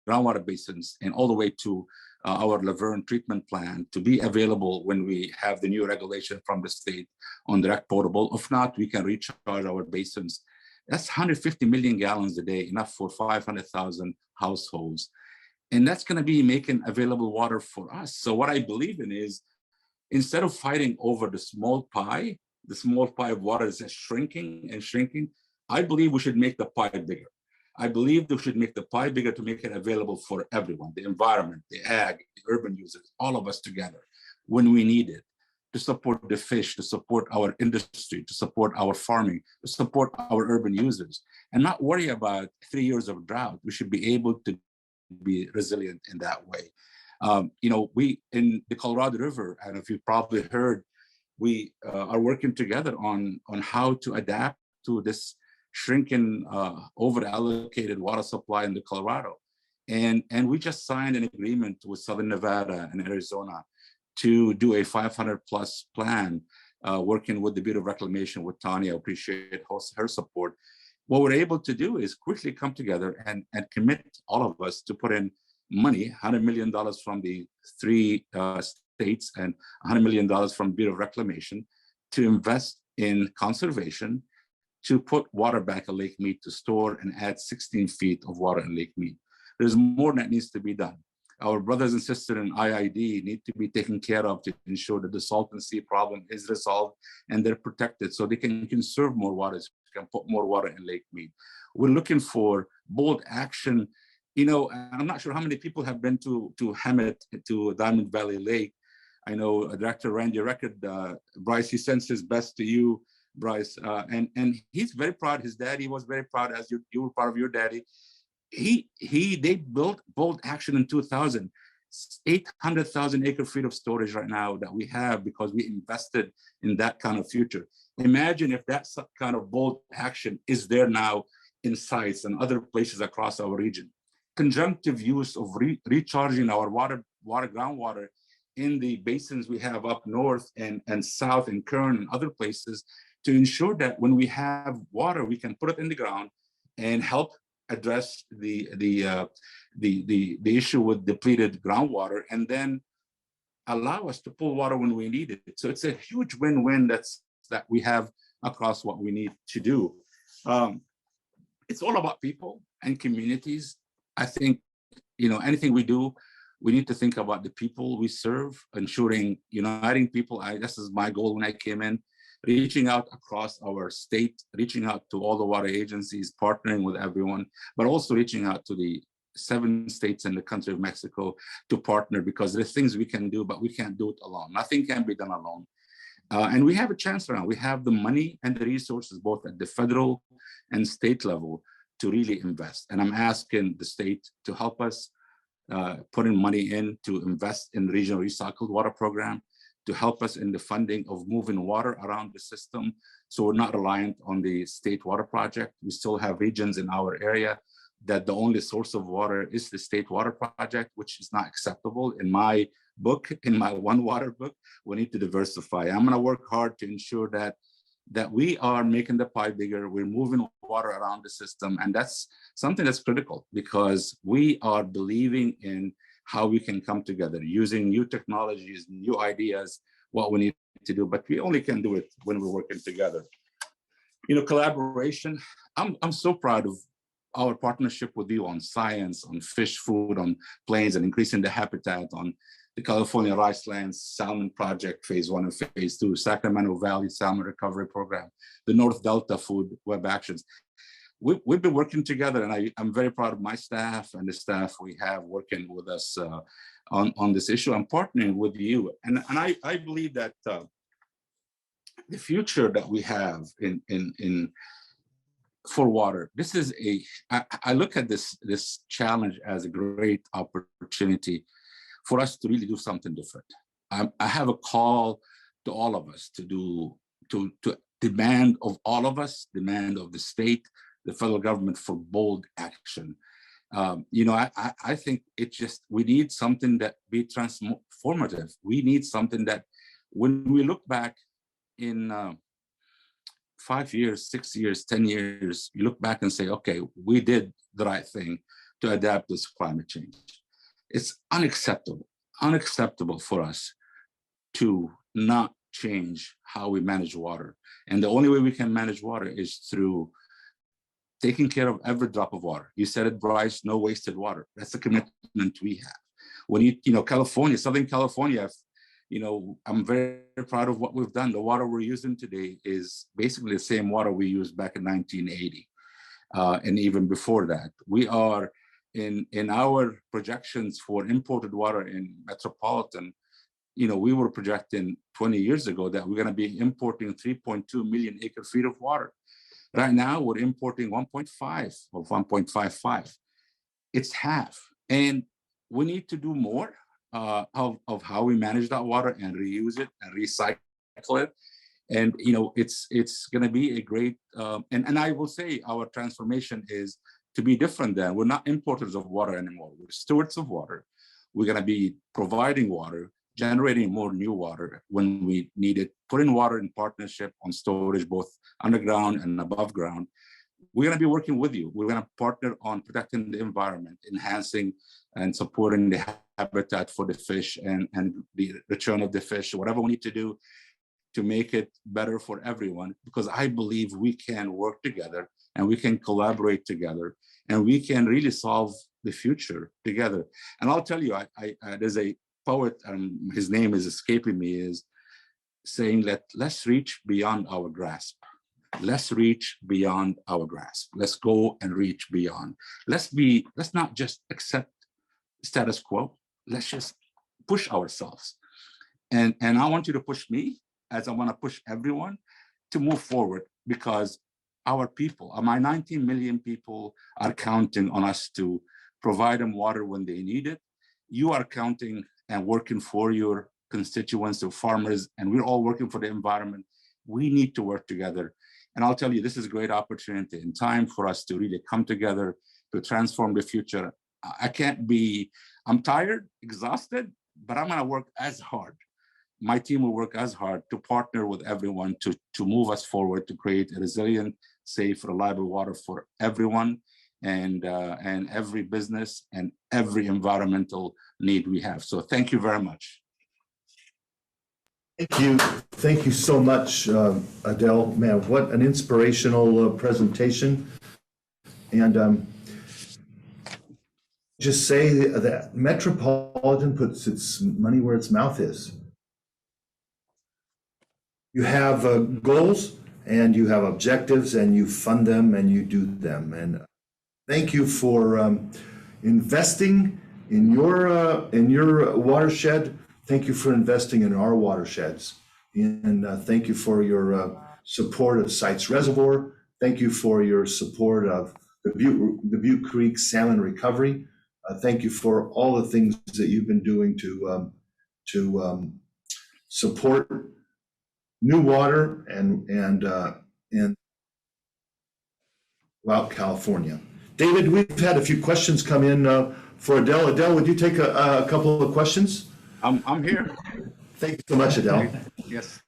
groundwater basins and all the way to our Laverne treatment plant to be available when we have the new regulation from the state on direct potable. If not, we can recharge our basins. That's 150 million gallons a day, enough for 500,000 households. And that's going to be making available water for us. So what I believe in is, instead of fighting over the small pie of water is shrinking and shrinking, I believe we should make the pie bigger. I believe we should make the pie bigger to make it available for everyone, the environment, the ag, the urban users, all of us together when we need it, to support the fish, to support our industry, to support our farming, to support our urban users, and not worry about 3 years of drought. We should be able to be resilient in that way. You know, we in the Colorado River, and if you've probably heard, we are working together on how to adapt to this shrinking, over-allocated water supply in the Colorado. And we just signed an agreement with Southern Nevada and Arizona to do a 500 plus plan, working with the Bureau of Reclamation with Tanya. I appreciate her support. What we're able to do is quickly come together and commit all of us to put in money, $100 million from the 3 states and $100 million from Bureau of Reclamation to invest in conservation, to put water back at Lake Mead, to store and add 16 feet of water in Lake Mead. There's more that needs to be done. Our brothers and sisters in IID need to be taken care of to ensure that the salton sea problem is resolved and they're protected so they can conserve more water, so they can put more water in Lake Mead. We're looking for bold action. You know, I'm not sure how many people have been to Hemet, to Diamond Valley Lake. I know Director Randy Record, Bryce, he sends his best to you, Bryce, and he's very proud. His daddy was very proud, as you were proud of your daddy. They built bold action in 2000. 800,000 acre feet of storage right now that we have because we invested in that kind of future. Imagine if that kind of bold action is there now in sites and other places across our region. Conjunctive use of recharging our groundwater in the basins we have up north and south in Kern and other places to ensure that when we have water, we can put it in the ground and help address the issue with depleted groundwater, and then allow us to pull water when we need it. So it's a huge win-win that we have across what we need to do. It's all about people and communities. I think, anything we do, we need to think about the people we serve, ensuring uniting people. This is my goal when I came in, reaching out across our state, reaching out to all the water agencies, partnering with everyone, but also reaching out to the 7 states in the country of Mexico to partner, because there's things we can do, but we can't do it alone. Nothing can be done alone. And we have a chance now. We have the money and the resources, both at the federal and state level, to really invest. And I'm asking the state to help us put in money in to invest in the regional recycled water program, to help us in the funding of moving water around the system, so we're not reliant on the state water project. We still have regions in our area that the only source of water is the state water project, which is not acceptable in my book, in my One Water book. We need to diversify. I'm gonna work hard to ensure that we are making the pie bigger, we're moving water around the system, and that's something that's critical, because we are believing in how we can come together using new technologies, new ideas, what we need to do, but we only can do it when we're working together. Collaboration. I'm so proud of our partnership with you on science, on fish food, on plains, and increasing the habitat, on the California Rice Lands Salmon Project, Phase 1 and Phase 2, Sacramento Valley Salmon Recovery Program, the North Delta Food Web Actions. We've been working together, and I'm very proud of my staff and the staff we have working with us on this issue. I'm partnering with you, and I believe that the future that we have for water, this is I look at this challenge as a great opportunity for us to really do something different. I have a call to all of us to demand of all of us, demand of the state, the federal government, for bold action. I think we need something that be transformative. We need something that when we look back in 5 years, 6 years, 10 years, you look back and say, okay, we did the right thing to adapt this climate change. It's unacceptable for us to not change how we manage water. And the only way we can manage water is through taking care of every drop of water. You said it, Bryce, no wasted water. That's the commitment we have. When California, Southern California, I'm very proud of what we've done. The water we're using today is basically the same water we used back in 1980. And even before that, we are in our projections for imported water in metropolitan, we were projecting 20 years ago that we're going to be importing 3.2 million acre feet of water. Right now, we're importing 1.5 or 1.55. It's half. And we need to do more of how we manage that water and reuse it and recycle it. And, it's going to be a great, and I will say our transformation is to be different than, we're not importers of water anymore. We're stewards of water. We're going to be providing water, generating more new water when we need it, putting water in partnership on storage, both underground and above ground. We're going to be working with you. We're going to partner on protecting the environment, enhancing and supporting the habitat for the fish and the return of the fish, whatever we need to do to make it better for everyone, because I believe we can work together and we can collaborate together and we can really solve the future together. And I'll tell you, there's a poet, his name is escaping me, is saying that let's reach beyond our grasp. Let's reach beyond our grasp. Let's go and reach beyond. Let's not just accept status quo. Let's just push ourselves. And I want you to push me, as I want to push everyone to move forward, because our people, my 19 million people, are counting on us to provide them water when they need it you are counting and working for your constituents, the farmers, and we're all working for the environment. We need to work together. And I'll tell you, this is a great opportunity and time for us to really come together to transform the future. I'm tired, exhausted, but I'm gonna work as hard. My team will work as hard to partner with everyone to move us forward, to create a resilient, safe, reliable water for everyone and every business and every environmental need we have. So thank you very much. Thank you so much, Adele. Man, what an inspirational presentation. And just say that Metropolitan puts its money where its mouth is. You have goals and you have objectives and you fund them and you do them. And thank you for investing in your watershed. Thank you for investing in our watersheds. And thank you for your support of Sites Reservoir. Thank you for your support of the Butte Creek Salmon Recovery. Thank you for all the things that you've been doing to support new water and throughout California. David, we've had a few questions come in for Adele. Adele, would you take a couple of questions? I'm here. Thank you so much, Adele. Yes.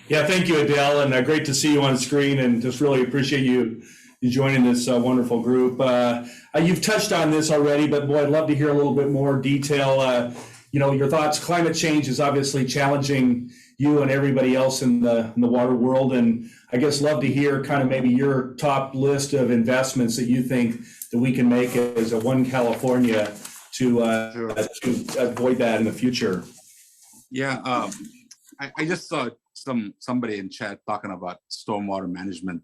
Yeah, thank you, Adele, and great to see you on screen, and just really appreciate you joining this wonderful group. You've touched on this already, but boy, I'd love to hear a little bit more detail. Your thoughts. Climate change is obviously challenging you and everybody else in the water world, and I guess love to hear kind of maybe your top list of investments that you think that we can make as a One California to avoid that in the future. Yeah, I just saw somebody in chat talking about stormwater management.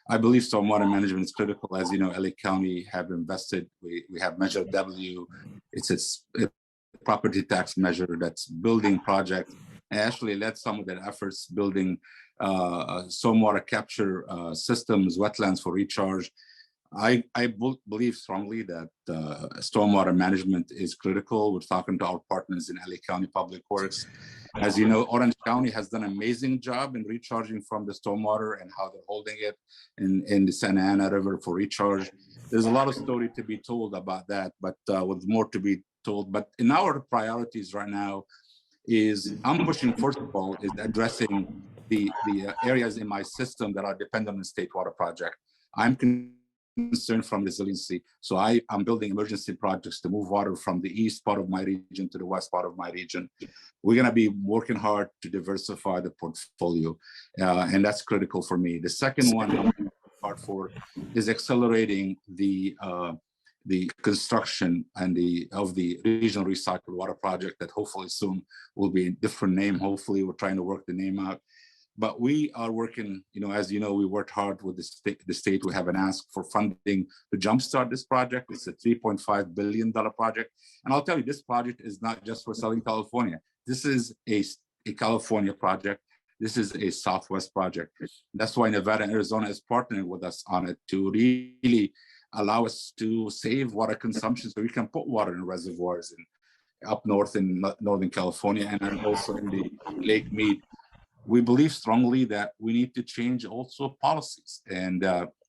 I believe stormwater management is critical. As you know, LA County have invested. We have Measure W. It's a property tax measure that's building projects. And actually led some of their efforts building stormwater capture systems, wetlands for recharge. I believe strongly that stormwater management is critical. We're talking to our partners in LA County Public Works. As you know, Orange County has done an amazing job in recharging from the stormwater and how they're holding it in the Santa Ana River for recharge. There's a lot of story to be told about that, but with more to be told. But in our priorities right now is I'm pushing, first of all, is addressing the areas in my system that are dependent on the State Water Project. I'm concerned from resiliency. So I'm building emergency projects to move water from the east part of my region to the west part of my region. We're going to be working hard to diversify the portfolio, and that's critical for me. The second one I'm working hard for is accelerating the construction and of the regional recycled water project that hopefully soon will be a different name. Hopefully, we're trying to work the name out. But we are working, as you know, we worked hard with the state. We have an ask for funding to jumpstart this project. It's a $3.5 billion project. And I'll tell you, this project is not just for Southern California. This is a California project. This is a Southwest project. That's why Nevada and Arizona is partnering with us on it to really allow us to save water consumption so we can put water in reservoirs up north in Northern California and also in the Lake Mead. We believe strongly that we need to change also policies. And,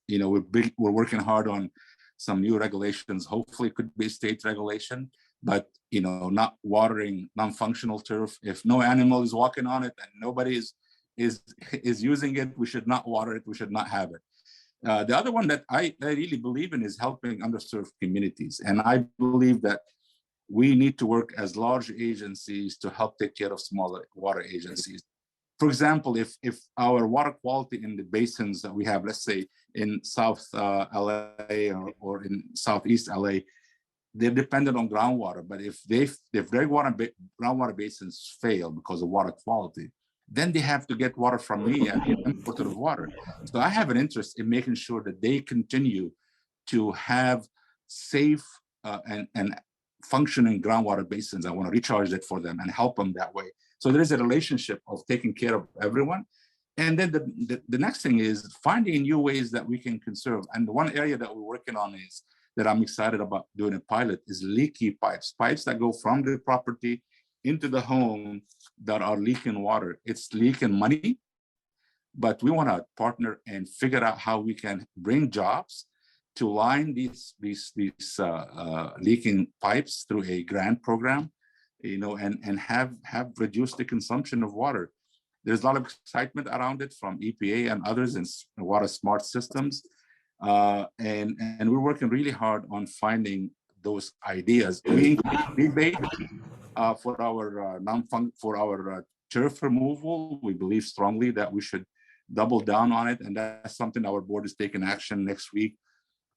we're working hard on some new regulations. Hopefully it could be state regulation, but, not watering non-functional turf. If no animal is walking on it and nobody is using it, we should not water it. We should not have it. The other one that I really believe in is helping underserved communities. And I believe that we need to work as large agencies to help take care of smaller water agencies. For example, if our water quality in the basins that we have, let's say in South LA or in Southeast LA, they're dependent on groundwater. But if their groundwater basins fail because of water quality, then they have to get water from me and imported water. So I have an interest in making sure that they continue to have safe and functioning groundwater basins. I want to recharge it for them and help them that way. So there is a relationship of taking care of everyone. And then the next thing is finding new ways that we can conserve. And the one area that we're working on is that I'm excited about doing a pilot is leaky pipes, pipes that go from the property into the home that are leaking water. It's leaking money, but we want to partner and figure out how we can bring jobs to line these leaking pipes through a grant program, and have reduced the consumption of water. There's a lot of excitement around it from EPA and others in water smart systems. And we're working really hard on finding those ideas. We increased rebate for our turf removal. We believe strongly that we should double down on it, and that's something our board is taking action next week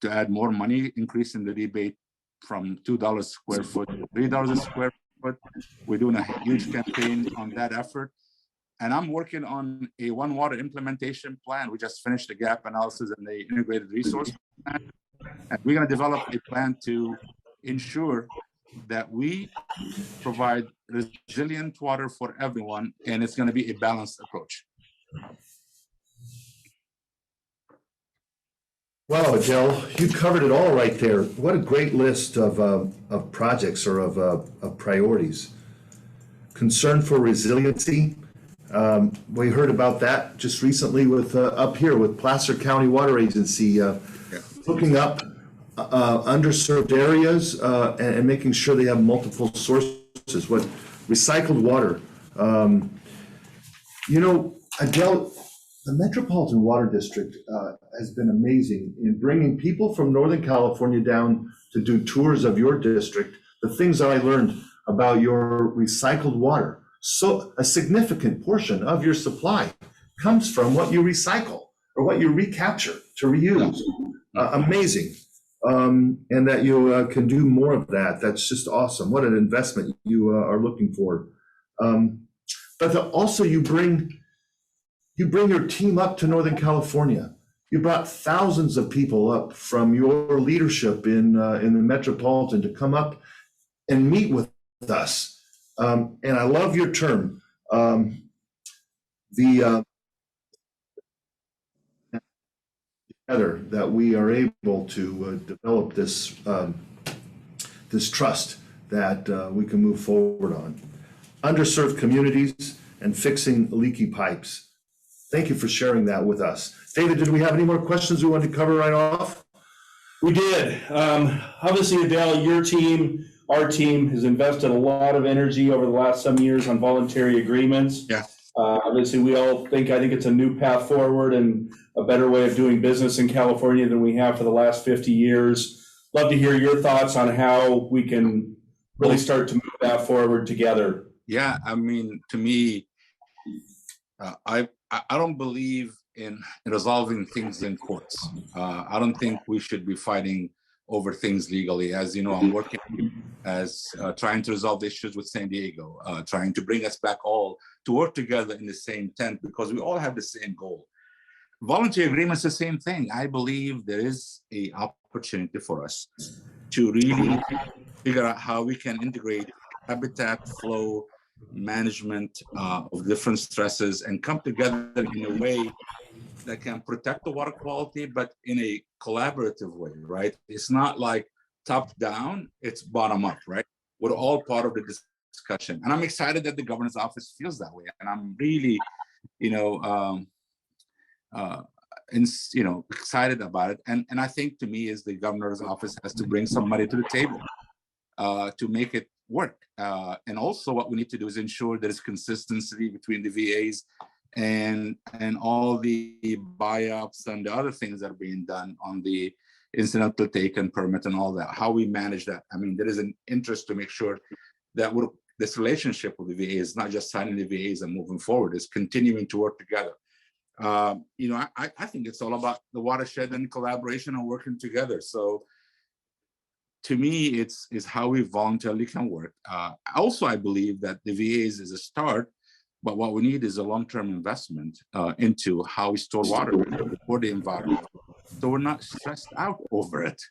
to add more money, increasing the rebate from $2 a square foot to $3 a square foot. We're doing a huge campaign on that effort. And I'm working on a One Water implementation plan. We just finished the gap analysis and the integrated resource plan. And we're going to develop a plan to ensure that we provide resilient water for everyone, and it's going to be a balanced approach. Wow, Adele, you covered it all right there. What a great list of projects or of priorities. Concern for resiliency. We heard about that just recently with up here with Placer County Water Agency, hooking up underserved areas and making sure they have multiple sources. What recycled water. Adele, the Metropolitan Water District has been amazing in bringing people from Northern California down to do tours of your district. The things that I learned about your recycled water. So a significant portion of your supply comes from what you recycle or what you recapture to reuse. Amazing. And that you can do more of that. That's just awesome. What an investment you are looking for. But also you bring your team up to Northern California. You brought thousands of people up from your leadership in the Metropolitan to come up and meet with us. And I love your term, together that we are able to develop this this trust that we can move forward on. Underserved communities and fixing leaky pipes. Thank you for sharing that with us. David, did we have any more questions we wanted to cover right off? We did. Obviously, Adele, your team, our team has invested a lot of energy over the last some years on voluntary agreements. Yeah. Obviously, I think it's a new path forward and a better way of doing business in California than we have for the last 50 years. Love to hear your thoughts on how we can really start to move that forward together. Yeah, I mean, to me, I don't believe in resolving things in courts. I don't think we should be fighting over things legally. As you know, I'm working as trying to resolve the issues with San Diego, trying to bring us back all to work together in the same tent because we all have the same goal. Voluntary agreements, the same thing. I believe there is an opportunity for us to really figure out how we can integrate habitat flow management of different stresses and come together in a way that can protect the water quality, but in a collaborative way, right? It's not like top down, it's bottom up, right? We're all part of the discussion. And I'm excited that the governor's office feels that way. And I'm really, excited about it. And I think to me is the governor's office has to bring some money to the table to make it work. And also what we need to do is ensure there is consistency between the VAs and all the buy-ups and the other things that are being done on the incidental take and permit and all that, how we manage that. I mean, there is an interest to make sure that this relationship with the VA is not just signing the VAs and moving forward, it's continuing to work together. I think it's all about the watershed and collaboration and working together. So to me, it's how we voluntarily can work. Also, I believe that the VAs is a start, but what we need is a long-term investment into how we store water for the environment. So we're not stressed out over it.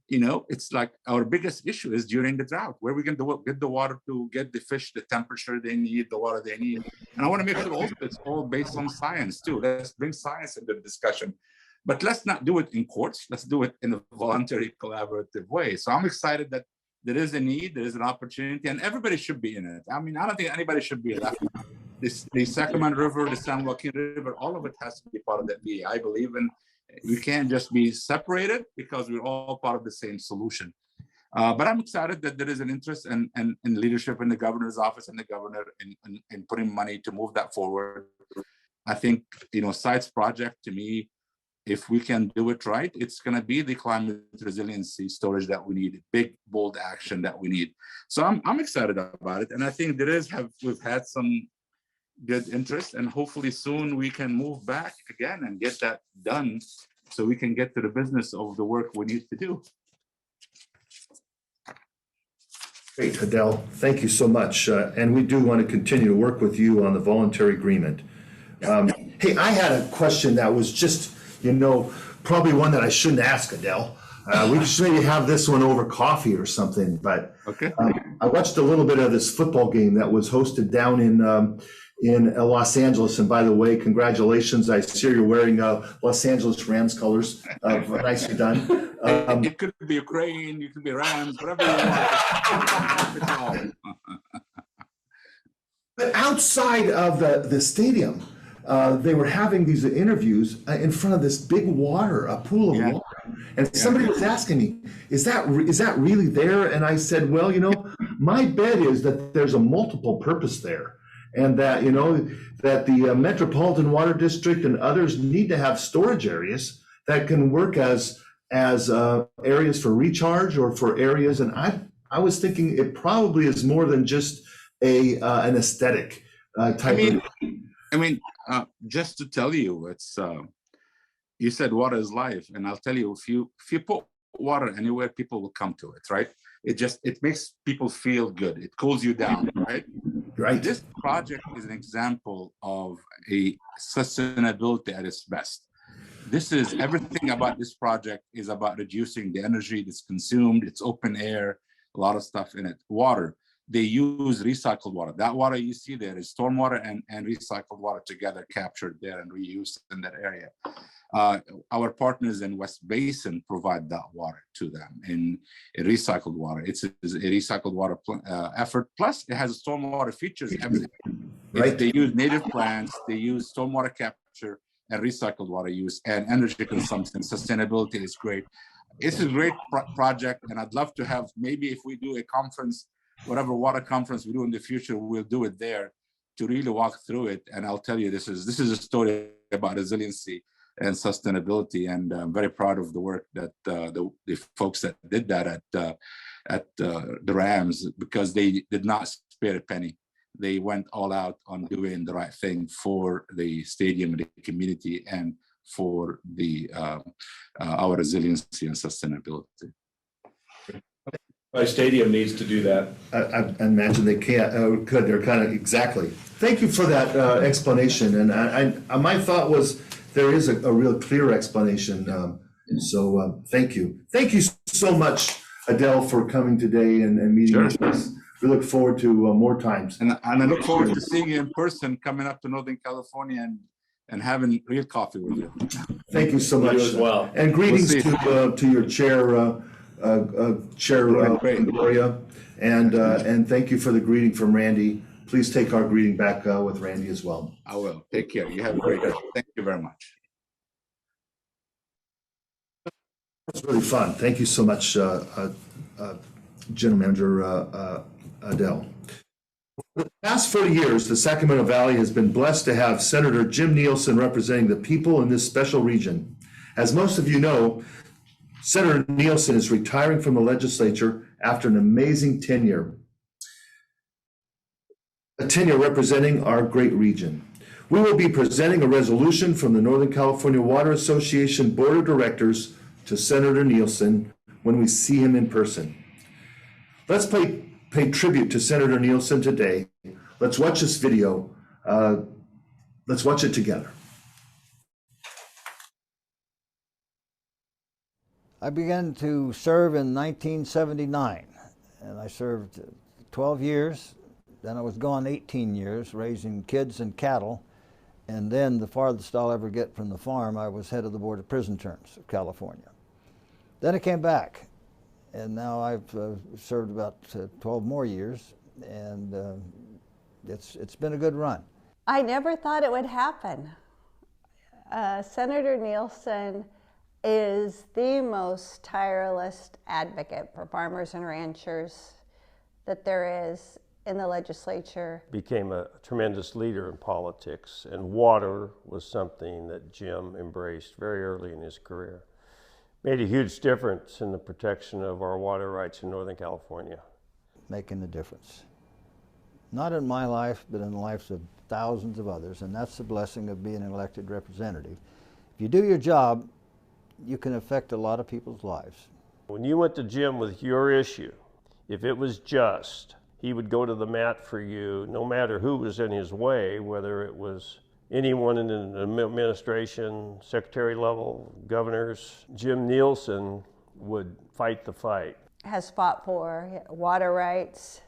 It's like our biggest issue is during the drought, where we can get the water to get the fish the temperature they need, the water they need. And I want to make sure also it's all based on science too. Let's bring science into the discussion. But let's not do it in courts. Let's do it in a voluntary, collaborative way. So I'm excited that there is a need, there is an opportunity, and everybody should be in it. I mean, I don't think anybody should be left. The Sacramento River, the San Joaquin River, all of it has to be part of that VA. I believe in, we can't just be separated because we're all part of the same solution. But I'm excited that there is an interest and leadership in the governor's office and the governor in putting money to move that forward. I think, SITE's project, to me, if we can do it right, it's going to be the climate resiliency storage that we need, big, bold action that we need. So I'm excited about it. And I think we've had some good interest, and hopefully soon we can move back again and get that done so we can get to the business of the work we need to do. Great, Adele, thank you so much. And we do want to continue to work with you on the voluntary agreement. Hey, I had a question that was just, probably one that I shouldn't ask, Adele. We should maybe have this one over coffee or something, but okay. I watched a little bit of this football game that was hosted down in Los Angeles. And by the way, congratulations. I see you're wearing Los Angeles Rams colors. Nicely done. It could be Ukraine, it could be Rams, whatever you want. But outside of the stadium, they were having these interviews in front of this big a pool of water. And somebody was asking me, is that really there? And I said, well, my bet is that there's a multiple purpose there. And that, that the Metropolitan Water District and others need to have storage areas that can work as areas for recharge or for areas. And I was thinking it probably is more than just an aesthetic type of. Just to tell you, it's you said water is life, and I'll tell you, if you put water anywhere, people will come to it, right? It makes people feel good. It cools you down, right? Right. This project is an example of a sustainability at its best. Everything about this project is about reducing the energy that's consumed. It's open air, a lot of stuff in it. Water. They use recycled water. That water you see there is stormwater and recycled water together, captured there and reused in that area. Our partners in West Basin provide that water to them in recycled water. It's a recycled water effort. Plus, it has stormwater features. Everything. Right. They use native plants. They use stormwater capture and recycled water use and energy consumption. Sustainability is great. It's a great project, and I'd love to have, maybe if we do a conference, whatever water conference we do in the future, we'll do it there to really walk through it. And I'll tell you, this is a story about resiliency and sustainability. And I'm very proud of the work that the folks that did that at the Rams, because they did not spare a penny. They went all out on doing the right thing for the stadium and the community and for our resiliency and sustainability. My stadium needs to do that. I imagine they can't. Could they're kind of exactly. Thank you for that explanation. And my thought was there is a real clear explanation. So thank you. Thank you so much, Adele, for coming today and meeting with us. We look forward to more times. And I look forward to seeing you in person, coming up to Northern California and having real coffee with you. Thank you so much. You as well. And greetings to your chair. Gloria, and thank you for the greeting from Randy. Please take our greeting back with Randy as well. I will. Take care. You have a great day. Thank you very much. It's really fun. Thank you so much, General Manager Adele. For the past 40 years, the Sacramento Valley has been blessed to have Senator Jim Nielsen representing the people in this special region. As most of you know, Senator Nielsen is retiring from the legislature after an amazing tenure, a tenure representing our great region. We will be presenting a resolution from the Northern California Water Association Board of Directors to Senator Nielsen when we see him in person. Let's pay tribute to Senator Nielsen today. Let's watch this video. Let's watch it together. I began to serve in 1979, and I served 12 years. Then I was gone 18 years, raising kids and cattle. And then the farthest I'll ever get from the farm, I was head of the Board of Prison Terms of California. Then I came back, and now I've served about 12 more years, and it's been a good run. I never thought it would happen. Senator Nielsen is the most tireless advocate for farmers and ranchers that there is in the legislature. Became a tremendous leader in politics, and water was something that Jim embraced very early in his career. Made a huge difference in the protection of our water rights in Northern California. Making a difference. Not in my life, but in the lives of thousands of others, and that's the blessing of being an elected representative. If you do your job, you can affect a lot of people's lives. When you went to Jim with your issue, if it was just, he would go to the mat for you, no matter who was in his way, whether it was anyone in the administration, secretary level, governors. Jim Nielsen would fight the fight. Has fought for water rights,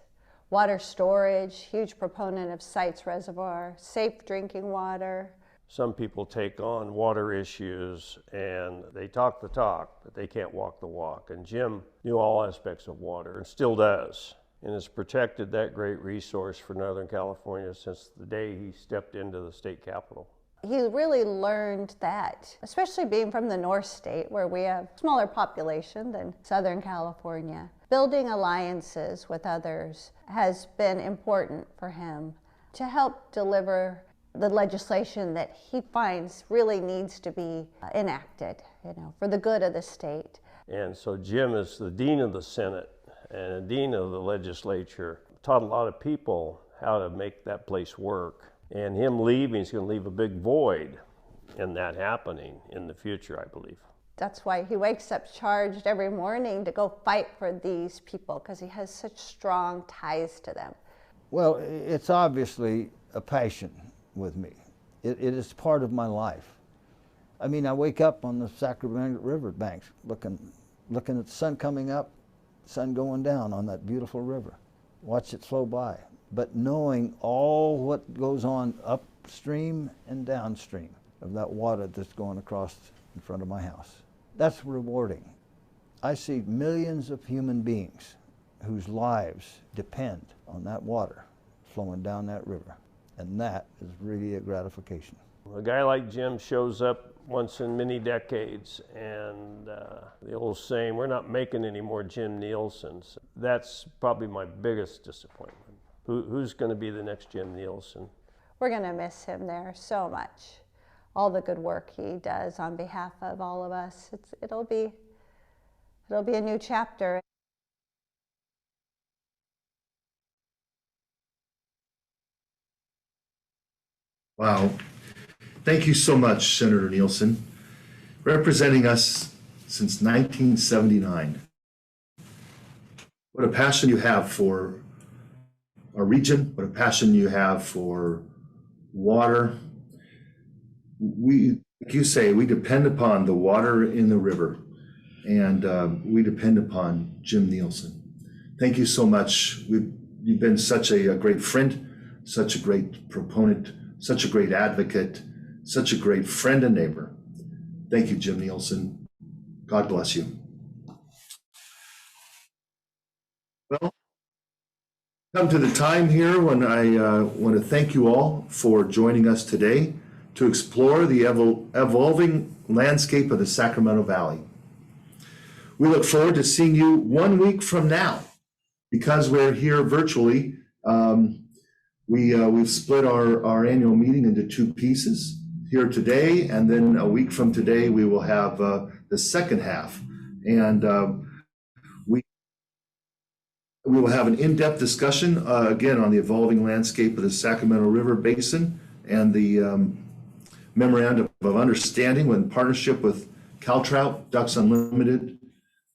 water storage, huge proponent of Sites Reservoir, safe drinking water. Some people take on water issues and they talk the talk, but they can't walk the walk. And Jim knew all aspects of water and still does, and has protected that great resource for Northern California since the day he stepped into the state capitol. He really learned that, especially being from the North State, where we have a smaller population than Southern California. Building alliances with others has been important for him to help deliver the legislation that he finds really needs to be enacted, for the good of the state. And so Jim is the dean of the Senate and a dean of the legislature. Taught a lot of people how to make that place work. And him leaving is going to leave a big void in that happening in the future, I believe. That's why he wakes up charged every morning to go fight for these people, because he has such strong ties to them. Well, it's obviously a passion with me. It is part of my life. I mean, I wake up on the Sacramento River banks looking at the sun coming up, sun going down on that beautiful river. Watch it flow by. But knowing all what goes on upstream and downstream of that water that's going across in front of my house, that's rewarding. I see millions of human beings whose lives depend on that water flowing down that river, and that is really a gratification. A guy like Jim shows up once in many decades, and the old saying, we're not making any more Jim Nielsens. That's probably my biggest disappointment. Who's going to be the next Jim Nielsen? We're going to miss him there so much. All the good work he does on behalf of all of us. It'll be a new chapter. Wow. Thank you so much, Senator Nielsen, representing us since 1979. What a passion you have for our region, what a passion you have for water. We, like you say, we depend upon the water in the river, and we depend upon Jim Nielsen. Thank you so much. You've been such a great friend, such a great proponent, such a great advocate, such a great friend and neighbor. Thank you, Jim Nielsen. God bless you. Well, come to the time here when I want to thank you all for joining us today to explore the evolving landscape of the Sacramento Valley. We look forward to seeing you 1 week from now. Because we're here virtually, we've split our annual meeting into two pieces. Here today, and then a week from today, we will have the second half. And we will have an in-depth discussion, again, on the evolving landscape of the Sacramento River Basin and the Memorandum of Understanding in partnership with Caltrout, Ducks Unlimited,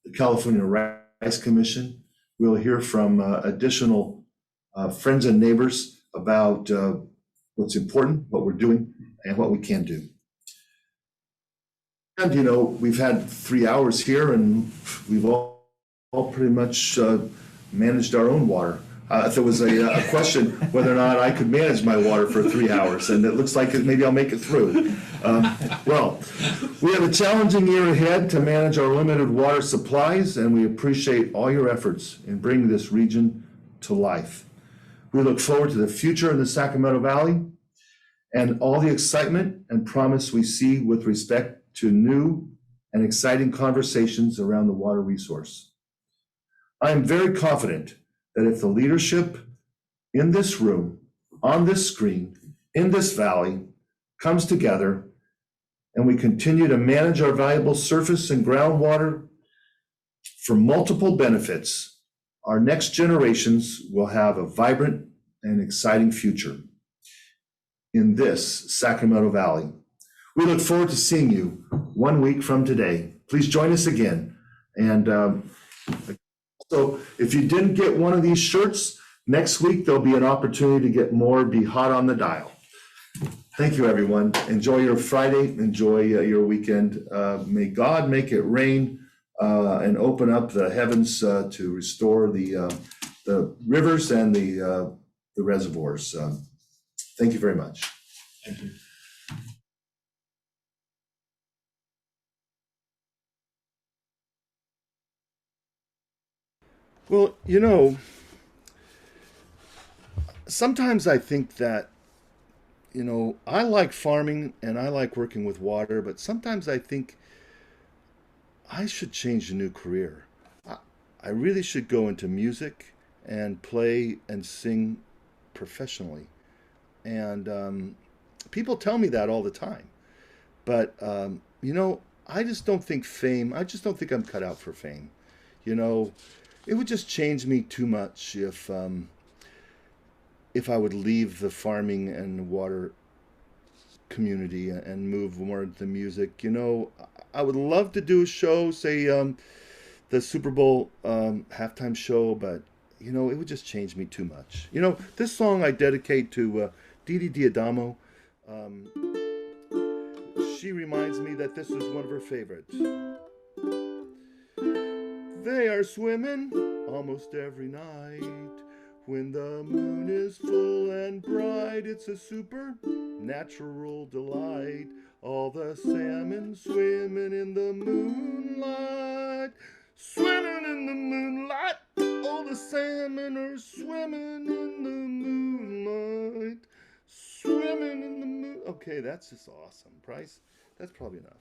the California Rice Commission. We'll hear from additional friends and neighbors about what's important, what we're doing, and what we can do. And we've had 3 hours here, and we've all pretty much managed our own water. if there was a question whether or not I could manage my water for 3 hours, and it looks like maybe I'll make it through. Well, we have a challenging year ahead to manage our limited water supplies, and we appreciate all your efforts in bringing this region to life. We look forward to the future in the Sacramento Valley and all the excitement and promise we see with respect to new and exciting conversations around the water resource. I am very confident that if the leadership in this room, on this screen, in this valley, comes together and we continue to manage our valuable surface and groundwater for multiple benefits, our next generations will have a vibrant and exciting future in this Sacramento Valley. We look forward to seeing you 1 week from today. Please join us again. And so if you didn't get one of these shirts, next week there'll be an opportunity to get more. Be hot on the dial. Thank you, everyone. Enjoy your Friday. Enjoy your weekend. May God make it rain and open up the heavens to restore the rivers and the reservoirs. Thank you very much. Thank you. Well, you know, sometimes I think that, you know, I like farming and I like working with water, but sometimes I think I should change a new career. I really should go into music and play and sing professionally. And people tell me that all the time. But, you know, I just don't think I just don't think I'm cut out for fame. You know, it would just change me too much if I would leave the farming and water community and move more into music. You know, I would love to do a show, say the Super Bowl halftime show, but, you know, it would just change me too much. You know, this song I dedicate to Dee Dee Diadamo. She reminds me that this was one of her favorites. They are swimming almost every night. When the moon is full and bright, it's a supernatural delight. All the salmon swimming in the moonlight. Swimming in the moonlight. All the salmon are swimming in the moonlight. Swimming in the moon. Okay, that's just awesome. Price, that's probably enough.